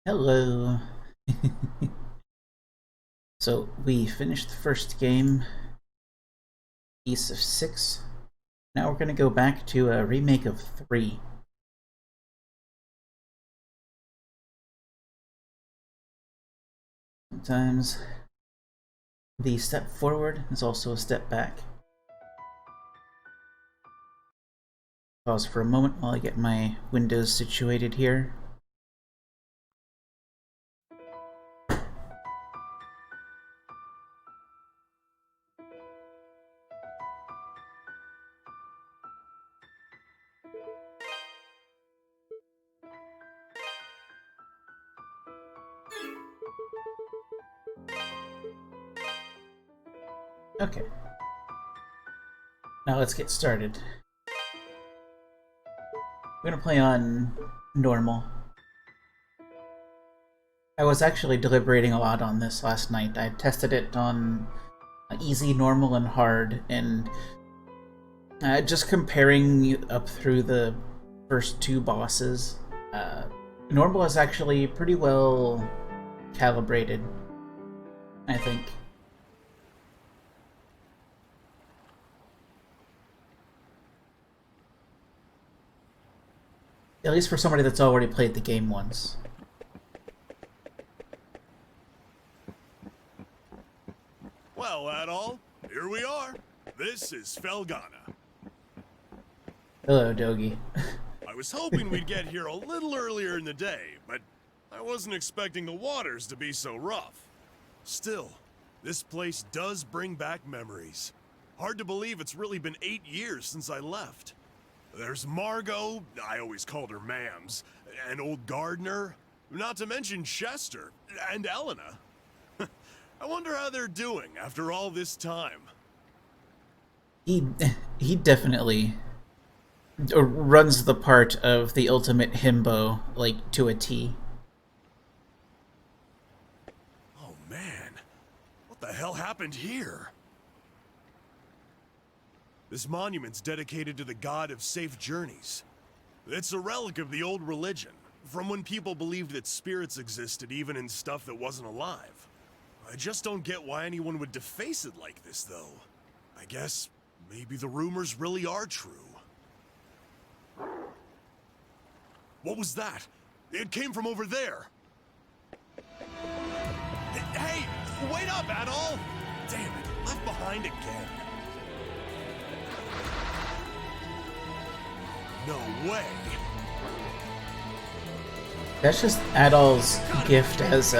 Hello. So we finished the first game, piece of 6. Now we're going to go back to a remake of 3. Sometimes the step forward is also a step back. Pause for a moment while I get my windows situated here. Okay. Now let's get started. We're gonna play on normal. I was actually deliberating a lot on this last night. I tested it on easy, normal, and hard, and just comparing up through the first 2 bosses, normal is actually pretty well calibrated, I think. At least for somebody that's already played the game once. Well, that all. Here we are. This is Felghana. Hello, Dogi. I was hoping we'd get here a little earlier in the day, but I wasn't expecting the waters to be so rough. Still, this place does bring back memories. Hard to believe it's really been 8 years since I left. There's Margot, I always called her Mams, and old Gardner, not to mention Chester, and Elena. I wonder how they're doing after all this time. He definitely runs the part of the ultimate himbo, like, to a T. Oh man, what the hell happened here? This monument's dedicated to the god of safe journeys. It's a relic of the old religion, from when people believed that spirits existed even in stuff that wasn't alive. I just don't get why anyone would deface it like this, though. I guess maybe the rumors really are true. What was that? It came from over there. Hey, wait up, Adol! Damn it, left behind again. No way. That's just Adol's gift as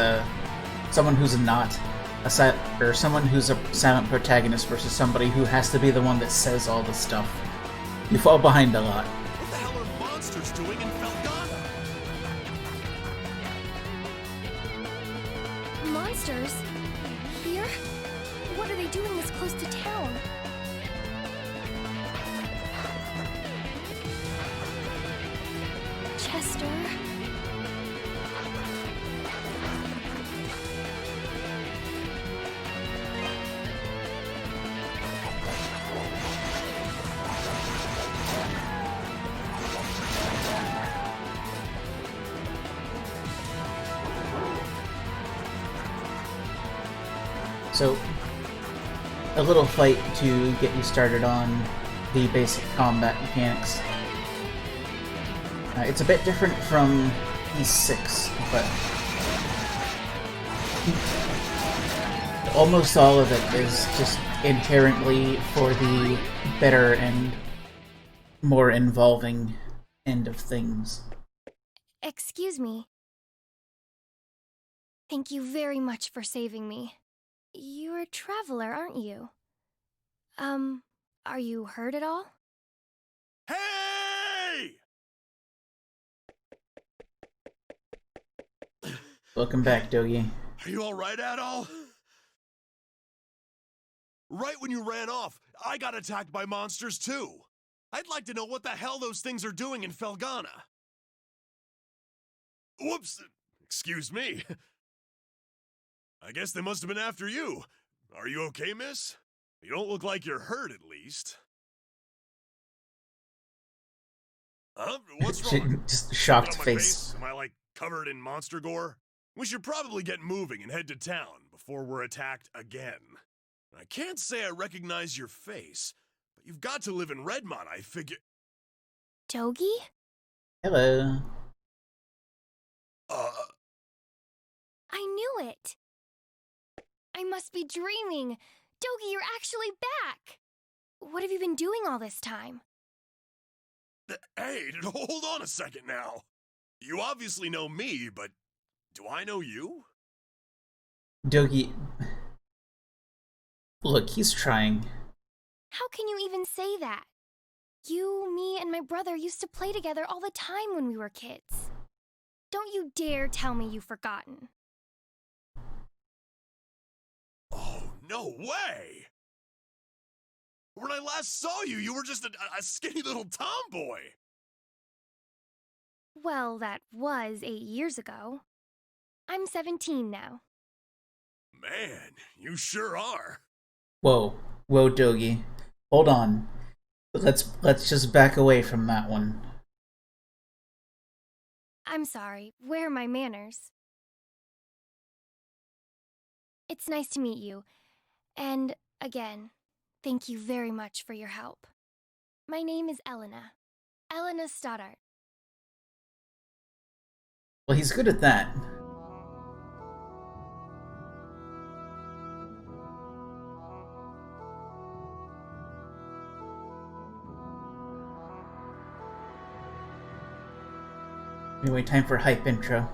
someone who's not someone who's a silent protagonist versus somebody who has to be the one that says all the stuff. You fall behind a lot. What the hell are monsters doing in Felghana? Monsters? Here? What are they doing this close to town? Chester? So, a little fight to get you started on the basic combat mechanics. It's a bit different from E6, but almost all of it is just inherently for the better and more involving end of things. Excuse me. Thank you very much for saving me. You're a traveler, aren't you? Are you hurt at all? Hey! Welcome back, Dogi. Are you alright, Adol? Right when you ran off, I got attacked by monsters too. I'd like to know what the hell those things are doing in Felghana. Whoops! Excuse me. I guess they must have been after you. Are you okay, miss? You don't look like you're hurt, at least. Huh? What's wrong? Just shocked On my face. Am I, like, covered in monster gore. We should probably get moving and head to town before we're attacked again. I can't say I recognize your face, but you've got to live in Redmont, I figure. Dogi? Hello. I knew it! I must be dreaming! Dogi, you're actually back! What have you been doing all this time? Hey, hold on a second now. You obviously know me, but do I know you? Dogi. Look, he's trying. How can you even say that? You, me, and my brother used to play together all the time when we were kids. Don't you dare tell me you've forgotten. Oh, no way! When I last saw you, you were just a skinny little tomboy. Well, that was 8 years ago. I'm 17 now. Man, you sure are. Whoa. Whoa, Dogi. Hold on. Let's just back away from that one. I'm sorry, where are my manners? It's nice to meet you. And, again, thank you very much for your help. My name is Elena. Elena Stoddart. Well, he's good at that. Anyway, time for hype intro.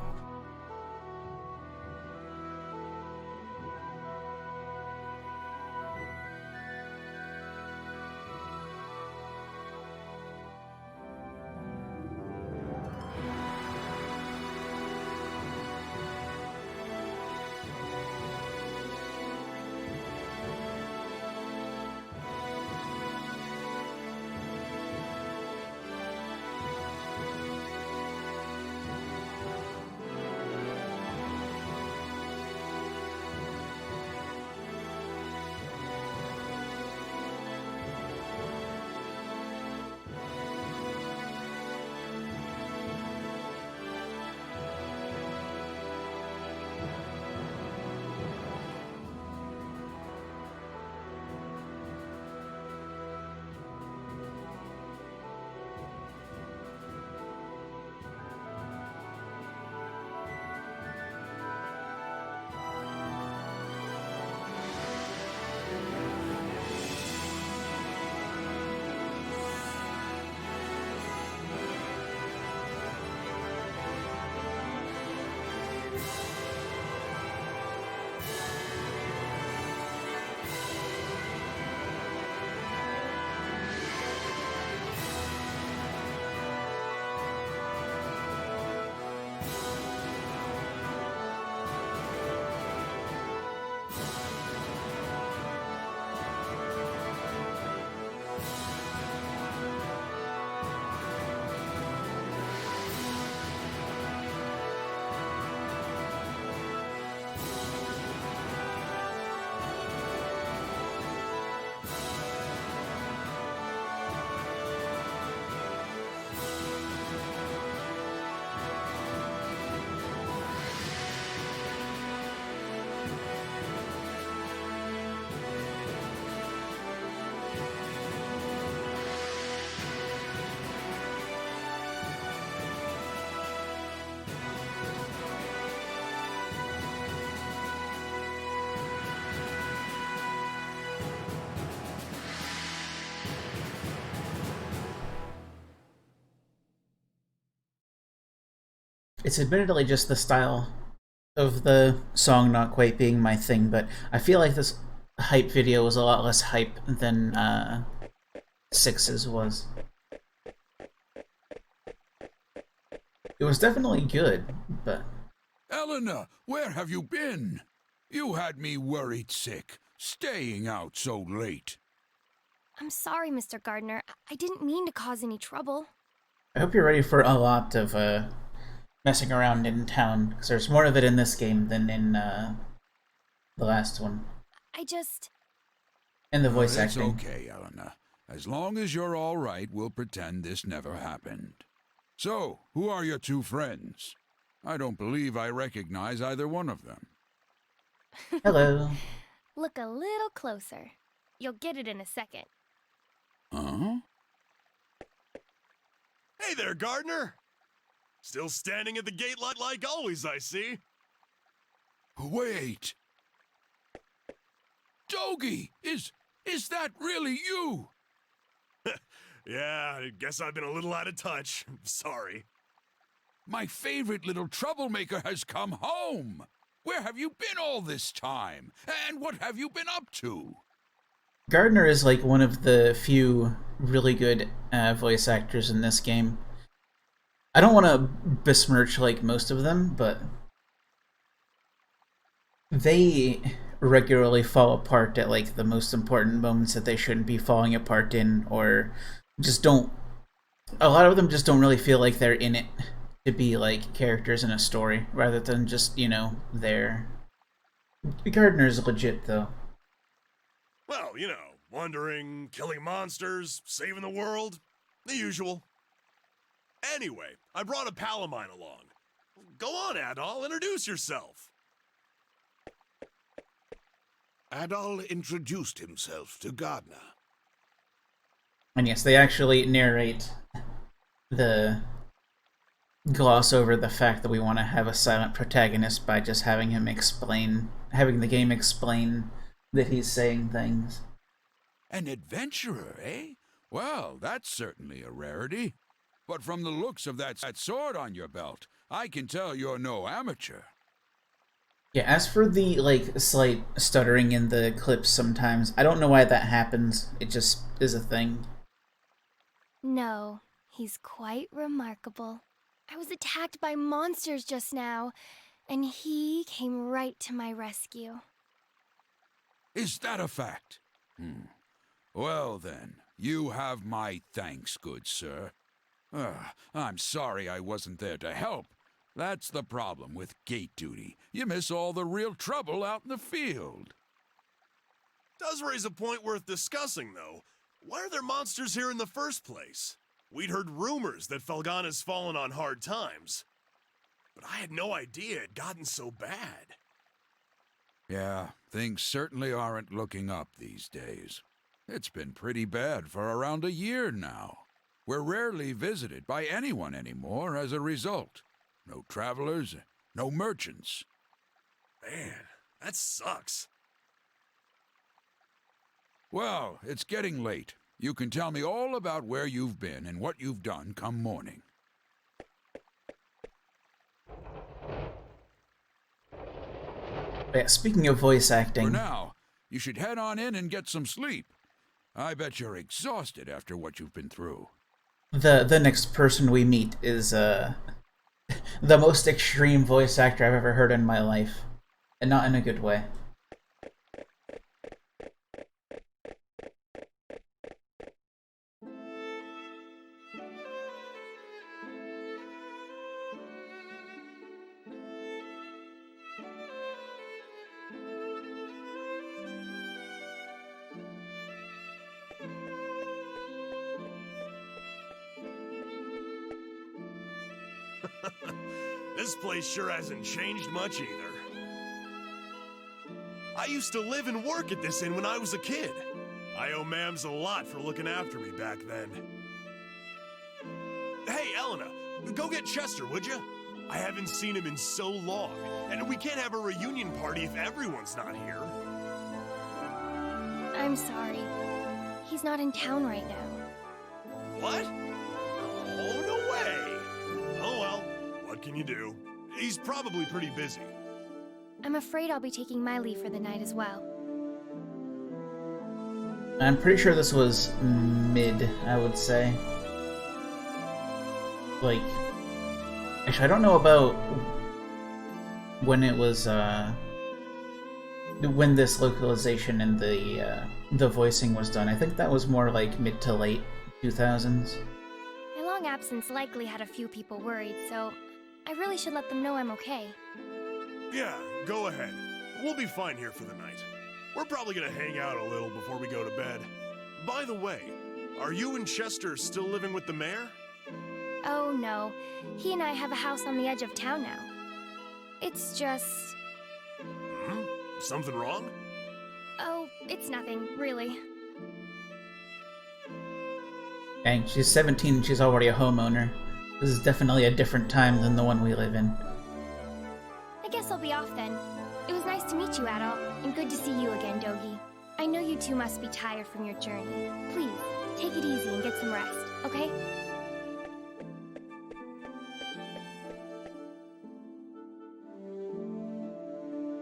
It's admittedly just the style of the song not quite being my thing, but I feel like this hype video was a lot less hype than Six's was. It was definitely good, but... Elena, where have you been? You had me worried sick, staying out so late. I'm sorry, Mr. Gardner. I didn't mean to cause any trouble. I hope you're ready for a lot of messing around in town, because there's more of it in this game than in the last one. I just... And the voice acting. It's okay, Elena. As long as you're all right, we'll pretend this never happened. So, who are your two friends? I don't believe I recognize either one of them. Hello. Look a little closer. You'll get it in a second. Huh? Hey there, Gardener! Still standing at the gate like always, I see. Wait! Dogie! Is that really you? Yeah, I guess I've been a little out of touch. Sorry. My favorite little troublemaker has come home! Where have you been all this time? And what have you been up to? Gardner is like one of the few really good voice actors in this game. I don't want to besmirch like most of them, but they regularly fall apart at like the most important moments that they shouldn't be falling apart in, or just don't. A lot of them just don't really feel like they're in it to be like characters in a story, rather than just, you know, there. Gardner's legit though. Well, you know, wandering, killing monsters, saving the world. The usual. Anyway, I brought a pal of mine along. Go on, Adol, introduce yourself. Adol introduced himself to Gardner. And yes, they actually narrate the gloss over the fact that we want to have a silent protagonist by just having him explain, having the game explain that he's saying things. An adventurer, eh? Well, that's certainly a rarity. But from the looks of that sword on your belt, I can tell you're no amateur. Yeah, as for the, like, slight stuttering in the clips sometimes, I don't know why that happens. It just is a thing. No, he's quite remarkable. I was attacked by monsters just now, and he came right to my rescue. Is that a fact? Well then, you have my thanks, good sir. I'm sorry I wasn't there to help. That's the problem with gate duty. You miss all the real trouble out in the field. Does raise a point worth discussing, though. Why are there monsters here in the first place? We'd heard rumors that Felghana's fallen on hard times. But I had no idea it'd gotten so bad. Yeah, things certainly aren't looking up these days. It's been pretty bad for around a year now. We're rarely visited by anyone anymore as a result. No travelers, no merchants. Man, that sucks. Well, it's getting late. You can tell me all about where you've been and what you've done come morning. Yeah, speaking of voice acting... For now, you should head on in and get some sleep. I bet you're exhausted after what you've been through. The next person we meet is, the most extreme voice actor I've ever heard in my life. And not in a good way. This place sure hasn't changed much either. I used to live and work at this inn when I was a kid. I owe Mams a lot for looking after me back then. Hey, Elena, go get Chester, would you? I haven't seen him in so long, and we can't have a reunion party if everyone's not here. I'm sorry. He's not in town right now. What? Oh, no way! Oh well, what can you do? He's probably pretty busy. I'm afraid I'll be taking my leave for the night as well. I'm pretty sure this was mid, I would say. Like... Actually, I don't know about when it was, when this localization and the voicing was done. I think that was more like mid to late 2000s. My long absence likely had a few people worried, so I really should let them know I'm okay. Yeah, go ahead. We'll be fine here for the night. We're probably gonna hang out a little before we go to bed. By the way, are you and Chester still living with the mayor? Oh no, he and I have a house on the edge of town now. It's just... Hmm? Something wrong? Oh, it's nothing, really. Dang, she's 17 and she's already a homeowner. This is definitely a different time than the one we live in. I guess I'll be off then. It was nice to meet you, Adol, and good to see you again, Dogi. I know you two must be tired from your journey. Please, take it easy and get some rest, okay?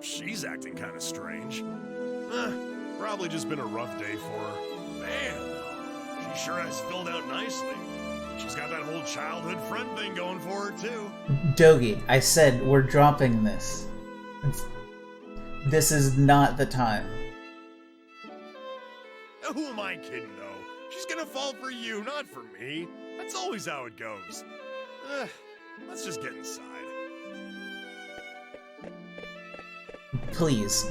She's acting kind of strange. Probably just been a rough day for her. Man, she sure has filled out nicely. She's got that whole childhood friend thing going for her, too. Dogi, I said we're dropping this. This is not the time. Who am I kidding, though? She's gonna fall for you, not for me. That's always how it goes. Let's just get inside. Please.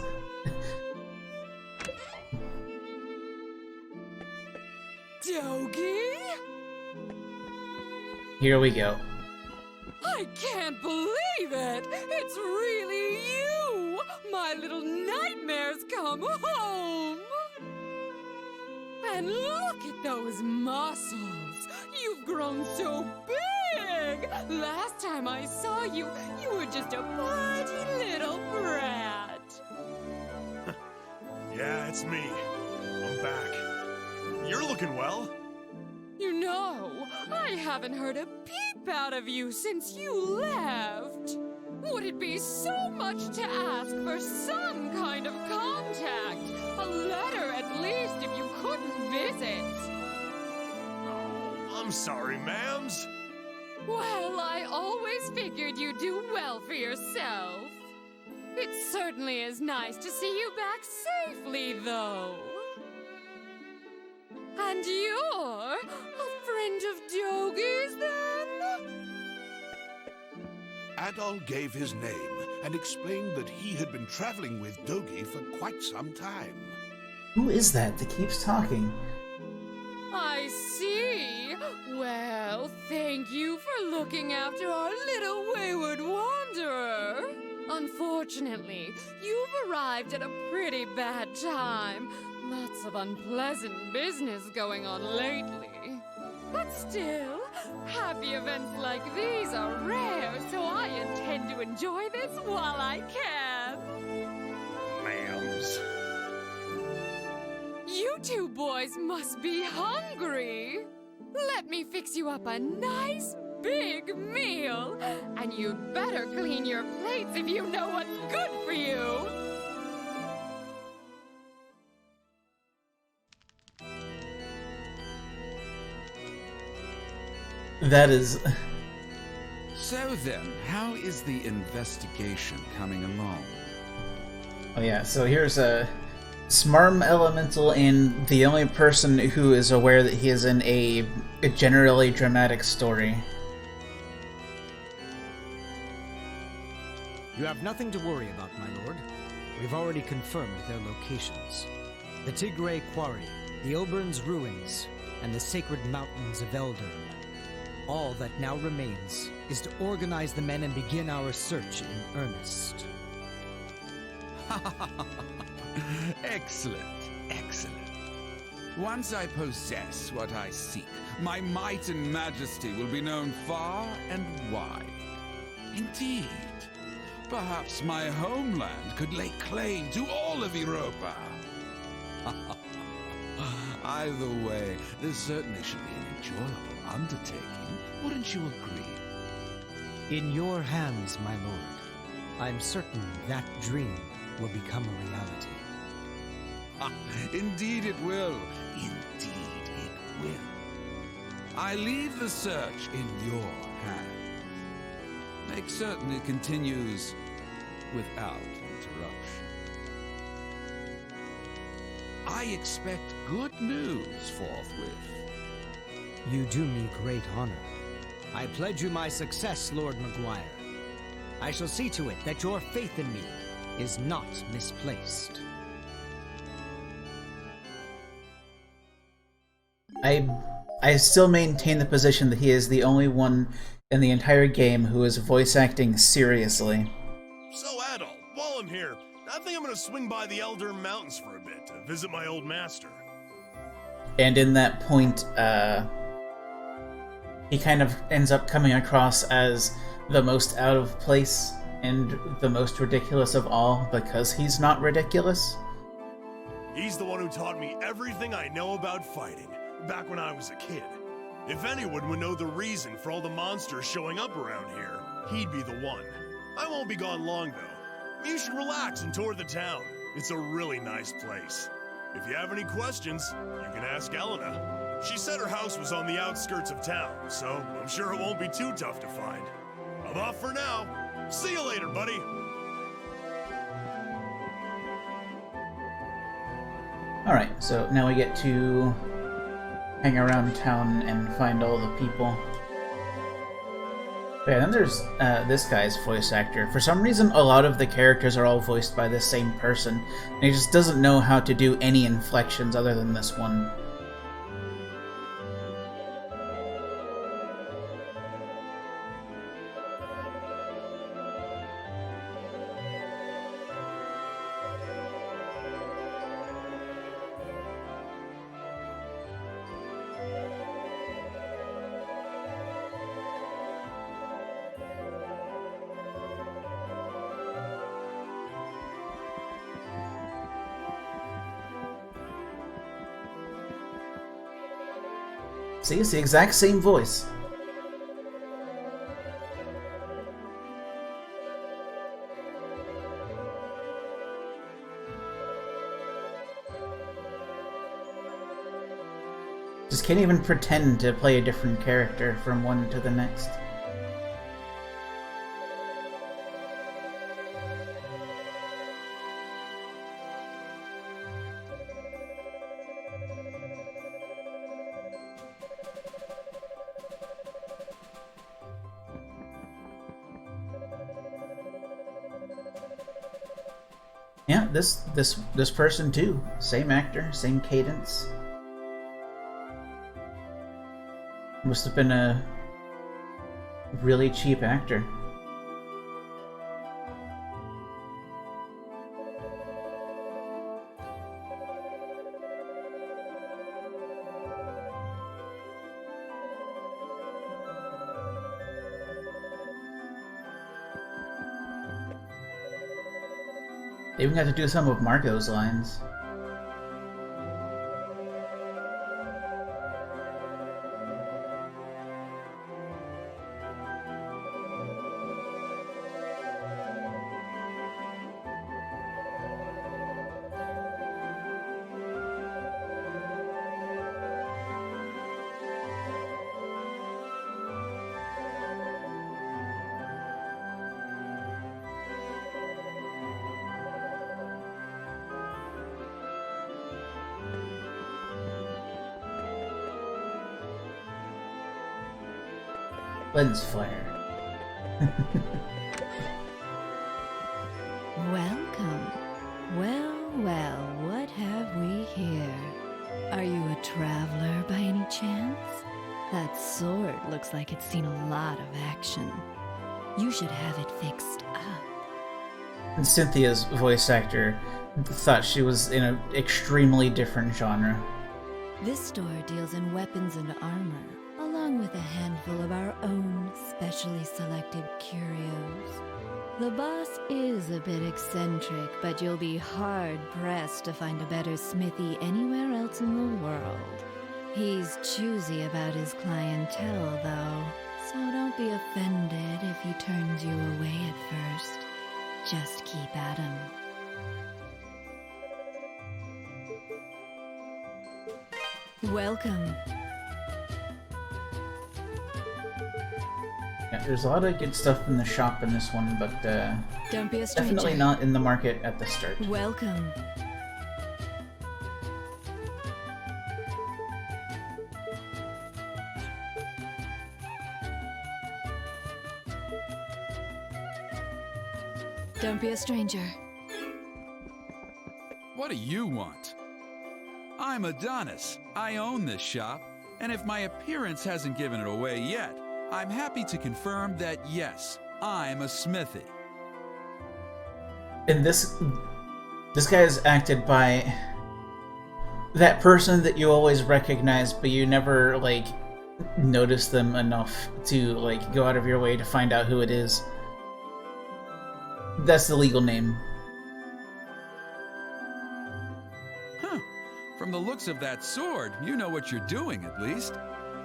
Dogi? Here we go. I can't believe it! It's really you! My little nightmares come home! And look at those muscles! You've grown so big! Last time I saw you, you were just a pudgy little brat. Yeah, it's me. I'm back. You're looking well. You know, I haven't heard a peep out of you since you left. Would it be so much to ask for some kind of contact? A letter at least if you couldn't visit. Oh, I'm sorry, ma'ams. Well, I always figured you'd do well for yourself. It certainly is nice to see you back safely, though. And you're a friend of Dogi's, then? Adol gave his name and explained that he had been traveling with Dogi for quite some time. Who is that keeps talking? I see. Well, thank you for looking after our little wayward wanderer. Unfortunately, you've arrived at a pretty bad time. Lots of unpleasant business going on lately. But still, happy events like these are rare, so I intend to enjoy this while I can. Ma'ams. You two boys must be hungry. Let me fix you up a nice big meal. And you'd better clean your plates if you know what's good for you. That is... So then, how is the investigation coming along? Oh yeah, so here's a Smarm Elemental and the only person who is aware that he is in a generally dramatic story. You have nothing to worry about, my lord. We've already confirmed their locations. The Tigray Quarry, the Oberon's Ruins, and the Sacred Mountains of Eldern. All that now remains is to organize the men and begin our search in earnest. Excellent, excellent. Once I possess what I seek, my might and majesty will be known far and wide. Indeed, perhaps my homeland could lay claim to all of Europa. Either way, this certainly should be an enjoyable undertaking. Wouldn't you agree? In your hands, my lord. I'm certain that dream will become a reality. Indeed it will. Indeed it will. I leave the search in your hands. Make certain it continues without interruption. I expect good news forthwith. You do me great honor. I pledge you my success, Lord Maguire. I shall see to it that your faith in me is not misplaced. I still maintain the position that he is the only one in the entire game who is voice acting seriously. So, Adol, while I'm here, I think I'm gonna swing by the Elder Mountains for a bit to visit my old master. And in that point, he kind of ends up coming across as the most out of place and the most ridiculous of all because he's not ridiculous. He's the one who taught me everything I know about fighting, back when I was a kid. If anyone would know the reason for all the monsters showing up around here, he'd be the one. I won't be gone long, though. You should relax and tour the town. It's a really nice place. If you have any questions, you can ask Elena. She said her house was on the outskirts of town, so I'm sure it won't be too tough to find. I'm off for now. See you later, buddy. Alright, so now we get to hang around town and find all the people. Yeah, then there's this guy's voice actor. For some reason, a lot of the characters are all voiced by the same person, and he just doesn't know how to do any inflections other than this one. See, it's the exact same voice. Just can't even pretend to play a different character from one to the next. Yeah, this person too. Same actor, same cadence. Must have been a really cheap actor. They even got to do some of Marco's lines. Lens flare. Welcome. Well, what have we here? Are you a traveler by any chance? That sword looks like it's seen a lot of action. You should have it fixed up. And Cynthia's voice actor thought she was in an extremely different genre. This store deals in weapons and armor, along with a handful of our own specially selected curios. The boss is a bit eccentric, but you'll be hard-pressed to find a better smithy anywhere else in the world. He's choosy about his clientele, though, so don't be offended if he turns you away at first. Just keep at him. Welcome. Yeah, there's a lot of good stuff in the shop in this one, but Don't be a stranger. definitely not in the market at the start. Welcome. Don't be a stranger. What do you want? I'm Adonis. I own this shop, and if my appearance hasn't given it away yet, I'm happy to confirm that yes, I'm a smithy. And this guy is acted by that person that you always recognize, but you never, like, notice them enough to, like, go out of your way to find out who it is. That's the legal name. Huh. From the looks of that sword, you know what you're doing, at least.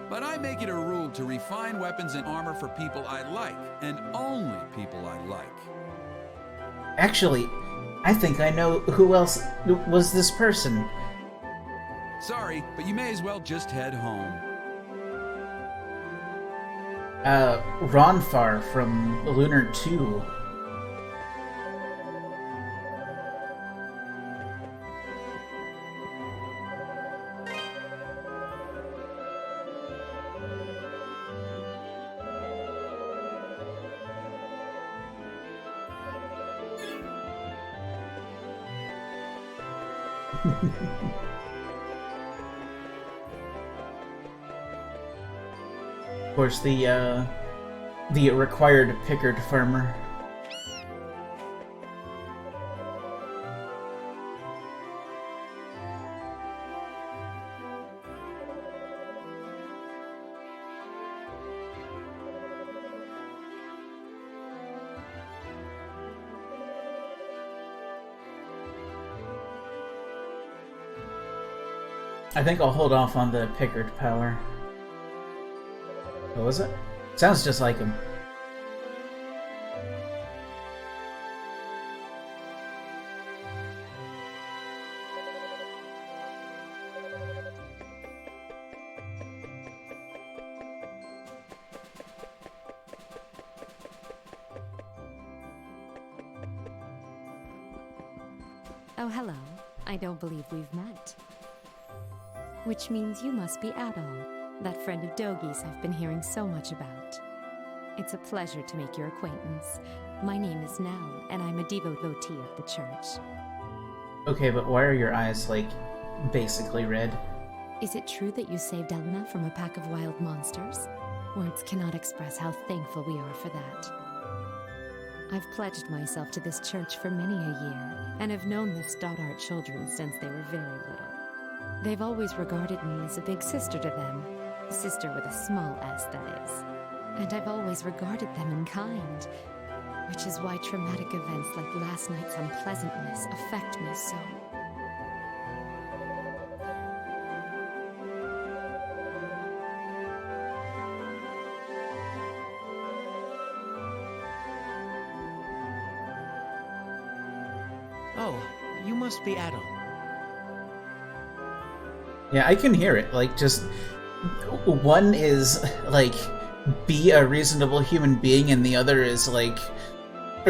But I make it a rule to refine weapons and armor for people I like, and only people I like. Actually, I think I know who else was this person. Sorry, but you may as well just head home. Ronfar from Lunar 2. Of course, the required Pickard farmer. I think I'll hold off on the Pickard power. What was it? Sounds just like him. Oh, hello. I don't believe we've met. Which means you must be Adol, that friend of Dogi's I've been hearing so much about. It's a pleasure to make your acquaintance. My name is Nell, and I'm a devotee of the church. Okay, but why are your eyes, like, basically red? Is it true that you saved Elena from a pack of wild monsters? Words cannot express how thankful we are for that. I've pledged myself to this church for many a year, and have known the Stoddart children since they were very little. They've always regarded me as a big sister to them, a sister with a small s, that is. And I've always regarded them in kind, which is why traumatic events like last night's unpleasantness affect me so. Oh, you must be Adol. Yeah, I can hear it. Like, just... one is, like, be a reasonable human being, and the other is, like,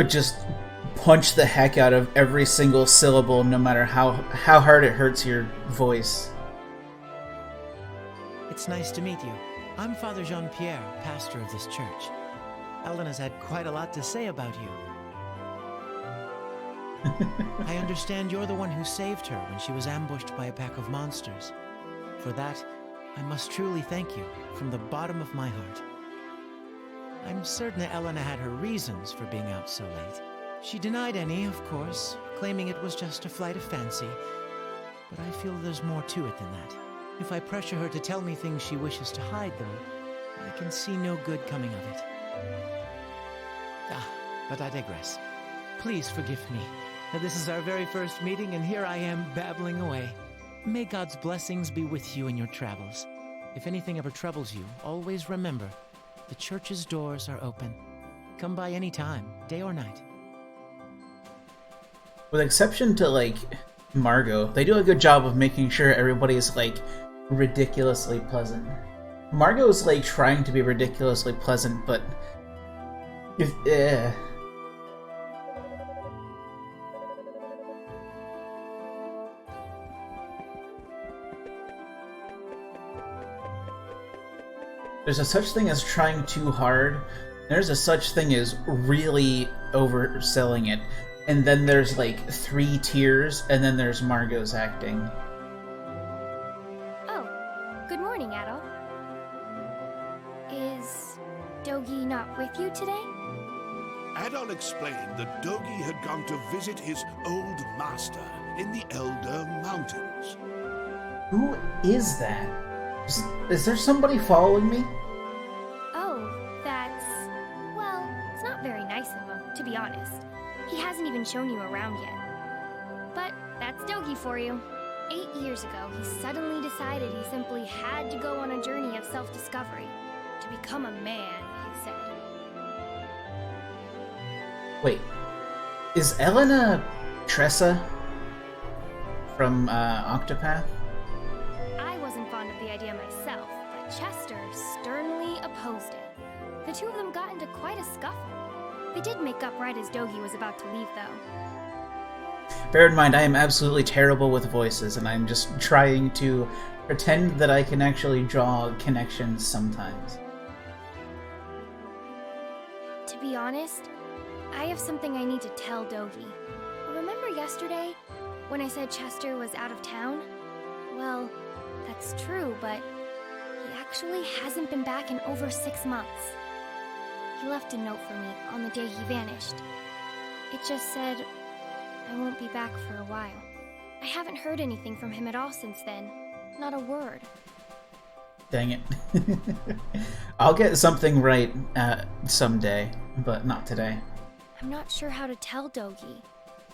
just punch the heck out of every single syllable, no matter how hard it hurts your voice. It's nice to meet you. I'm Father Jean-Pierre, pastor of this church. Elena's had quite a lot to say about you. I understand you're the one who saved her when she was ambushed by a pack of monsters. For that, I must truly thank you from the bottom of my heart. I'm certain that Elena had her reasons for being out so late. She denied any, of course, claiming it was just a flight of fancy. But I feel there's more to it than that. If I pressure her to tell me things she wishes to hide, though, I can see no good coming of it. But I digress. Please forgive me. This is our very first meeting, and here I am babbling away. May God's blessings be with you in your travels. If anything ever troubles you, always remember, the church's doors are open. Come by any time, day or night. With exception to, like, Margot, they do a good job of making sure everybody's, like, ridiculously pleasant. Margot's, like, trying to be ridiculously pleasant, but... There's a such thing as trying too hard. There's a such thing as really overselling it. And then there's like 3 tiers, and then there's Margot's acting. Oh, good morning, Adol. Is Dogi not with you today? Adol explained that Dogi had gone to visit his old master in the Elder Mountains. Who is that? Is there somebody following me? Oh, that's... well, it's not very nice of him, to be honest. He hasn't even shown you around yet. But that's Dogi for you. 8 years ago, he suddenly decided he simply had to go on a journey of self-discovery. To become a man, he said. Wait, is Elena Tressa from Octopath? I wasn't fond of the idea myself, but Chester sternly opposed it. The two of them got into quite a scuffle. They did make up right as Dogi was about to leave, though. Bear in mind, I am absolutely terrible with voices, and I'm just trying to pretend that I can actually draw connections sometimes. To be honest, I have something I need to tell Dogi. Remember yesterday, when I said Chester was out of town? Well, that's true, but he actually hasn't been back in over 6 months. He left a note for me on the day he vanished. It just said, I won't be back for a while. I haven't heard anything from him at all since then. Not a word. Dang it. I'll get something right someday, but not today. I'm not sure how to tell Dogi,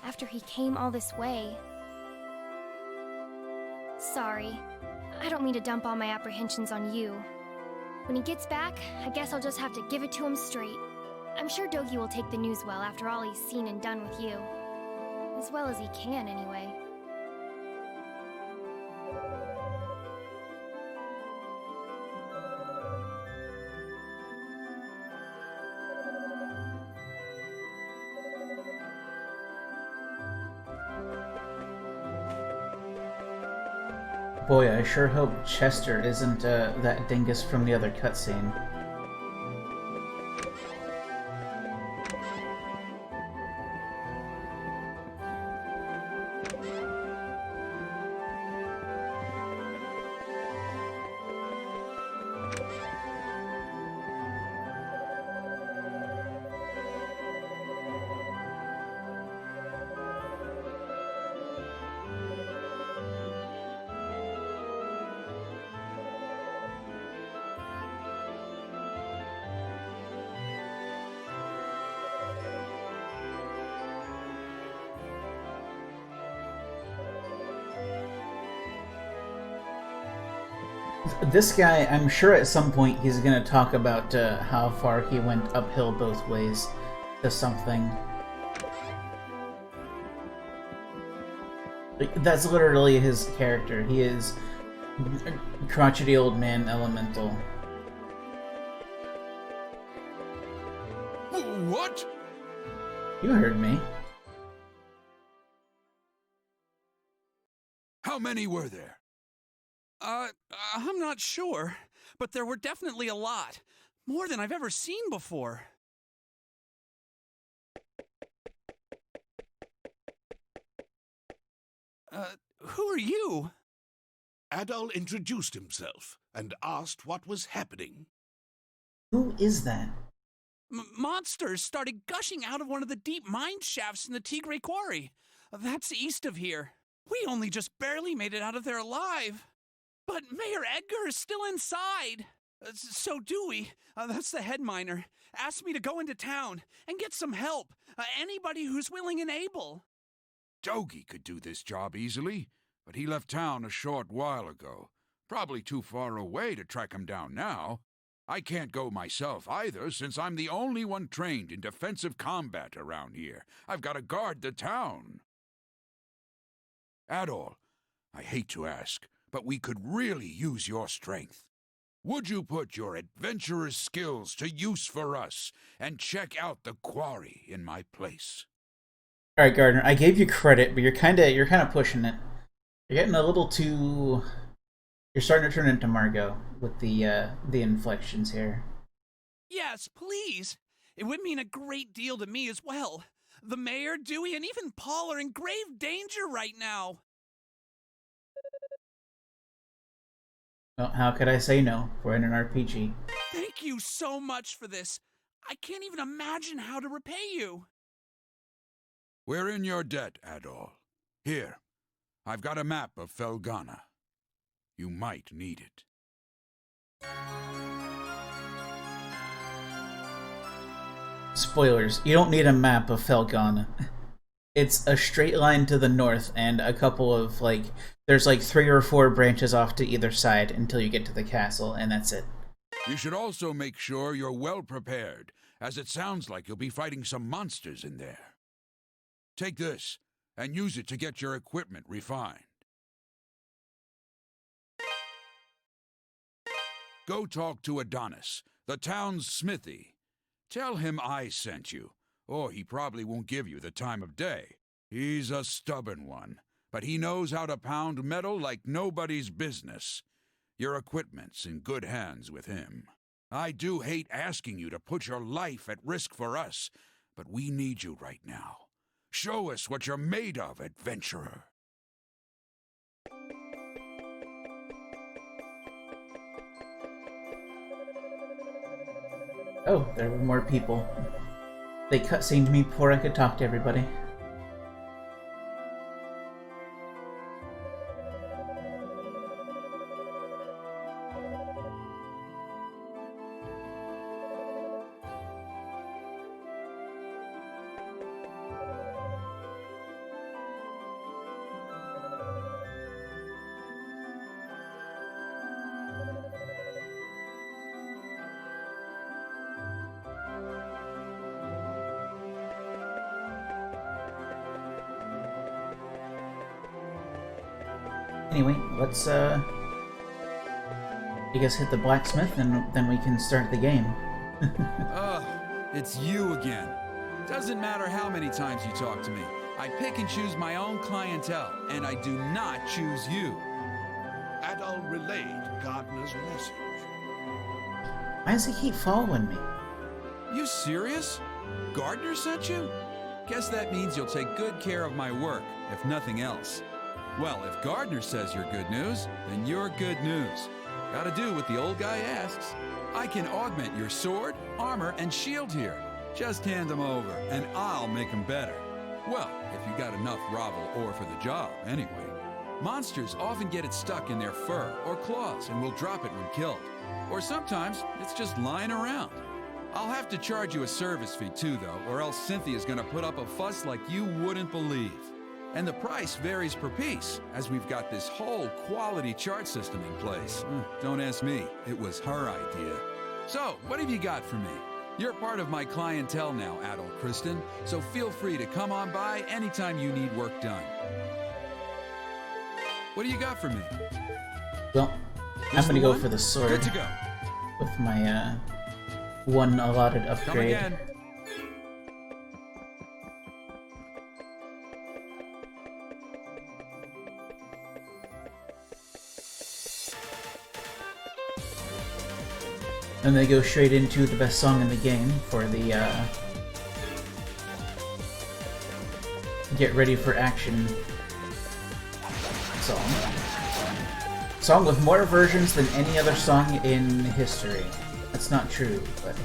after he came all this way. Sorry. I don't mean to dump all my apprehensions on you. When he gets back, I guess I'll just have to give it to him straight. I'm sure Dogi will take the news well after all he's seen and done with you. As well as he can, anyway. Boy, I sure hope Chester isn't that dingus from the other cutscene. This guy, I'm sure at some point he's going to talk about how far he went uphill both ways to something. That's literally his character. He is crotchety old man elemental. What? You heard me. How many were there? I'm not sure, but there were definitely a lot. More than I've ever seen before. Who are you? Adol introduced himself and asked what was happening. Who is that? Monsters started gushing out of one of the deep mine shafts in the Tigray quarry. That's east of here. We only just barely made it out of there alive. But Mayor Edgar is still inside. So Dewey, that's the head miner, asked me to go into town and get some help. Anybody who's willing and able. Dogi could do this job easily, but he left town a short while ago. Probably too far away to track him down now. I can't go myself either, since I'm the only one trained in defensive combat around here. I've got to guard the town. Adol, I hate to ask, but we could really use your strength. Would you put your adventurer's skills to use for us and check out the quarry in my place? All right, Gardner. I gave you credit, but you're kind of pushing it. You're getting a little too. You're starting to turn into Margot with the inflections here. Yes, please. It would mean a great deal to me as well. The mayor, Dewey, and even Paul are in grave danger right now. Well, how could I say no? We're in an RPG. Thank you so much for this. I can't even imagine how to repay you. We're in your debt, Adol. Here, I've got a map of Felghana. You might need it. Spoilers, you don't need a map of Felghana. It's a straight line to the north and a couple of, like, there's like 3 or 4 branches off to either side until you get to the castle, and that's it. You should also make sure you're well prepared, as it sounds like you'll be fighting some monsters in there. Take this, and use it to get your equipment refined. Go talk to Adonis, the town's smithy. Tell him I sent you, or he probably won't give you the time of day. He's a stubborn one, but he knows how to pound metal like nobody's business. Your equipment's in good hands with him. I do hate asking you to put your life at risk for us, but we need you right now. Show us what you're made of, adventurer. Oh, there were more people. They cutscened me before I could talk to everybody. Anyway, let's, you guys hit the blacksmith, and then we can start the game. Ugh, it's you again. Doesn't matter how many times you talk to me. I pick and choose my own clientele, and I do not choose you. Adol relayed Gardener's message. Why does he keep following me? You serious? Gardner sent you? Guess that means you'll take good care of my work, if nothing else. Well, if Gardner says you're good news, then you're good news. Gotta do what the old guy asks. I can augment your sword, armor, and shield here. Just hand them over, and I'll make them better. Well, if you got enough Ravel ore for the job, anyway. Monsters often get it stuck in their fur or claws and will drop it when killed. Or sometimes it's just lying around. I'll have to charge you a service fee too, though, or else Cynthia's gonna put up a fuss like you wouldn't believe. And the price varies per piece, as we've got this whole quality chart system in place. Don't ask me, it was her idea. So, what have you got for me? You're part of my clientele now, Adol Kristen, so feel free to come on by anytime you need work done. What do you got for me? Well, I'm gonna go for the sword. Good to go. With my, one allotted upgrade. Come again. And they go straight into the best song in the game for the, Get Ready for Action song. Song with more versions than any other song in history. That's not true, but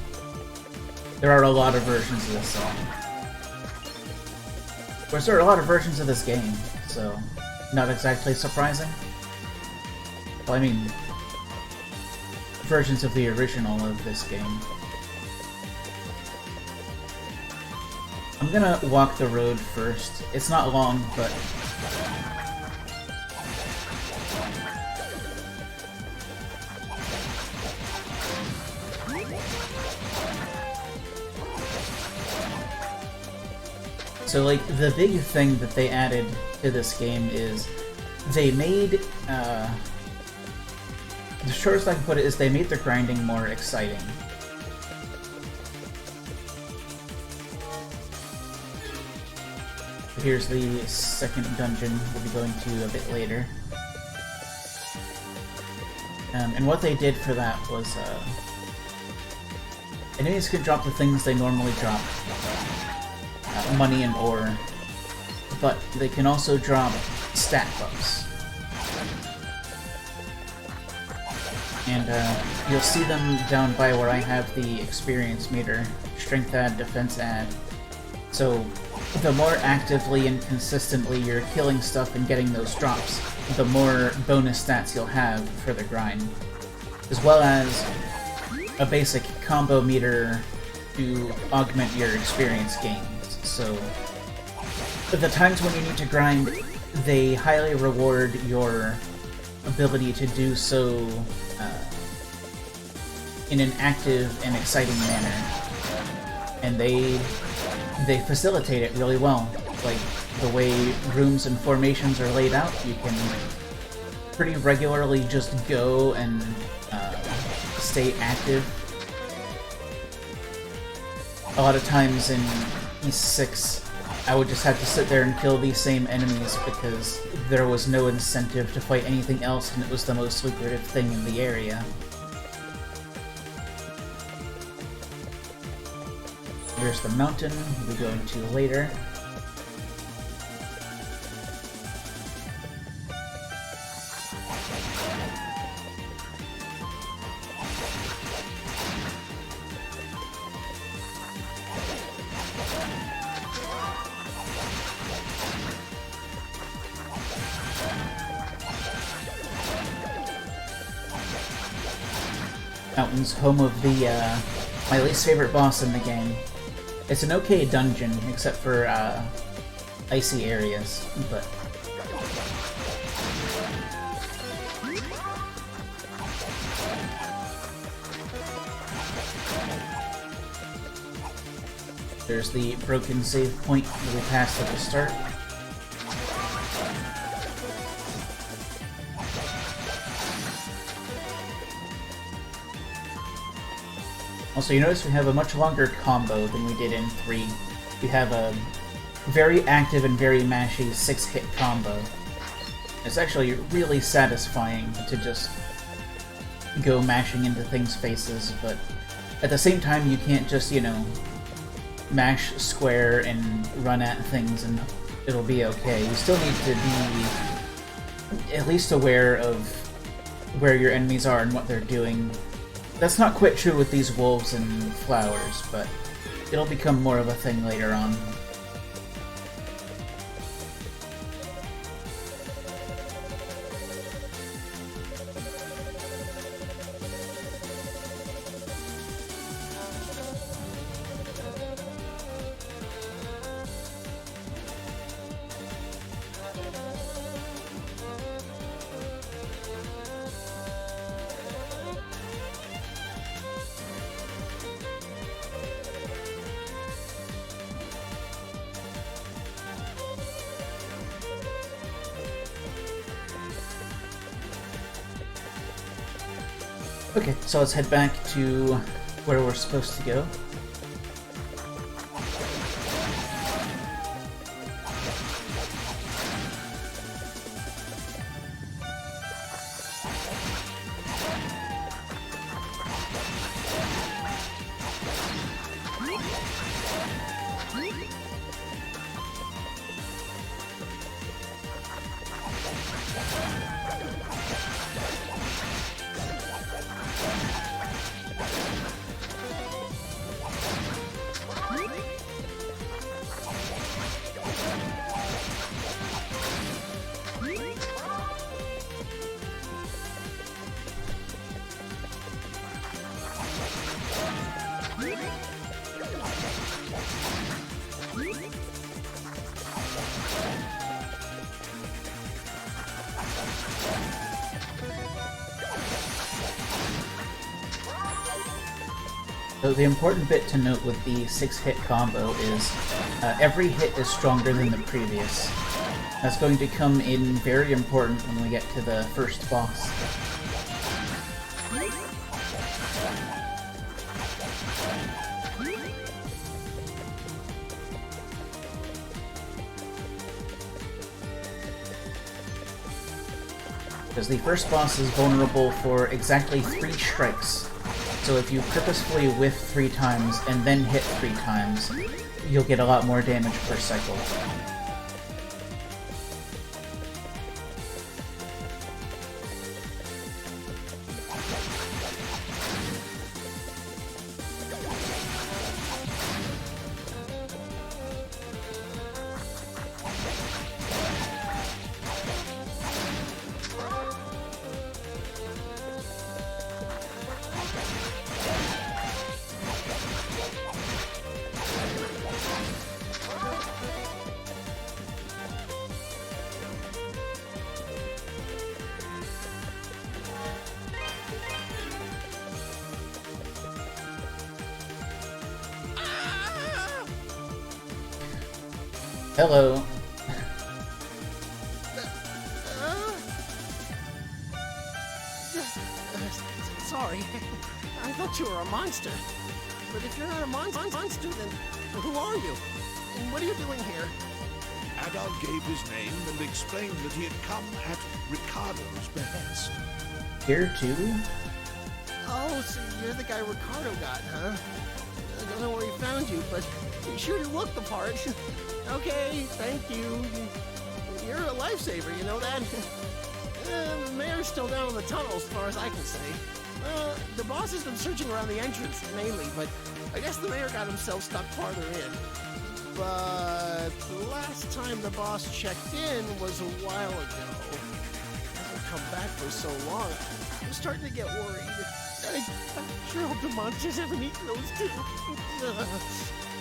there are a lot of versions of this song. Of course, there are a lot of versions of this game, so not exactly surprising. Well, I mean, versions of the original of this game. I'm gonna walk the road first. It's not long, but so, like, the big thing that they added to this game is they made, the shortest I can put it is they made the grinding more exciting. Here's the second dungeon we'll be going to a bit later. And what they did for that was, enemies can drop the things they normally drop. Money and ore. But they can also drop stat buffs. And you'll see them down by where I have the experience meter, strength add, defense add. So the more actively and consistently you're killing stuff and getting those drops, the more bonus stats you'll have for the grind. As well as a basic combo meter to augment your experience gains. So the times when you need to grind, they highly reward your ability to do so in an active and exciting manner. And they facilitate it really well. Like, the way rooms and formations are laid out, you can pretty regularly just go and stay active. A lot of times in East 6, I would just have to sit there and kill these same enemies because there was no incentive to fight anything else, and it was the most lucrative thing in the area. Here's the mountain we'll be going to later. Mountain's home of the, my least favorite boss in the game. It's an okay dungeon, except for, icy areas, but... There's the broken save point that we passed at the start. Also, you notice we have a much longer combo than we did in 3. We have a very active and very mashy 6-hit combo. It's actually really satisfying to just go mashing into things' faces, but at the same time you can't just, you know, mash square and run at things and it'll be okay. You still need to be at least aware of where your enemies are and what they're doing. That's not quite true with these wolves and flowers, but it'll become more of a thing later on. Okay, so let's head back to where we're supposed to go. So the important bit to note with the 6-hit combo is every hit is stronger than the previous. That's going to come in very important when we get to the first boss. Because the first boss is vulnerable for exactly 3 strikes. So if you purposefully whiff 3 times and then hit 3 times, you'll get a lot more damage per cycle. Hello. Sorry, I thought you were a monster. But if you're not a monster, then who are you? And what are you doing here? Adolf gave his name and explained that he had come at Ricardo's behest. Here too? Oh, so you're the guy Ricardo got, huh? I don't know where he found you, but you sure do look the part. Okay, thank you. You're a lifesaver, you know that? The mayor's still down in the tunnel as far as I can see. The boss has been searching around the entrance, mainly, but I guess the mayor got himself stuck farther in. But the last time the boss checked in was a while ago. Hasn't come back for so long. I'm starting to get worried. I sure hope the monsters haven't eaten those too.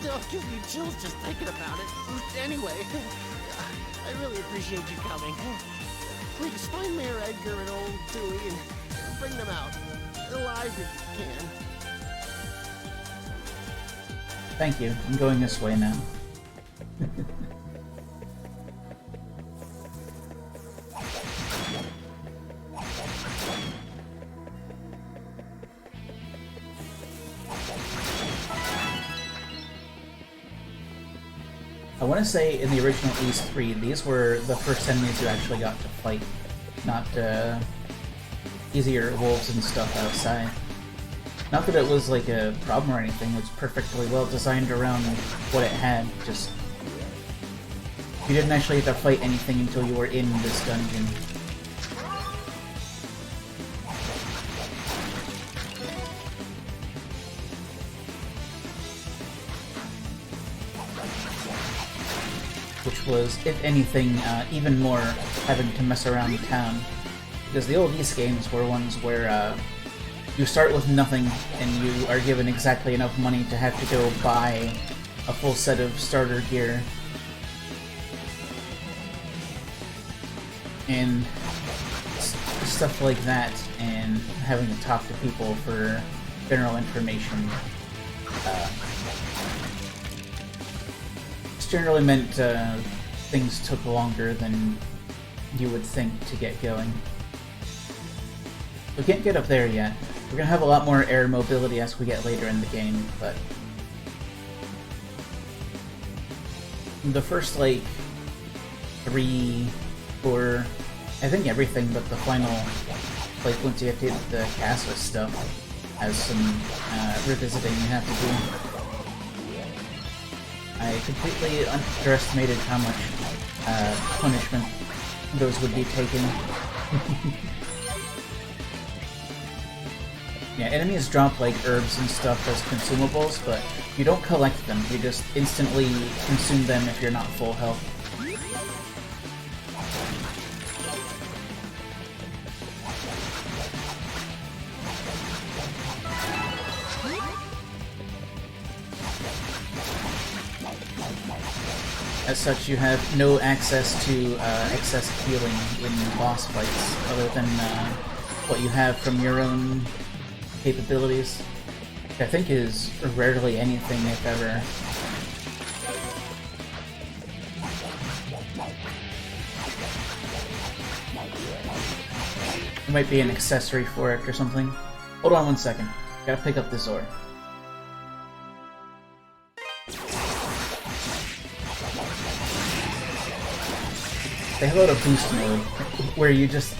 It gives me chills just thinking about it. Anyway, I really appreciate you coming. Please find Mayor Edgar and old Dewey and bring them out. Alive if you can. Thank you. I'm going this way now. I want to say in the original East 3, these were the first enemies you actually got to fight, not easier wolves and stuff outside. Not that it was like a problem or anything, it was perfectly well designed around what it had, just you didn't actually have to fight anything until you were in this dungeon. Which was, if anything, even more having to mess around town. Because the old East games were ones where you start with nothing and you are given exactly enough money to have to go buy a full set of starter gear. And stuff like that, and having to talk to people for general information. This generally meant things took longer than you would think to get going. We can't get up there yet. We're gonna have a lot more air mobility as we get later in the game, but the first, like, 3, 4, I think everything but the final, like, once you have to hit the castle stuff, has some revisiting you have to do. I completely underestimated how much punishment those would be taking. Yeah, enemies drop like herbs and stuff as consumables, but you don't collect them, you just instantly consume them if you're not full health. As such, you have no access to excess healing in boss fights, other than what you have from your own capabilities, which I think is rarely anything, if ever. It might be an accessory for it or something. Hold on 1 second. Gotta pick up this ore. They have a boost mode where you just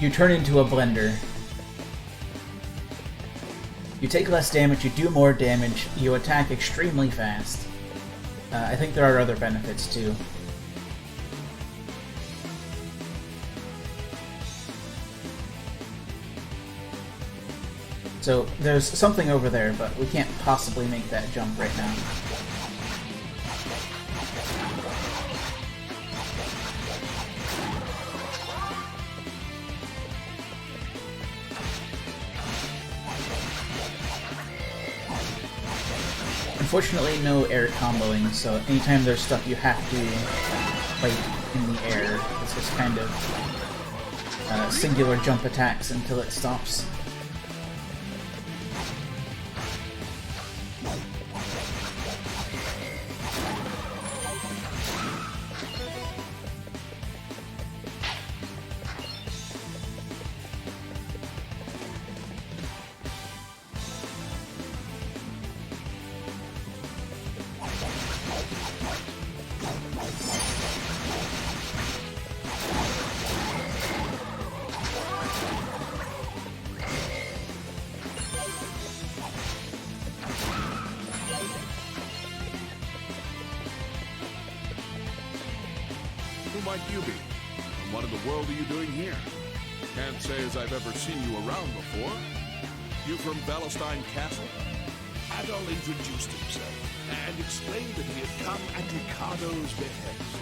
you turn into a blender. You take less damage, you do more damage, you attack extremely fast. I think there are other benefits too. So there's something over there, but we can't possibly make that jump right now. Unfortunately, no air comboing, so anytime there's stuff you have to fight in the air, it's just kind of singular jump attacks until it stops. might you be? And what in the world are you doing here? Can't say as I've ever seen you around before. You from Valestein Castle? Adol introduced himself and explained that he had come at Ricardo's behest.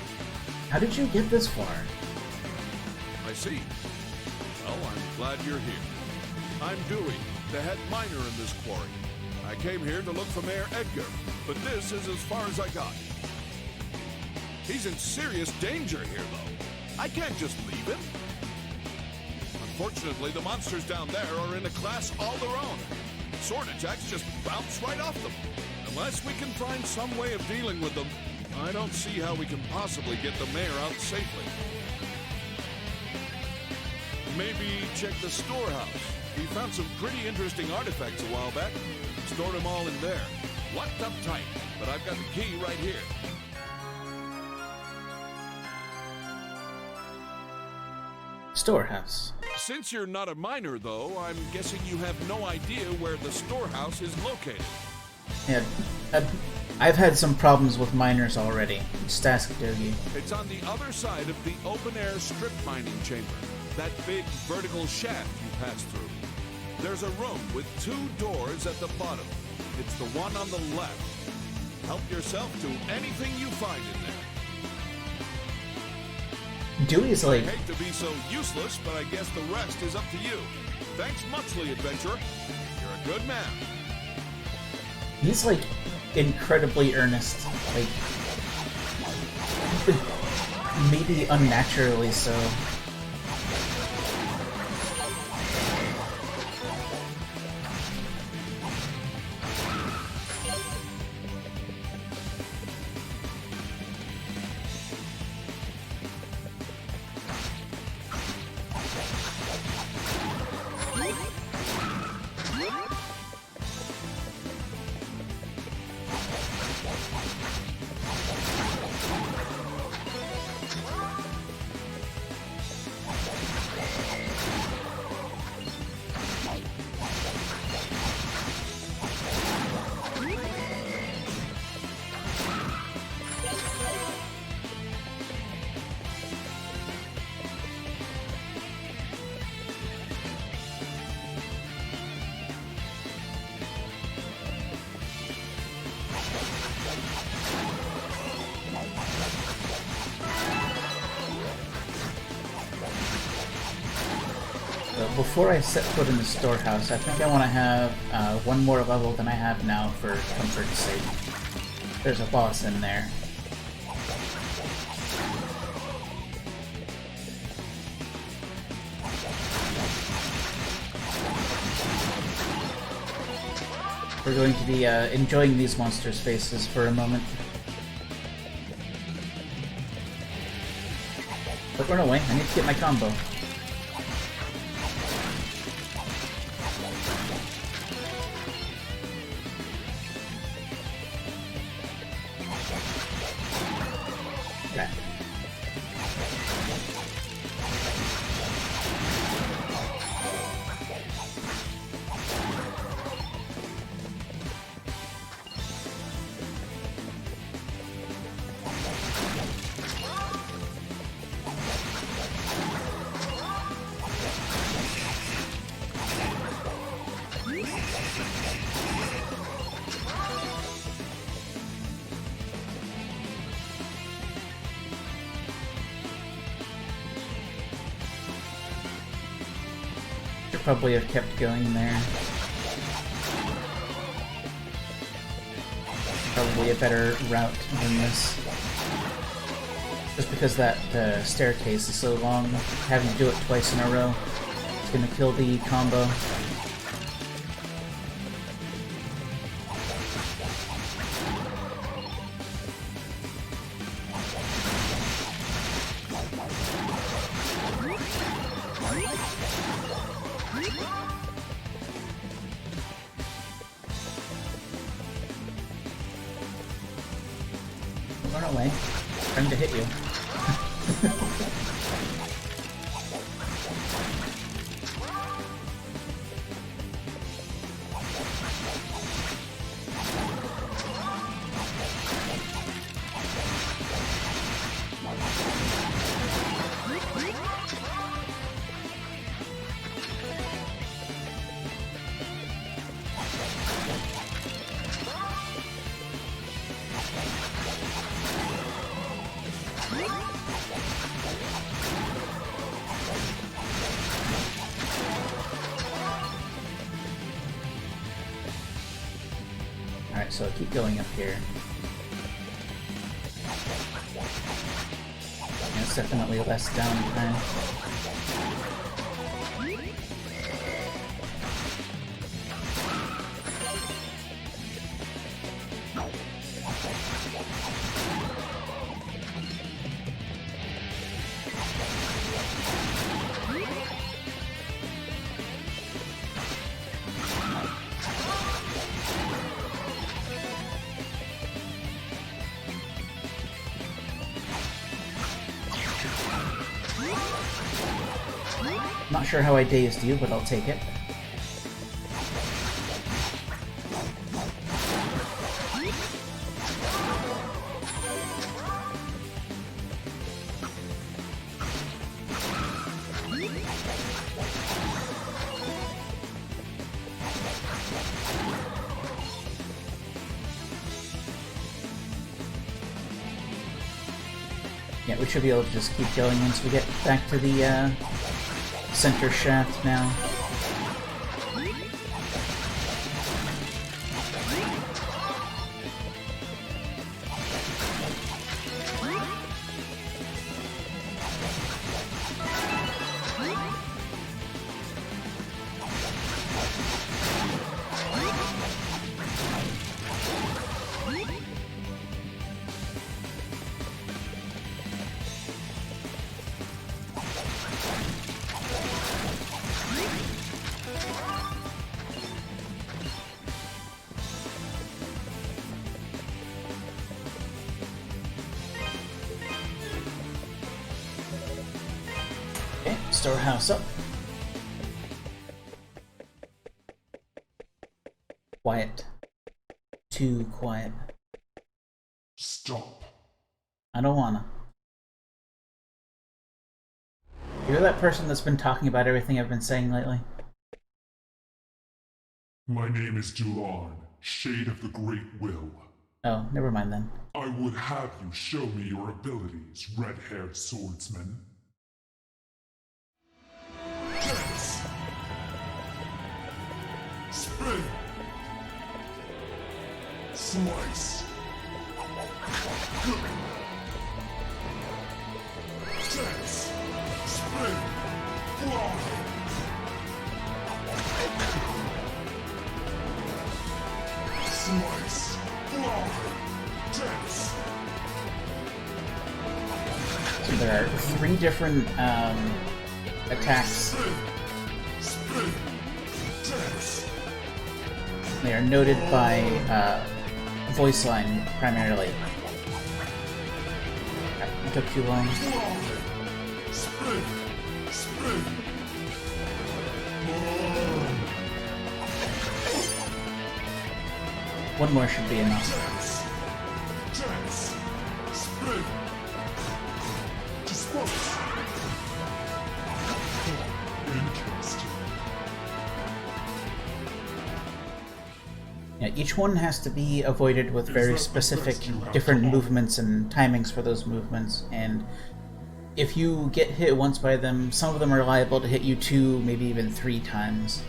How did you get this far? I see. Well, I'm glad you're here. I'm Dewey, the head miner in this quarry. I came here to look for Mayor Edgar, but this is as far as I got. He's in serious danger here, though. I can't just leave him. Unfortunately, the monsters down there are in a class all their own. Sword attacks just bounce right off them. Unless we can find some way of dealing with them, I don't see how we can possibly get the mayor out safely. Maybe check the storehouse. We found some pretty interesting artifacts a while back. Stored them all in there. Locked up tight, but I've got the key right here. Storehouse. Since you're not a miner, though, I'm guessing you have no idea where the storehouse is located. Yeah, I've had some problems with miners already. Just ask Dogi. It's on the other side of the open-air strip mining chamber. That big vertical shaft you pass through. There's a room with 2 doors at the bottom. It's the one on the left. Help yourself to anything you find in there. Dewey's like... I hate to be so useless, but I guess the rest is up to you. Thanks muchly, adventurer. You're a good man. He's like incredibly earnest. Like... maybe unnaturally so. Before I set foot in the storehouse, I think I want to have one more level than I have now for comfort's sake. There's a boss in there. We're going to be enjoying these monsters' faces for a moment. But run away, I need to get my combo. Probably have kept going there. Probably a better route than this. Just because that staircase is so long, having to do it twice in a row is gonna kill the combo. Run away. Trying to hit you. Alright, so keep going up here. Yeah, it's definitely less downtime. Not sure how I dazed you, but I'll take it. Yeah, we should be able to just keep going once we get back to the center shaft now. Okay, storehouse up. Quiet. Too quiet. Stop. I don't wanna. You're that person that's been talking about everything I've been saying lately? My name is Dulan, Shade of the Great Will. Oh, never mind then. I would have you show me your abilities, red-haired swordsman. Dance! Spin! Slice! Dance! Spin! Fly! Slice! Fly! Dance! So there are 3 different attacks. Spin! Dance! They are noted by voice line primarily. It took too long. Spin! Spin! One more should be enough. Dance! Dance! Spin! Dispose! Interesting. Yeah, each one has to be avoided with very specific different movements and timings for those movements, and if you get hit once by them, some of them are liable to hit you 2, maybe even 3 times.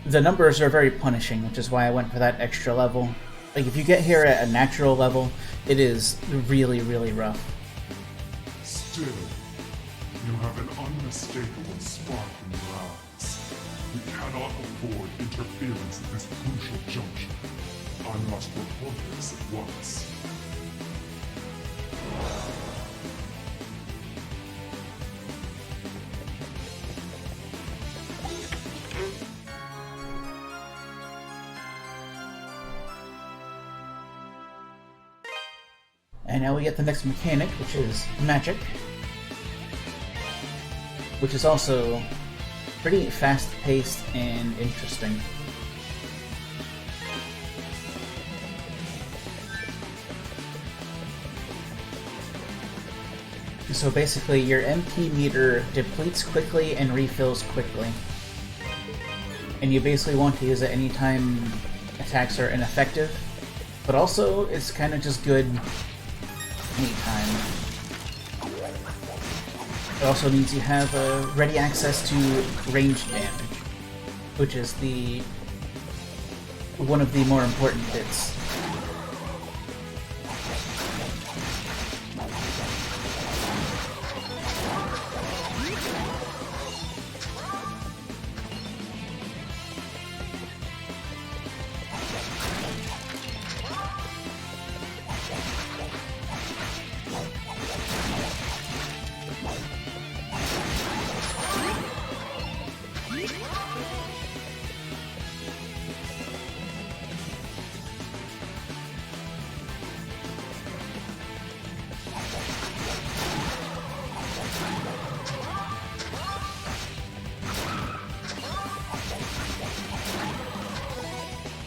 The numbers are very punishing, which is why I went for that extra level. Like, if you get here at a natural level, it is really, really rough. Still, you have an unmistakable spark in your eyes. We cannot afford interference at this crucial juncture. I must report this at once. And now we get the next mechanic, which is magic, which is also pretty fast-paced and interesting. So basically, your MP meter depletes quickly and refills quickly. And you basically want to use it anytime attacks are ineffective, but also it's kind of just good anytime. It also means you have ready access to ranged damage, which is the one of the more important bits.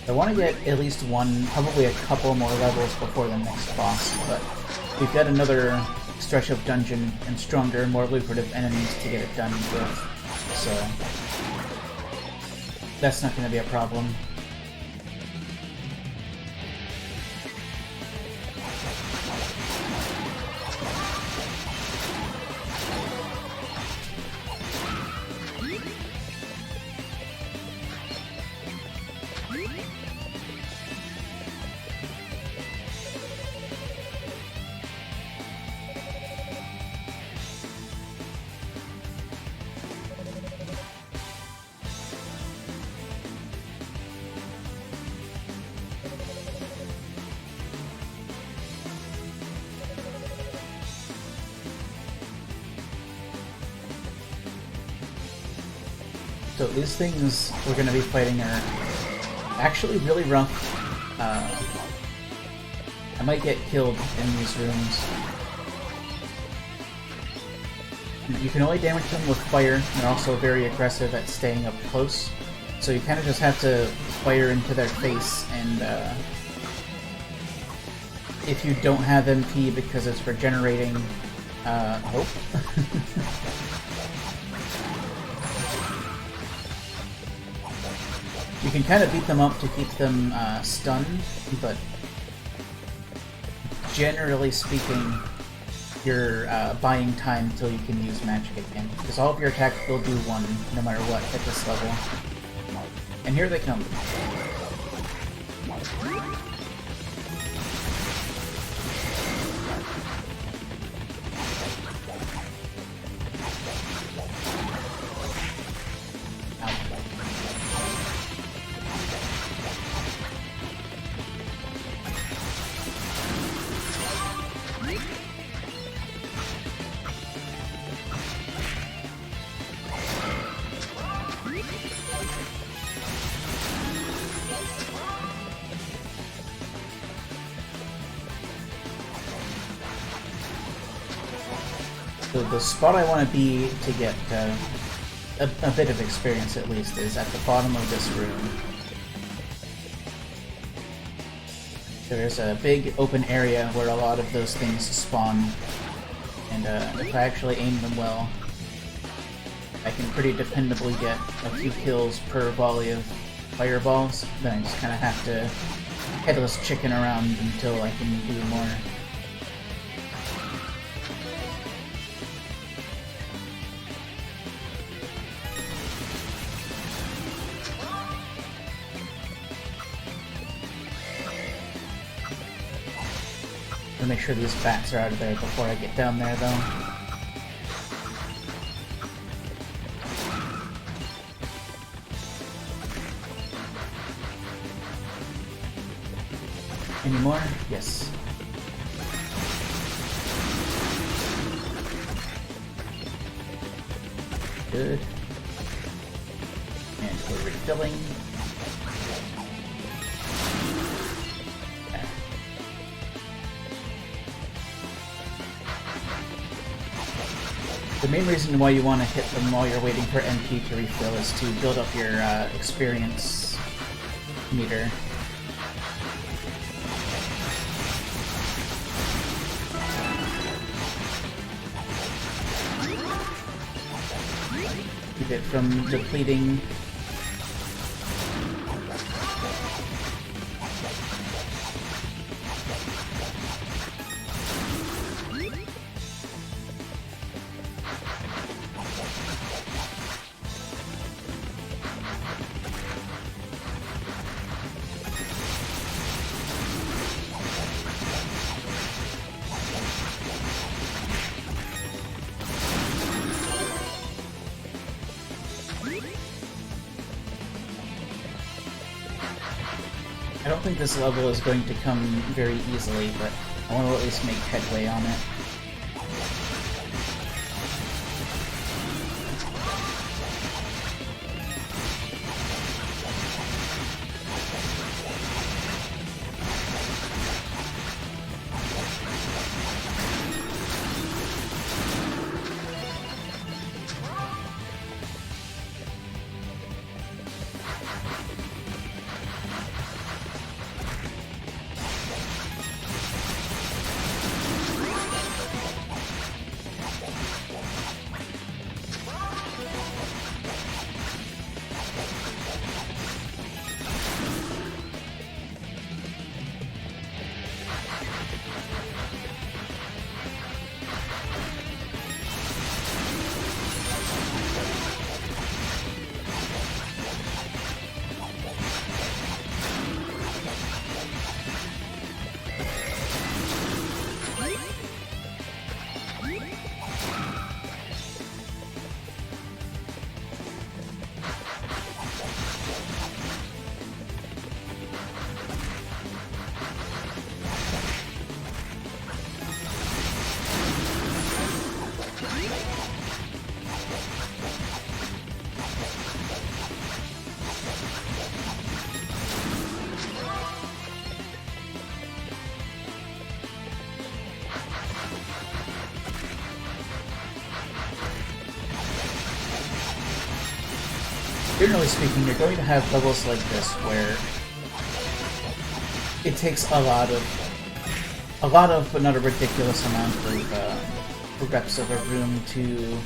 I want to get at least one, probably a couple more levels before the next boss, but we've got another stretch of dungeon and stronger, more lucrative enemies to get it done with, so that's not going to be a problem. So these things we're going to be fighting are actually really rough. I might get killed in these rooms. You can only damage them with fire, and they're also very aggressive at staying up close. So you kind of just have to fire into their face, and if you don't have MP because it's regenerating hope. You can kind of beat them up to keep them stunned, but generally speaking, you're buying time until you can use magic again. Because all of your attacks will do one, no matter what, at this level. And here they come. So the spot I want to be to get a bit of experience at least is at the bottom of this room. So there's a big open area where a lot of those things spawn, and if I actually aim them well, I can pretty dependably get a few kills per volley of fireballs. Then I just kind of have to headless chicken around until I can do more. To make sure these bats are out of there before I get down there, though. Any more? Yes. Good. And we're refilling. The main reason why you want to hit them while you're waiting for MP to refill is to build up your experience meter. Keep it from depleting. I don't think this level is going to come very easily, but I want to at least make headway on it. Generally speaking, you're going to have levels like this where it takes a lot of, but not a ridiculous amount of reps of a room to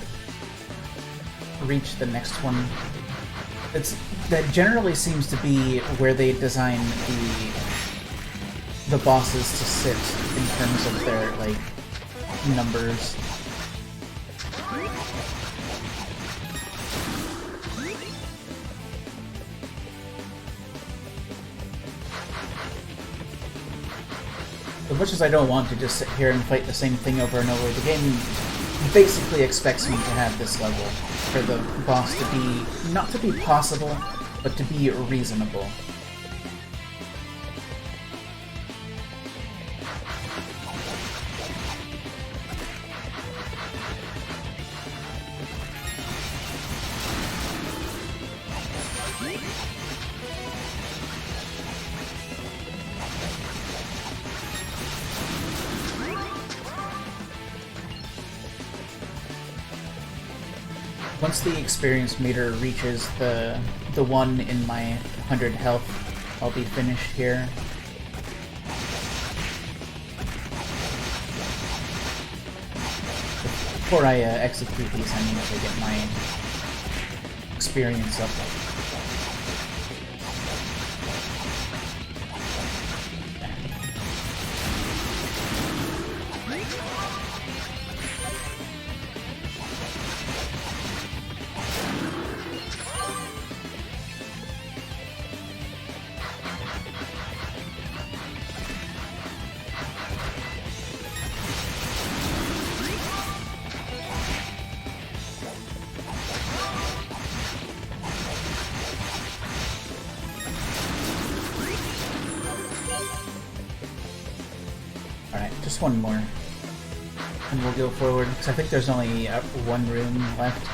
reach the next one. That generally seems to be where they design the bosses to sit in terms of their like numbers. As much as I don't want to just sit here and fight the same thing over and over, the game basically expects me to have this level for the boss to be, not to be possible, but to be reasonable. Once the experience meter reaches the one in my 100 health, I'll be finished here. Before I execute these, I need to get my experience up. Just one more, and we'll go forward, because I think there's only one room left.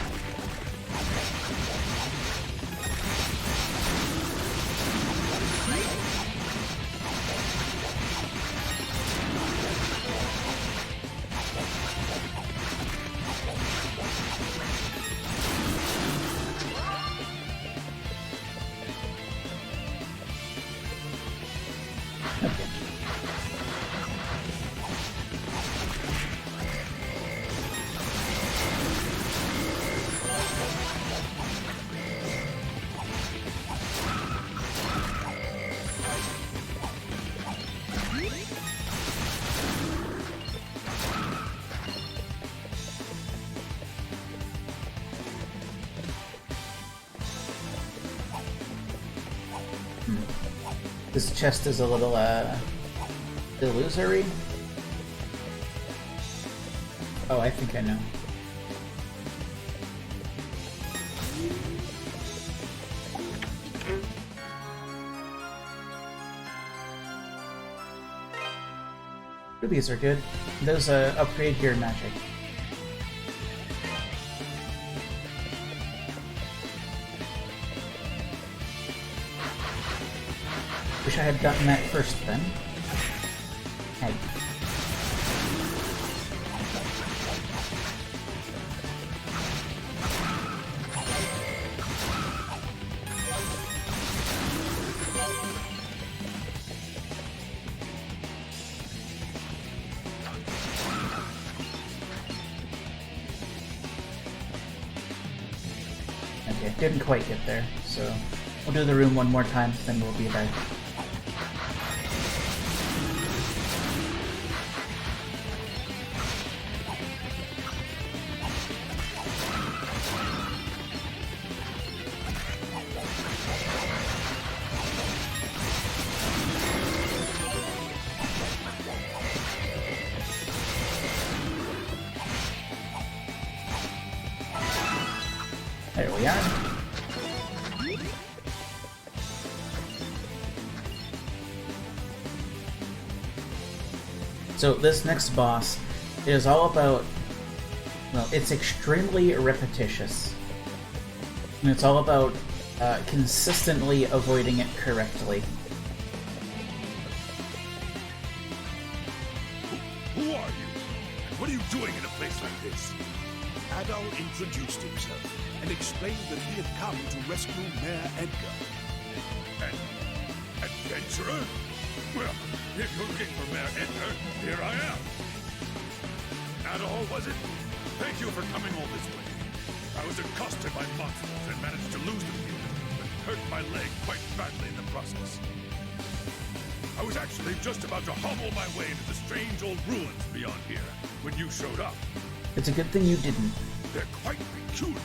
This chest is a little, illusory. Oh, I think I know. Rubies are good. Those upgrade your magic. Wish I had gotten that first then. Hey. Okay, didn't quite get there, so we'll do the room one more time, then we'll be there. There we are. So this next boss is all about, well, it's extremely repetitious. And it's all about consistently avoiding it correctly. Who are you? And what are you doing in a place like this? Adol introduced himself and explained that he had come to rescue Mayor Edgar. An adventurer? Well, if you're looking for Mayor Edgar, here I am. Adol, was it? Thank you for coming all this way. I was accosted by monsters and managed to lose the field, but hurt my leg quite badly in the process. I was actually just about to hobble my way into the strange old ruins beyond here when you showed up. It's a good thing you didn't. They're quite peculiar.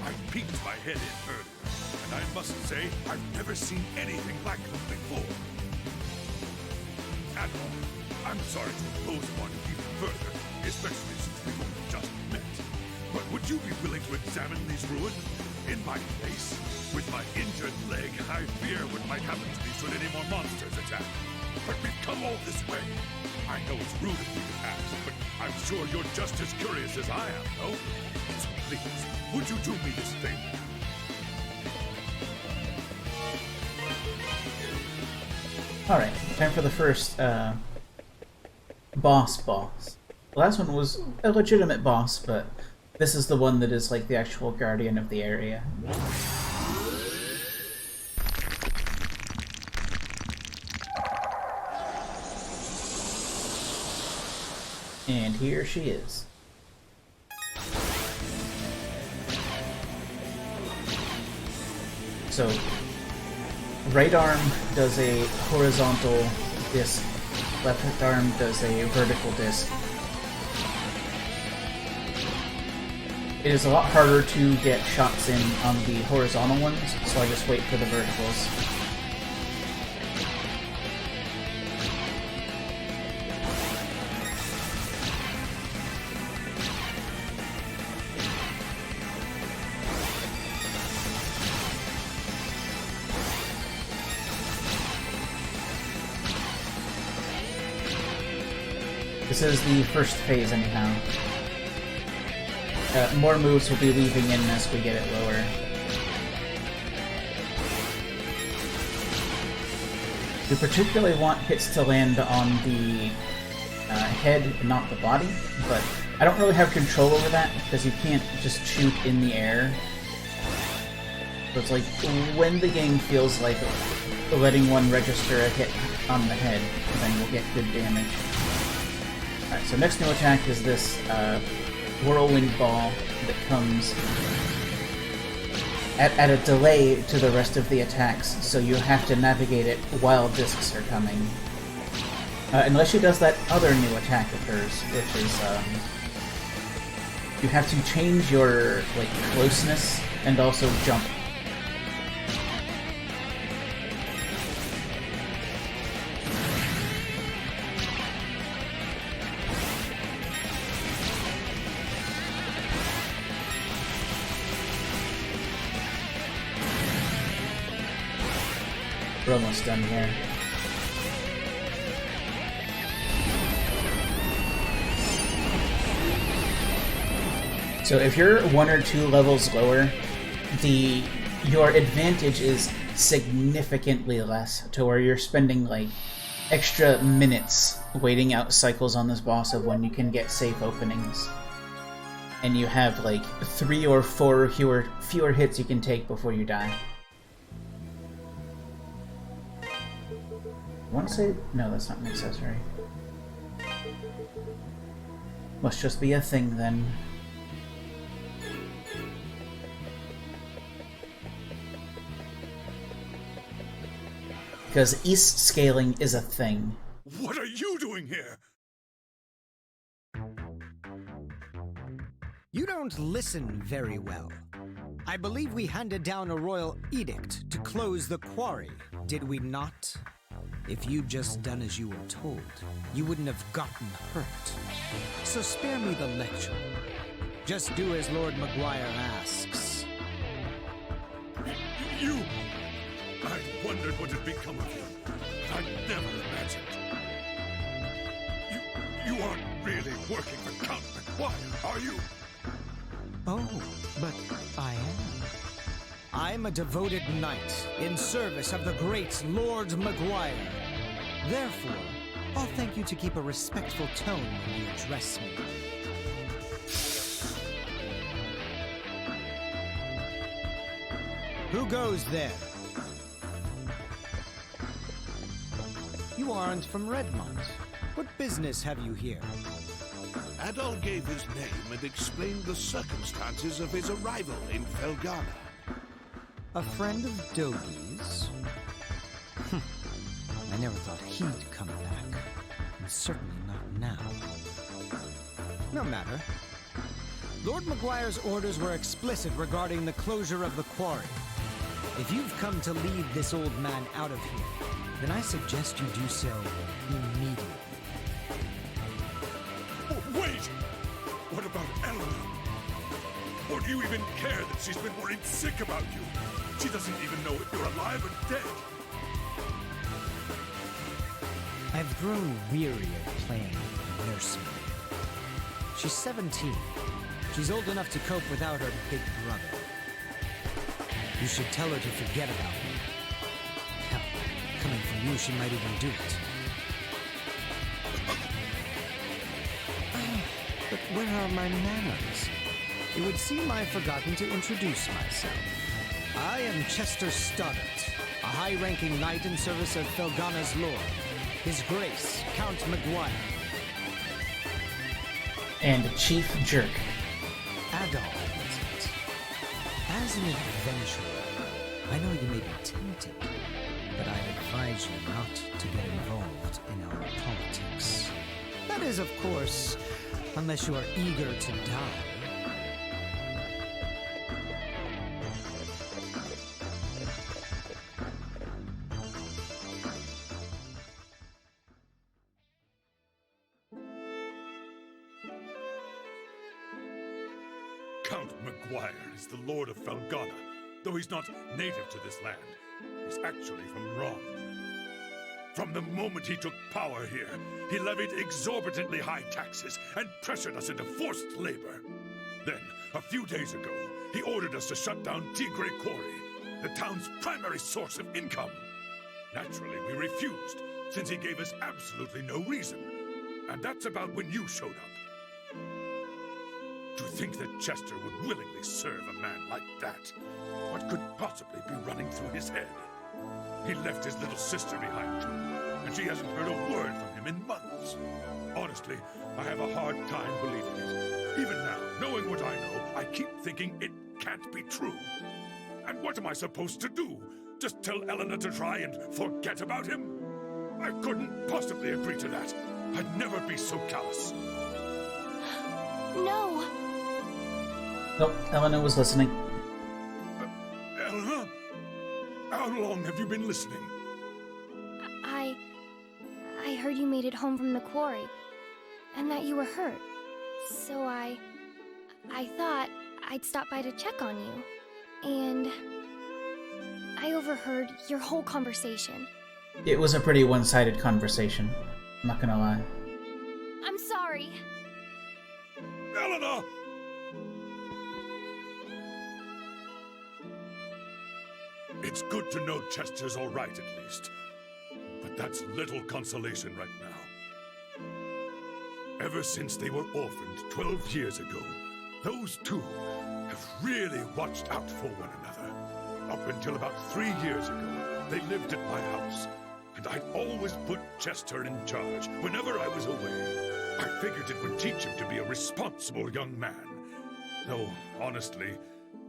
I peeked my head in earlier, and I must say I've never seen anything like them before. Admiral, I'm sorry to impose upon you even further, especially since we've only just met. But would you be willing to examine these ruins in my place? With my injured leg, I fear what might happen to me should any more monsters attack. But we've come all this way. I know it's rude of me to ask, but I'm sure you're just as curious as I am, no? So please, would you do me this favor? Alright, time for the first boss. The last one was a legitimate boss, but this is the one that is like the actual guardian of the area. And here she is. So, right arm does a horizontal disc, left arm does a vertical disc. It is a lot harder to get shots in on the horizontal ones, so I just wait for the verticals. This is the first phase anyhow. More moves will be leaving in as we get it lower. We particularly want hits to land on the head and not the body, but I don't really have control over that because you can't just shoot in the air. So it's like when the game feels like letting one register a hit on the head, then we'll get good damage. Alright, so next new attack is this whirlwind ball that comes at a delay to the rest of the attacks, so you have to navigate it while discs are coming. Unless she does that other new attack of hers, which is you have to change your like closeness and also jump. We're almost done here. So if you're 1 or 2 levels lower, your advantage is significantly less, to where you're spending like extra minutes waiting out cycles on this boss of when you can get safe openings. And you have like 3 or 4 fewer hits you can take before you die. I want to say... no, that's not an accessory. Must just be a thing then. Because east scaling is a thing. What are you doing here? You don't listen very well. I believe we handed down a royal edict to close the quarry, did we not? If you'd just done as you were told, you wouldn't have gotten hurt. So spare me the lecture. Just do as Lord Maguire asks. You... I wondered what had become of you. I never imagined. You aren't really working for Count McGuire, are you? Oh, but I am. I'm a devoted knight in service of the great Lord Maguire. Therefore, I'll thank you to keep a respectful tone when you address me. Who goes there? You aren't from Redmont. What business have you here? Adol gave his name and explained the circumstances of his arrival in Felghana. A friend of Dogi's? I never thought he'd come back. And certainly not now. No matter. Lord Maguire's orders were explicit regarding the closure of the quarry. If you've come to lead this old man out of here, then I suggest you do so immediately. Wait! What about Eleanor? Or do you even care that she's been worried sick about you? She doesn't even know if you're alive or dead. I've grown weary of playing nursemaid. She's 17. She's old enough to cope without her big brother. You should tell her to forget about me. Hell, coming from you, she might even do it. But where are my manners? It would seem I've forgotten to introduce myself. I am Chester Stoddart, a high-ranking knight in service of Felghana's lord, His Grace, Count Maguire. And Chief Jerk. Adol, is it? As an adventurer, I know you may be tempted, but I'd advise you not to get involved in our politics. That is, of course, unless you are eager to die. Count Maguire is the Lord of Felghana, though he's not native to this land. He's actually from Rom. From the moment he took power here, he levied exorbitantly high taxes and pressured us into forced labor. Then, a few days ago, he ordered us to shut down Tigray Quarry, the town's primary source of income. Naturally, we refused, since he gave us absolutely no reason. And that's about when you showed up. To think that Chester would willingly serve a man like that. What could possibly be running through his head? He left his little sister behind, and she hasn't heard a word from him in months. Honestly, I have a hard time believing it. Even now, knowing what I know, I keep thinking it can't be true. And what am I supposed to do? Just tell Eleanor to try and forget about him? I couldn't possibly agree to that. I'd never be so callous. No! Nope, Eleanor was listening. Eleanor? How long have you been listening? I heard you made it home from the quarry, and that you were hurt. So I thought I'd stop by to check on you. And I overheard your whole conversation. It was a pretty one-sided conversation. I'm not gonna lie. I'm sorry. Eleanor! It's good to know Chester's all right, at least. But that's little consolation right now. Ever since they were orphaned 12 years ago, those two have really watched out for one another. Up until about 3 years ago, they lived at my house, and I'd always put Chester in charge whenever I was away. I figured it would teach him to be a responsible young man. Though, honestly,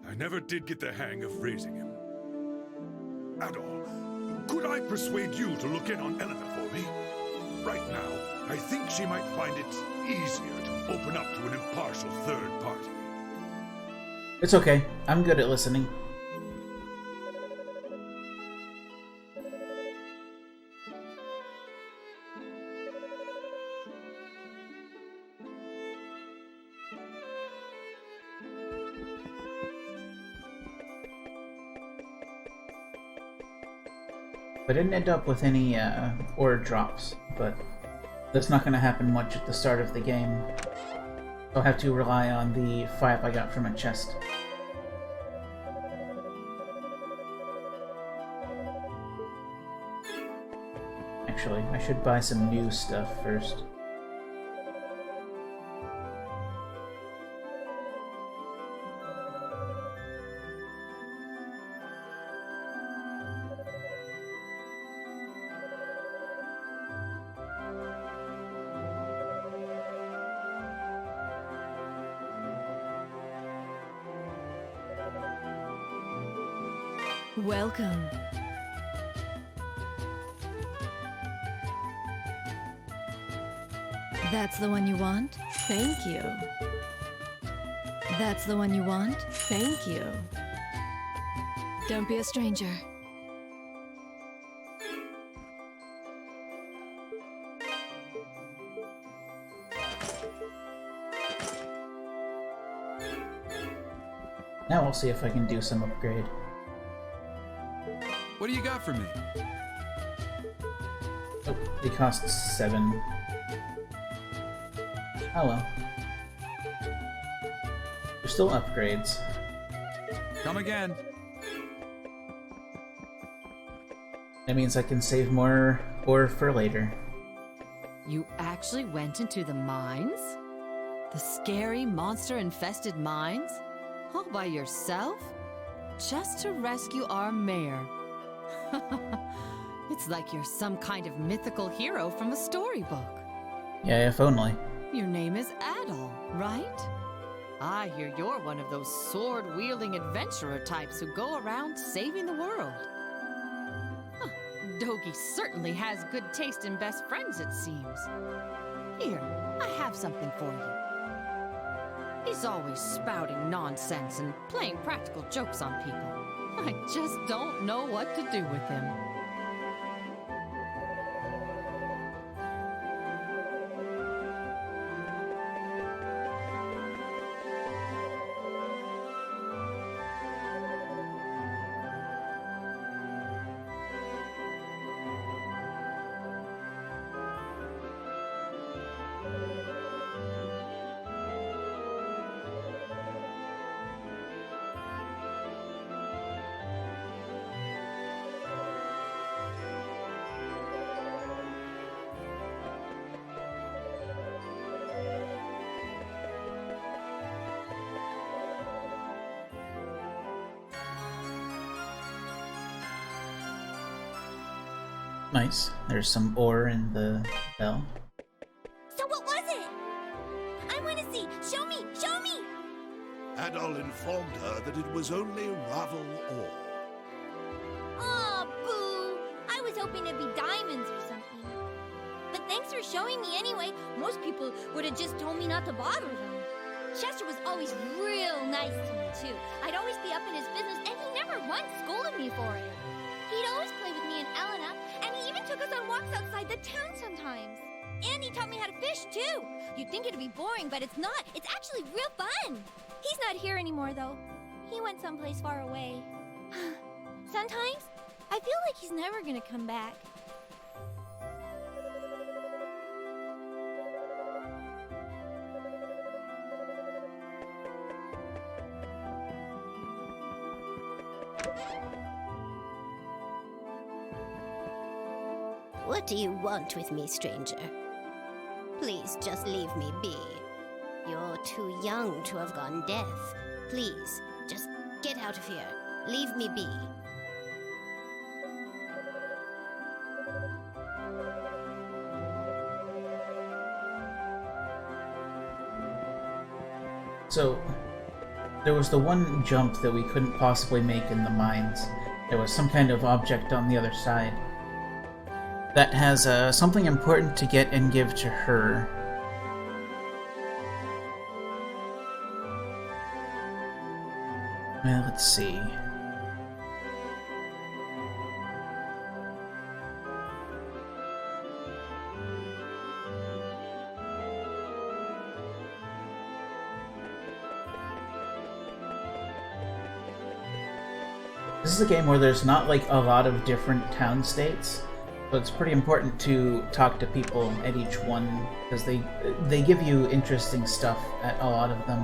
I never did get the hang of raising him. Adol, could I persuade you to look in on Elena for me? Right now, I think she might find it easier to open up to an impartial third party. It's okay. I'm good at listening. I didn't end up with any ore drops, but that's not going to happen much at the start of the game. I'll have to rely on the 5 I got from a chest. Actually, I should buy some new stuff first. Welcome. That's the one you want? Thank you. That's the one you want? Thank you. Don't be a stranger. Now we'll see if I can do some upgrade. What do you got for me? Oh, they cost 7. Oh well. They're still upgrades. Come again. That means I can save more ore for later. You actually went into the mines? The scary monster-infested mines? All by yourself? Just to rescue our mayor? It's like you're some kind of mythical hero from a storybook. Yeah, if only. Your name is Adol, right? I hear you're one of those sword-wielding adventurer types who go around saving the world. Huh. Dogi certainly has good taste in best friends, it seems. Here, I have something for you. He's always spouting nonsense and playing practical jokes on people. I just don't know what to do with him. Nice. There's some ore in the bell. So what was it? I want to see. Show me. Show me. Adol informed her that it was only Ravel ore. Aw, boo. I was hoping it'd be diamonds or something. But thanks for showing me anyway. Most people would have just told me not to bother them. Chester was always real nice to me, too. I'd always be up in his business, and he never once scolded me for it. He'd always play with me and Elena, and he even took us on walks outside the town sometimes. And he taught me how to fish, too. You'd think it'd be boring, but it's not. It's actually real fun. He's not here anymore, though. He went someplace far away. Sometimes, I feel like he's never gonna come back. What do you want with me, stranger? Please just leave me be. You're too young to have gone deaf. Please, just get out of here. Leave me be. So, there was the one jump that we couldn't possibly make in the mines. There was some kind of object on the other side that has something important to get and give to her. Well, let's see. This is a game where there's not like a lot of different town states, so it's pretty important to talk to people at each one because they give you interesting stuff at a lot of them.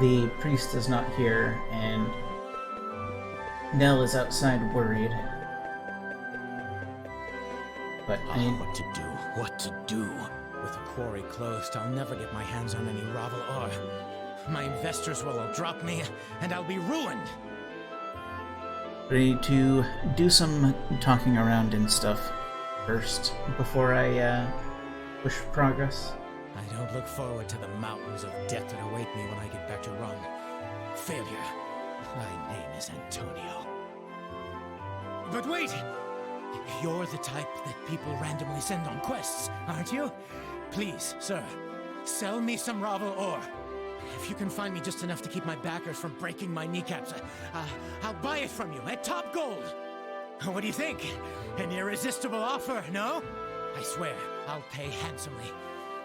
The priest is not here, and Nell is outside worried. But I need... What to do? What to do? With the quarry closed, I'll never get my hands on any Ravel ore. My investors will all drop me, and I'll be ruined. I need to do some talking around and stuff first, before I push progress. I don't look forward to the mountains of death that await me when I get back to Rung. Failure. My name is Antonio. But wait! You're the type that people randomly send on quests, aren't you? Please, sir, sell me some Ravel ore. If you can find me just enough to keep my backers from breaking my kneecaps, I'll buy it from you at top gold. What do you think? An irresistible offer, no? I swear, I'll pay handsomely.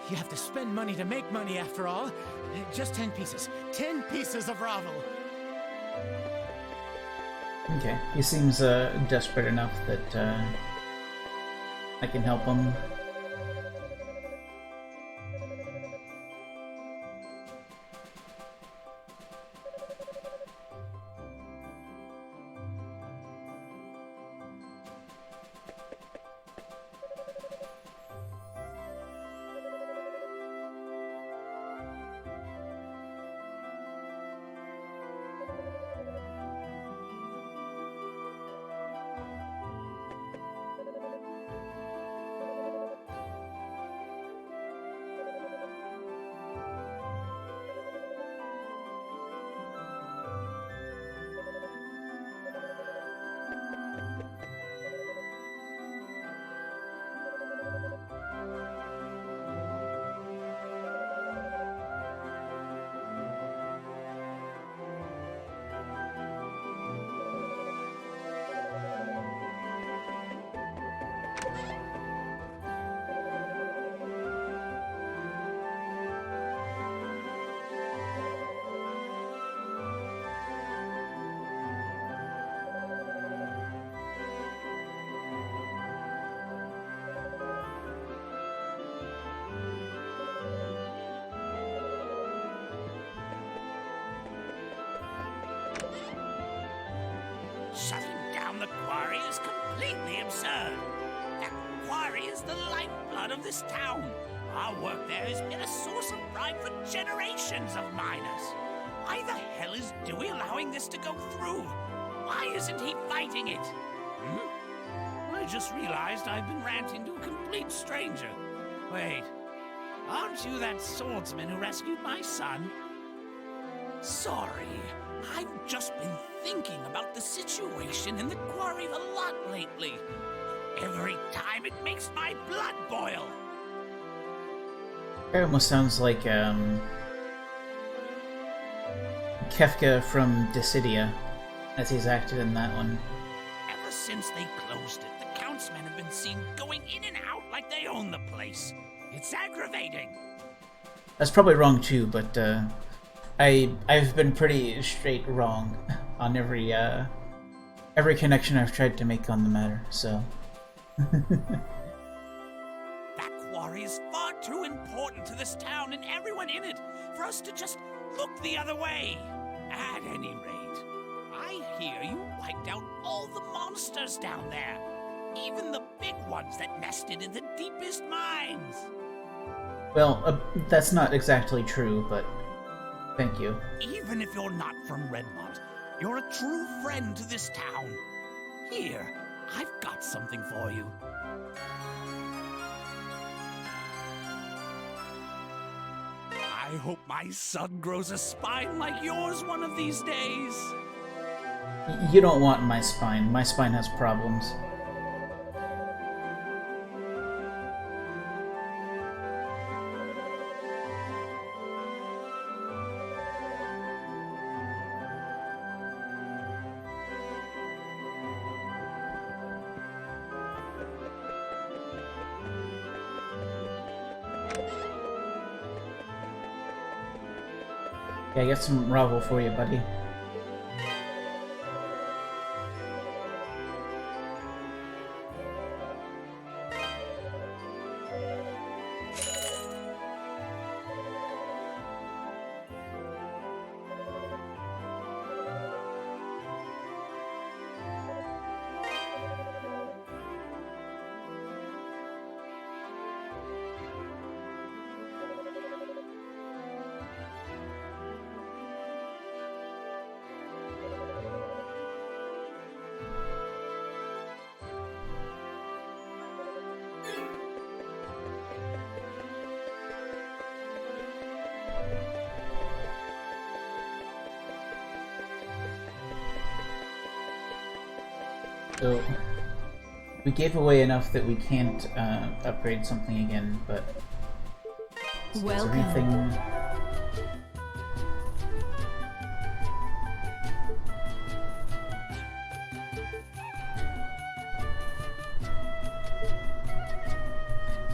You have to spend money to make money, after all. Just 10 pieces. 10 pieces of Ravel. Okay, he seems desperate enough that I can help him. Shutting down the quarry is completely absurd. That quarry is the lifeblood of this town. Our work there has been a source of pride for generations of miners. Why the hell is Dewey allowing this to go through? Why isn't he fighting it? I just realized I've been ranting to a complete stranger. Wait, aren't you that swordsman who rescued my son? Sorry, I've just been thinking about the situation in the quarry a lot lately. Every time it makes my blood boil. It almost sounds like Kefka from Dissidia, as he's acted in that one. Ever since they closed it, the Countsmen have been seen going in and out like they own the place. It's aggravating. That's probably wrong too, but I've been pretty straight wrong on every connection I've tried to make on the matter, so... That quarry is far too important to this town and everyone in it for us to just look the other way. At any rate, I hear you wiped out all the monsters down there. Even the big ones that nested in the deepest mines. Well, that's not exactly true, but thank you. Even if you're not from Redmont, you're a true friend to this town. Here, I've got something for you. I hope my son grows a spine like yours one of these days. You don't want my spine. My spine has problems. Yeah, I got some Ravel for you, buddy. So, we gave away enough that we can't upgrade something again, but... Welcome. Is there anything...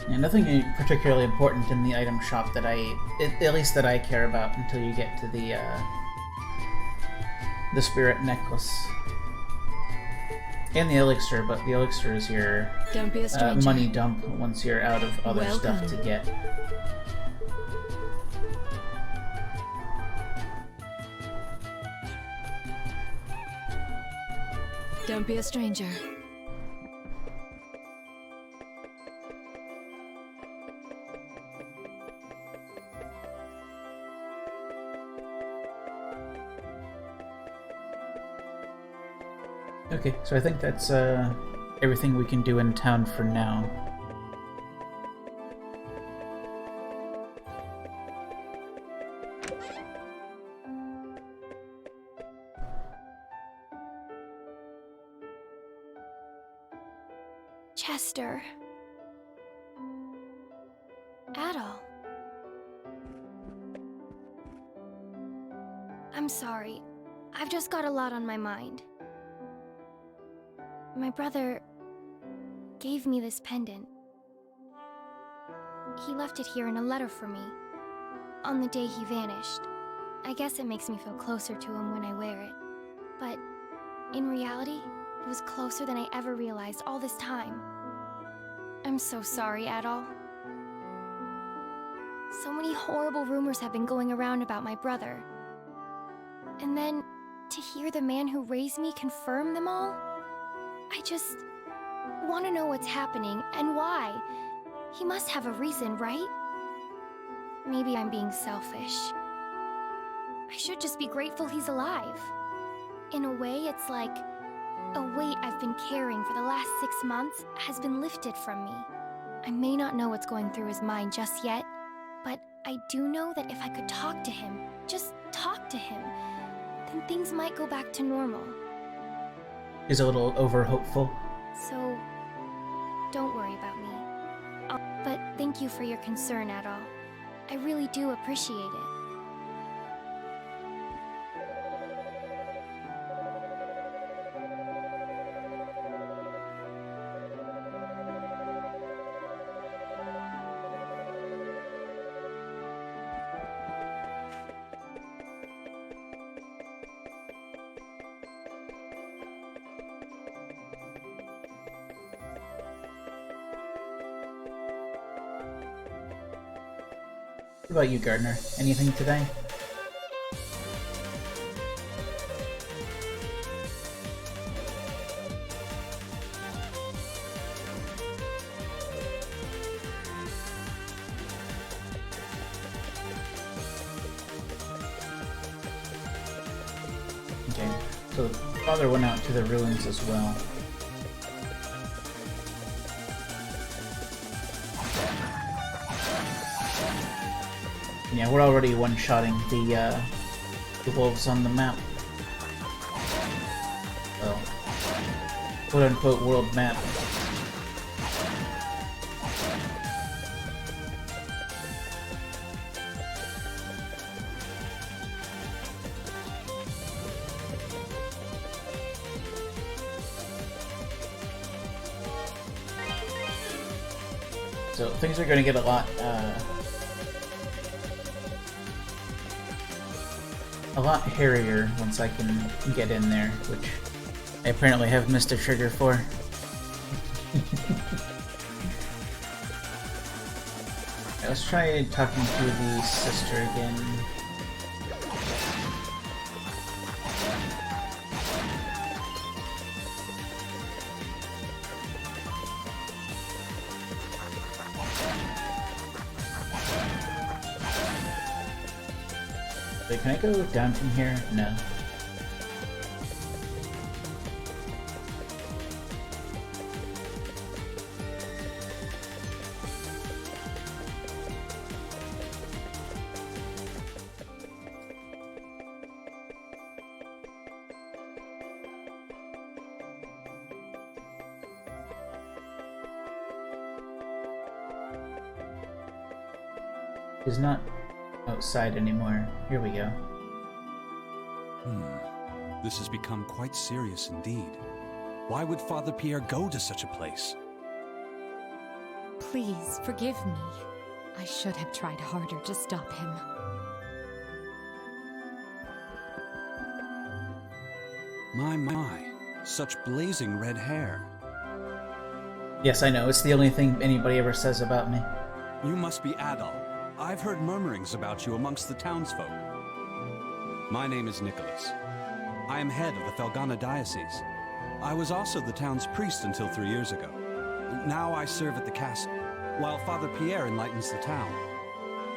Yeah, nothing particularly important in the item shop that at least that I care about until you get to the spirit necklace. And the elixir, but the elixir is your Don't be a stranger. money dump once you're out of other stuff to get. Don't be a stranger. Okay, so I think that's everything we can do in town for now. Chester. Adol. I'm sorry. I've just got a lot on my mind. My brother gave me this pendant. He left it here in a letter for me, on the day he vanished. I guess it makes me feel closer to him when I wear it. But in reality, it was closer than I ever realized all this time. I'm so sorry, Adol. So many horrible rumors have been going around about my brother. And then, to hear the man who raised me confirm them all. I just want to know what's happening and why. He must have a reason, right? Maybe I'm being selfish. I should just be grateful he's alive. In a way, it's like a weight I've been carrying for the last 6 months has been lifted from me. I may not know what's going through his mind just yet, but I do know that if I could talk to him, just talk to him, then things might go back to normal. He's a little over-hopeful. So, don't worry about me. But thank you for your concern, Adol. I really do appreciate it. What about you, Gardner? Anything today? Okay, so father went out to the ruins as well. Yeah, we're already one-shotting the wolves on the map. Oh. Quote-unquote world map. So things are going to get a lot hairier once I can get in there, which I apparently have missed a trigger for. Let's try talking to the sister again. Wait, can I go down from here? No. He's not outside anymore. Here we go. This has become quite serious indeed. Why would Father Pierre go to such a place? Please forgive me. I should have tried harder to stop him. My, such blazing red hair. Yes, I know. It's the only thing anybody ever says about me. You must be Adol. I've heard murmurings about you amongst the townsfolk. My name is Nicholas. I am head of the Felghana diocese. I was also the town's priest until 3 years ago. Now I serve at the castle, while Father Pierre enlightens the town.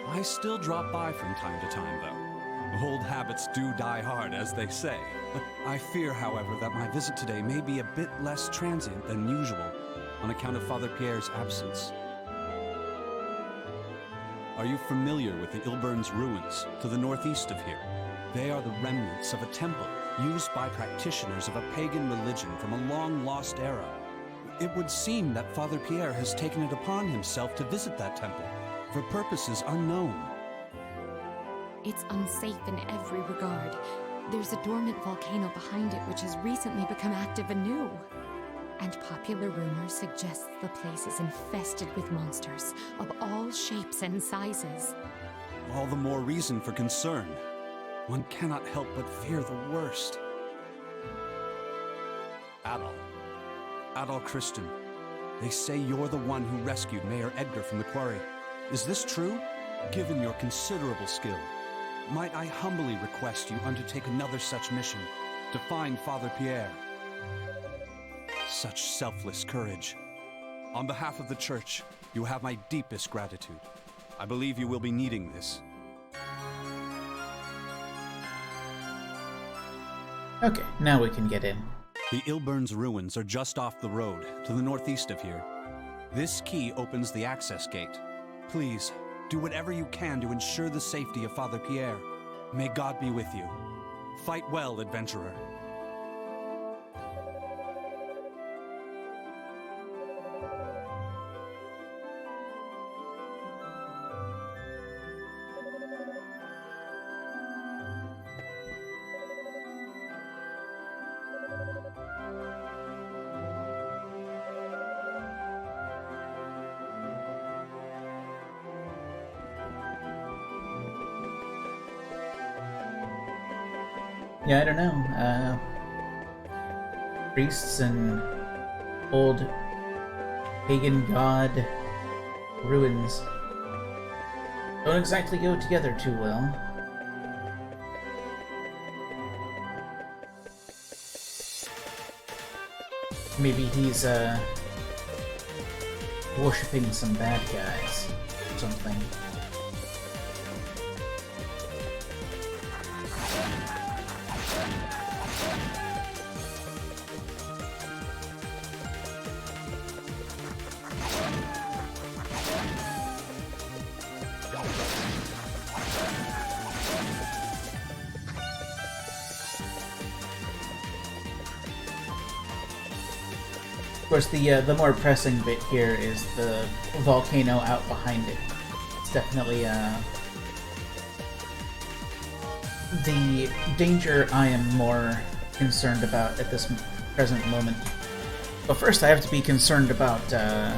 I still drop by from time to time, though. Old habits do die hard, as they say. I fear, however, that my visit today may be a bit less transient than usual on account of Father Pierre's absence. Are you familiar with the Ilburn's ruins to the northeast of here? They are the remnants of a temple used by practitioners of a pagan religion from a long-lost era. It would seem that Father Pierre has taken it upon himself to visit that temple for purposes unknown. It's unsafe in every regard. There's a dormant volcano behind it which has recently become active anew. And popular rumor suggests the place is infested with monsters of all shapes and sizes. All the more reason for concern. One cannot help but fear the worst. Adol Christian, they say you're the one who rescued Mayor Edgar from the quarry. Is this true, given your considerable skill? might I humbly request you undertake another such mission to find Father Pierre? Such selfless courage. On behalf of the Church, you have my deepest gratitude. I believe you will be needing this. Okay, now we can get in. The Ilburn's ruins are just off the road, to the northeast of here. This key opens the access gate. Please, do whatever you can to ensure the safety of Father Pierre. May God be with you. Fight well, adventurer. Yeah, I don't know. Priests and old pagan god ruins don't exactly go together too well. Maybe he's worshipping some bad guys or something. Of course, the more pressing bit here is the volcano out behind it. It's definitely the danger I am more concerned about at this present moment. But first, I have to be concerned about the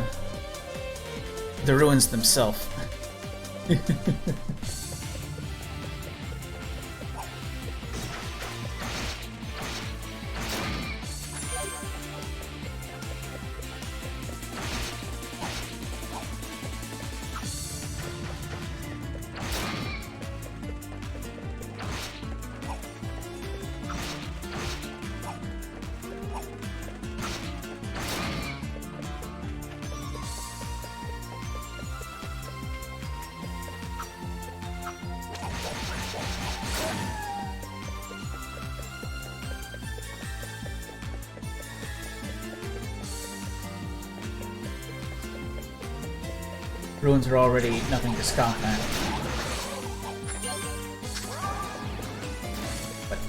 ruins themselves. Ruins are already nothing to scoff at. But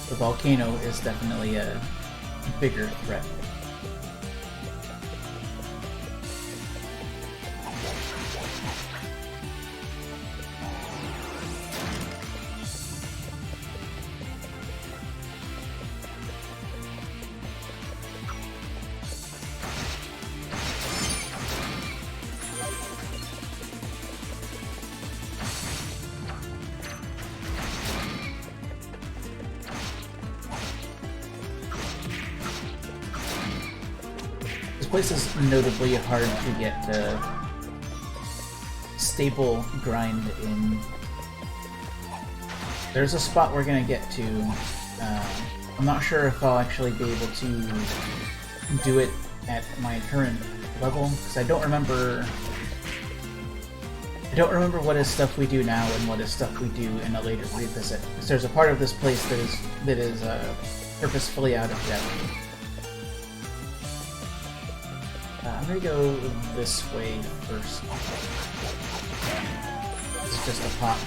the volcano is definitely a bigger threat. This place is notably hard to get stable grind in. There's a spot we're gonna get to. I'm not sure if I'll actually be able to do it at my current level, because I don't remember what is stuff we do now and what is stuff we do in a later revisit. Because there's a part of this place that is purposefully out of depth. I'm gonna go this way first. It's just a pot.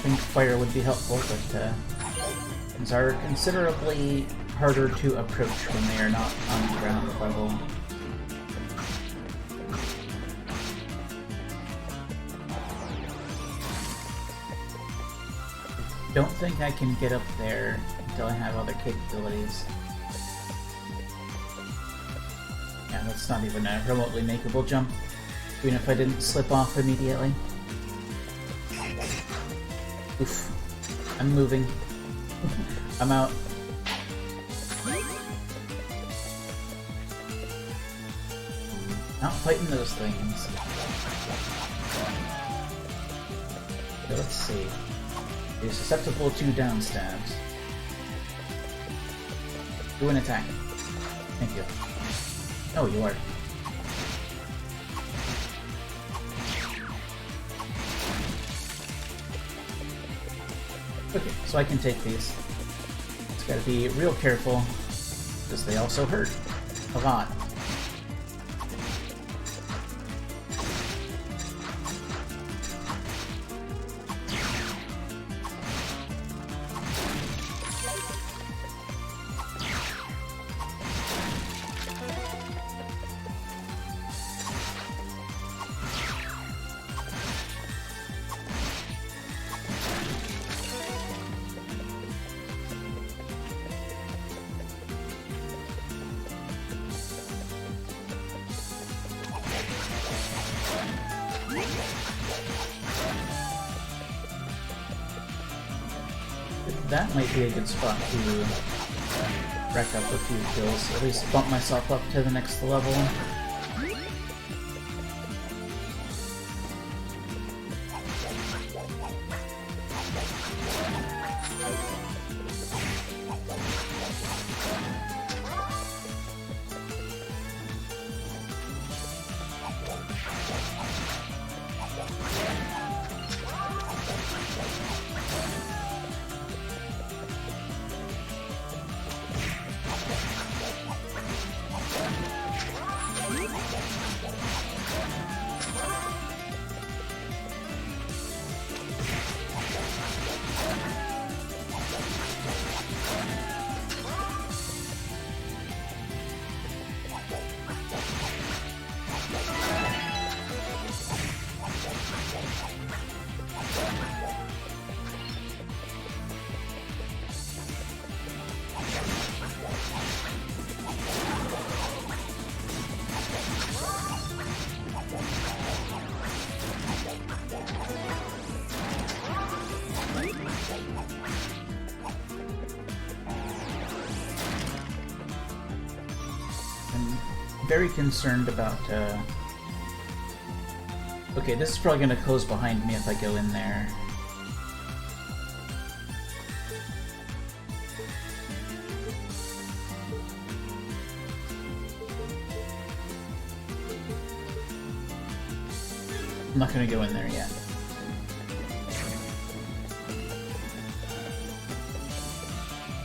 think fire would be helpful, but things are considerably harder to approach when they are not on ground level. Don't think I can get up there until I have other capabilities. Yeah, that's not even a remotely makeable jump, even if I didn't slip off immediately. Oof. I'm moving. I'm out. Not fighting those things. Okay, let's see. You're susceptible to down stabs. Do an attack. Thank you. Oh, you are. Okay, so I can take these. Just gotta be real careful, because they also hurt a lot. That might be a good spot to rack up a few kills, at least bump myself up to the next level. Very concerned about, okay, this is probably gonna close behind me if I go in there. I'm not gonna go in there yet.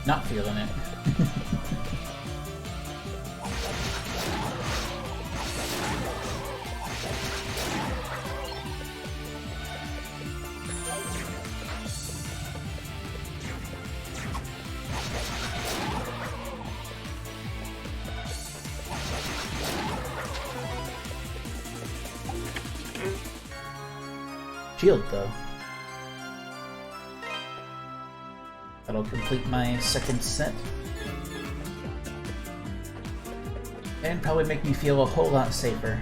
Not feeling it. Shield, though. That'll complete my second set. And probably make me feel a whole lot safer.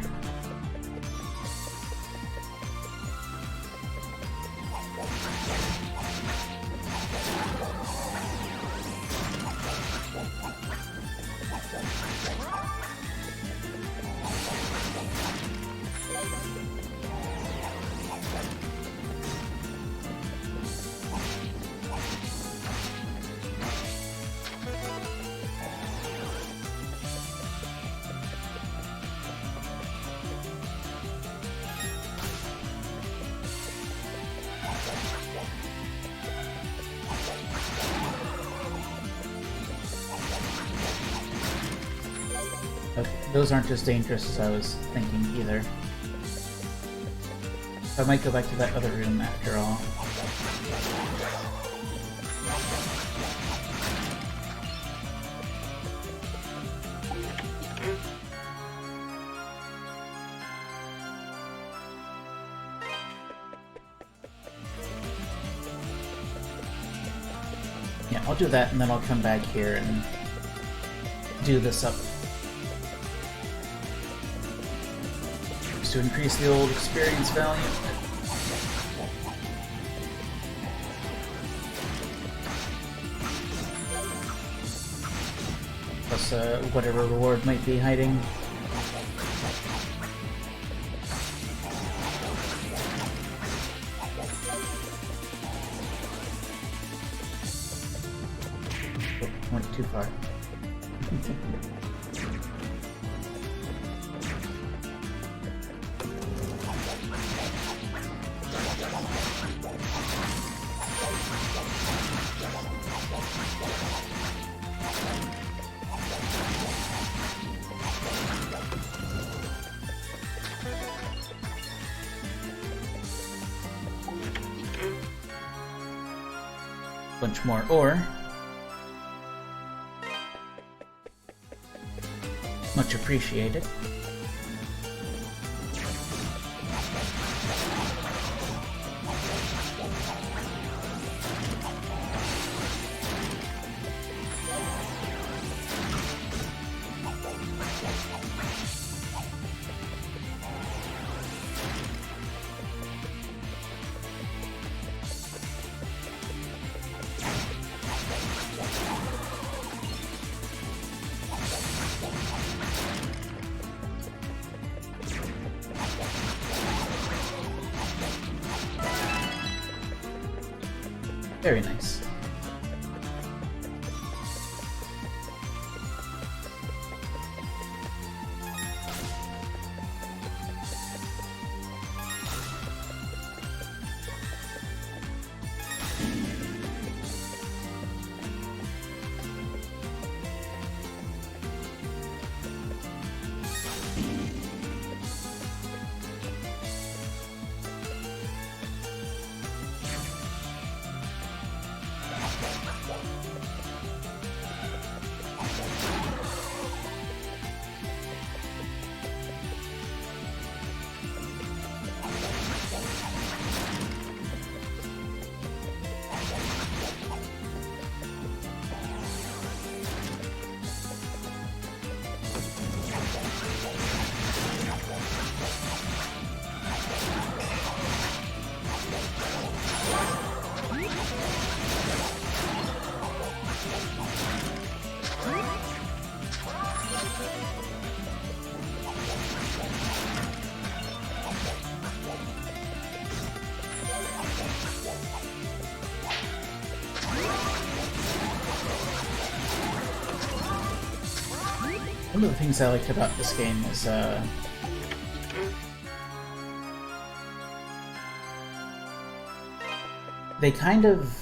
Okay, those aren't as dangerous as I was thinking either. I might go back to that other room after all. Yeah, I'll do that, and then I'll come back here and do this up. Just to increase the old experience value. Plus, whatever reward might be hiding. Went too far. Bunch more ore. Much appreciated. Very nice. One of the things I liked about this game is they kind of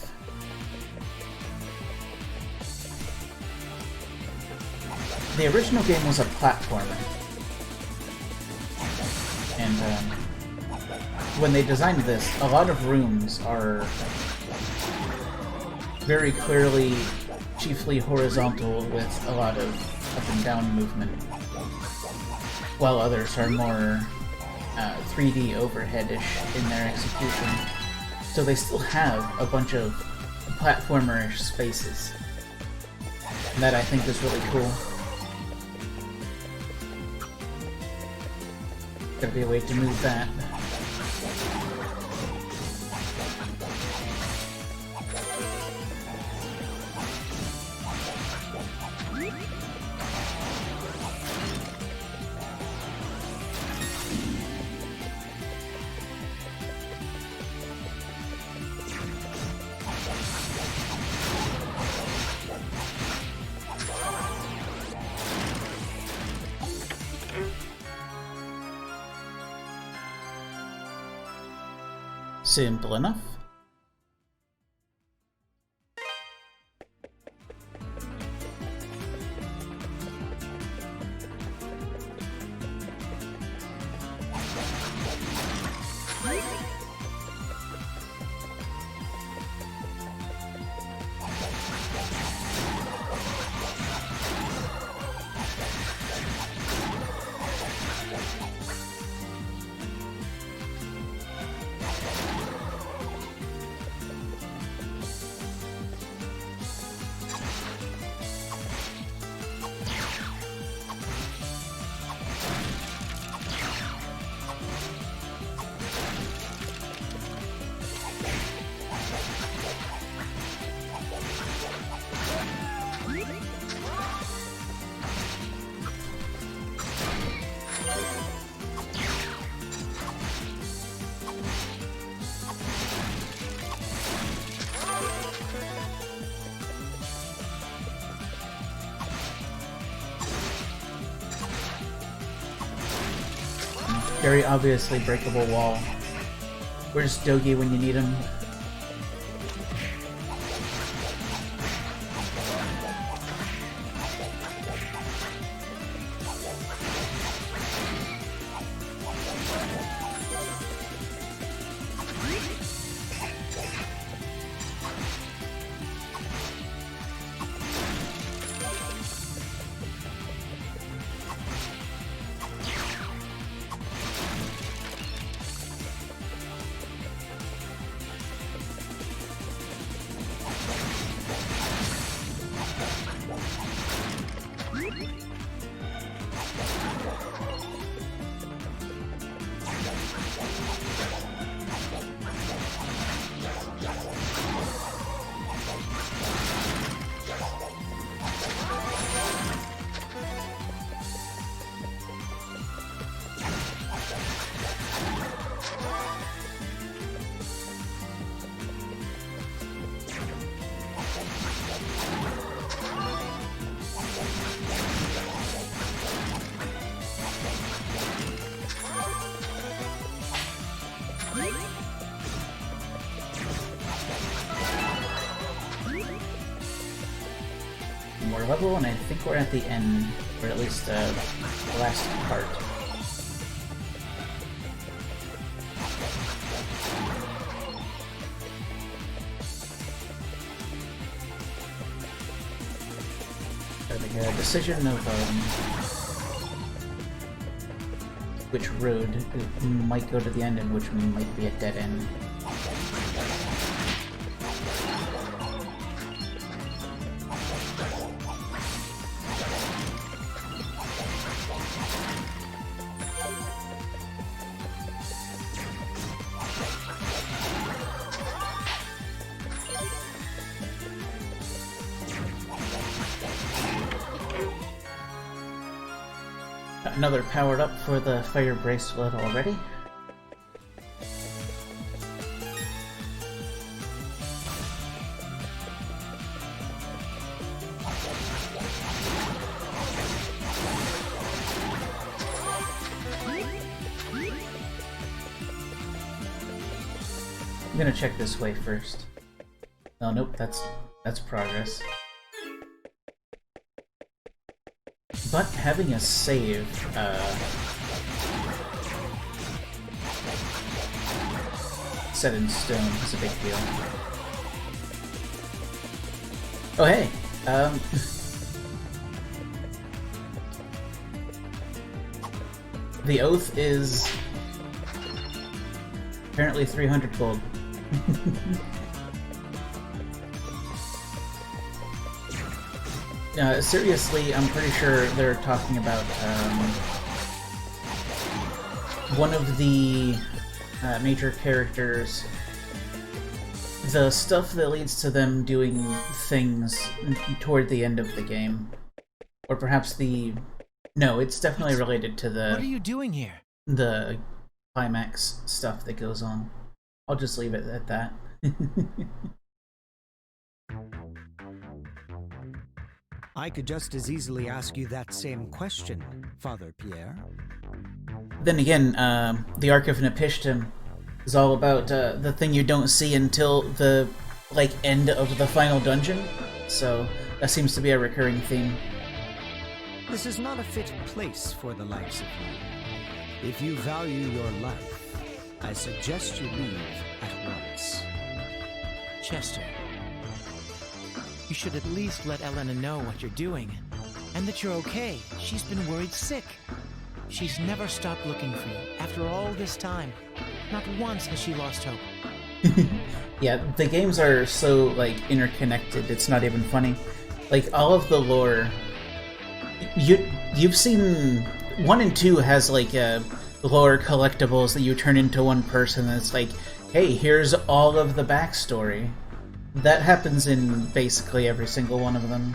the original game was a platformer, and when they designed this, a lot of rooms are very clearly chiefly horizontal with a lot of up and down movement, while others are more 3D overhead-ish in their execution. So they still have a bunch of platformer-ish spaces. And that I think is really cool. Gotta be a way to move that. Simple enough. very obviously breakable wall. Where's Dogi when you need him? More level, and I think we're at the end, or at least the last part. Having a decision of which road might go to the end and which might be a dead end. Another powered up for the fire bracelet already. I'm gonna check this way first. Oh nope, that's progress. But having a save, set in stone is a big deal. Oh hey, the oath is apparently 300 gold. Seriously, I'm pretty sure they're talking about one of the major characters, the stuff that leads to them doing things toward the end of the game. Or perhaps no, it's definitely related to What are you doing here? the climax stuff that goes on. I'll just leave it at that. I could just as easily ask you that same question, Father Pierre. Then again, the Ark of Napishtim is all about the thing you don't see until the end of the final dungeon. So that seems to be a recurring theme. This is not a fit place for the likes of you. If you value your life, I suggest you leave at once. Chester, you should at least let Elena know what you're doing, and that you're okay. She's been worried sick. She's never stopped looking for you after all this time. Not once has she lost hope. Yeah, the games are so interconnected. It's not even funny. All of the lore. You've seen 1 and 2 has lore collectibles that you turn into one person. And it's hey, here's all of the backstory. That happens in basically every single one of them.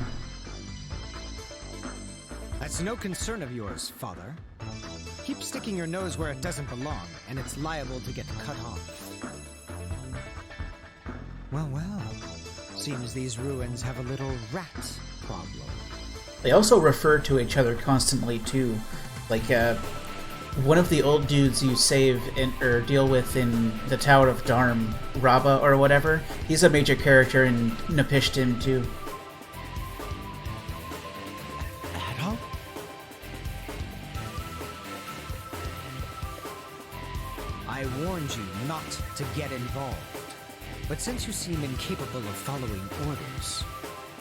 That's no concern of yours, Father. Keep sticking your nose where it doesn't belong, and it's liable to get cut off. Well. Seems these ruins have a little rat problem. They also refer to each other constantly, too. one of the old dudes you save in, or deal with in the Tower of Dharm, Rabba or whatever, he's a major character in Napishtim too. Adol? I warned you not to get involved. But since you seem incapable of following orders,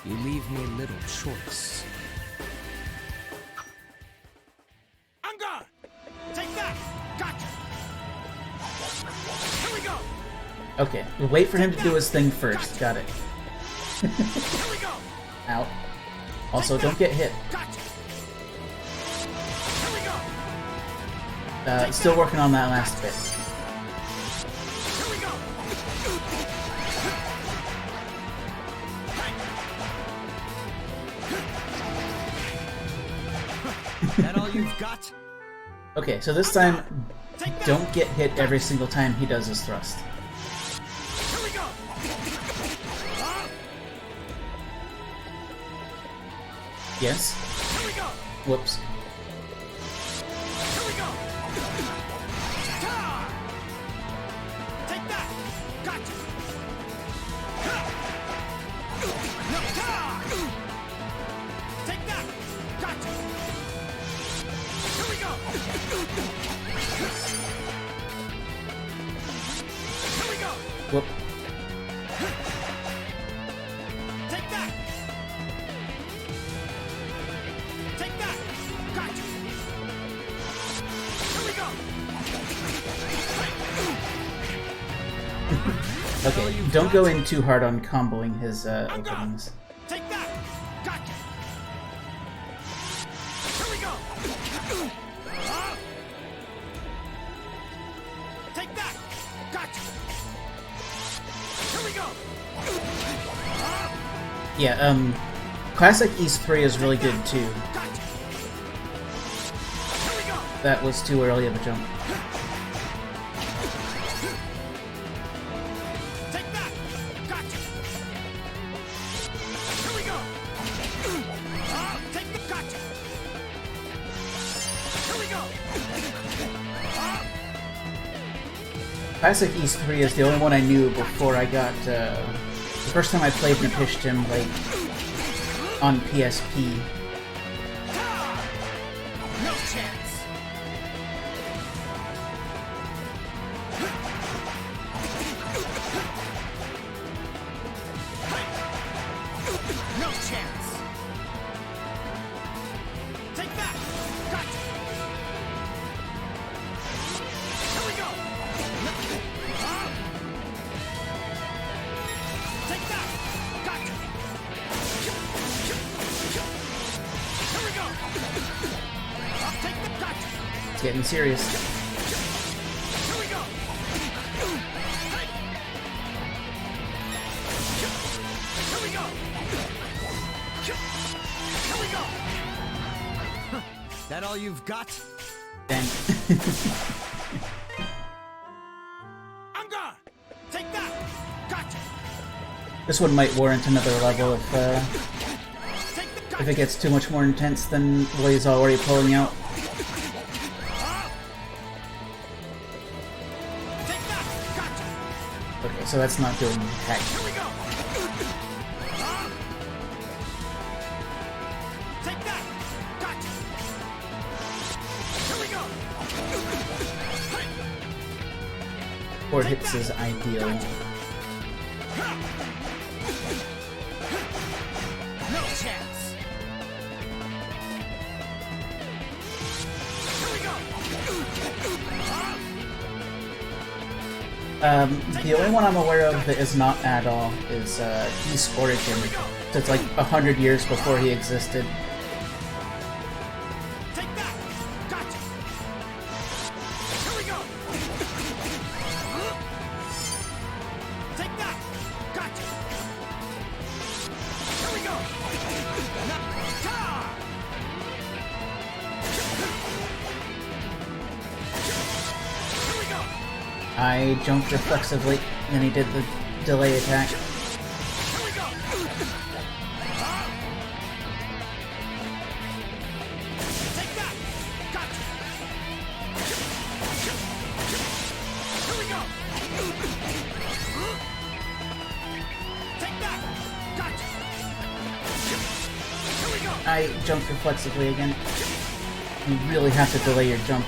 you leave me little choice. Angar! Take that! Gotcha! Here we go! Okay, we'll wait for him to do his thing first. Got it. Here we go! Ow. Also, don't get hit. Gotcha! Here we go! Still working on that last bit. Here we go! That all you've got? Okay, so this time, don't get hit every single time he does his thrust. Here we go! Yes? Here we go! Whoops. Here we go! Ta! Take that! Gotcha! No! Ta! Take that! Gotcha! Here we go! Here we go! Whoop. Take that! Take that! Gotcha! Here we go! Okay, don't go in too hard on comboing his openings. Take that! Gotcha! Here we go! Take that! Gotcha! Here we go! Yeah, Classic East 3 is really good too. Gotcha! Here we go! That was too early of a jump. Take that! Gotcha! Here we go! Take the gotcha! Here we go! Classic East 3 is the only one I knew before I got, the first time I played Napishtim, like, on PSP. No chance! No chance! Take that! Gotcha! Here we go! Take that! Gotcha! Here we go! Take the gotcha! It's getting serious. Here we go! Here we go! Here we go! That all you've got? Dang. Angar! Take that! Gotcha! This one might warrant another level if Take the if gotcha! it gets too much more intense than what he's already pulling out. Take that! Gotcha! Okay, so that's not doing heck. Here we go! Take that! Gotcha! Here we go! Four hits is ideal. No chance! Here we go! The only one I'm aware of that is not at all is East Origin. So it's like 100 years before he existed. Take that! Gotcha! Here we go! Take that! Gotcha! Here we go! Ta! Here we go! I jumped reflexively, and he did the delay attack. Here we go! Take that! Gotcha! I jump reflexively again. You really have to delay your jump.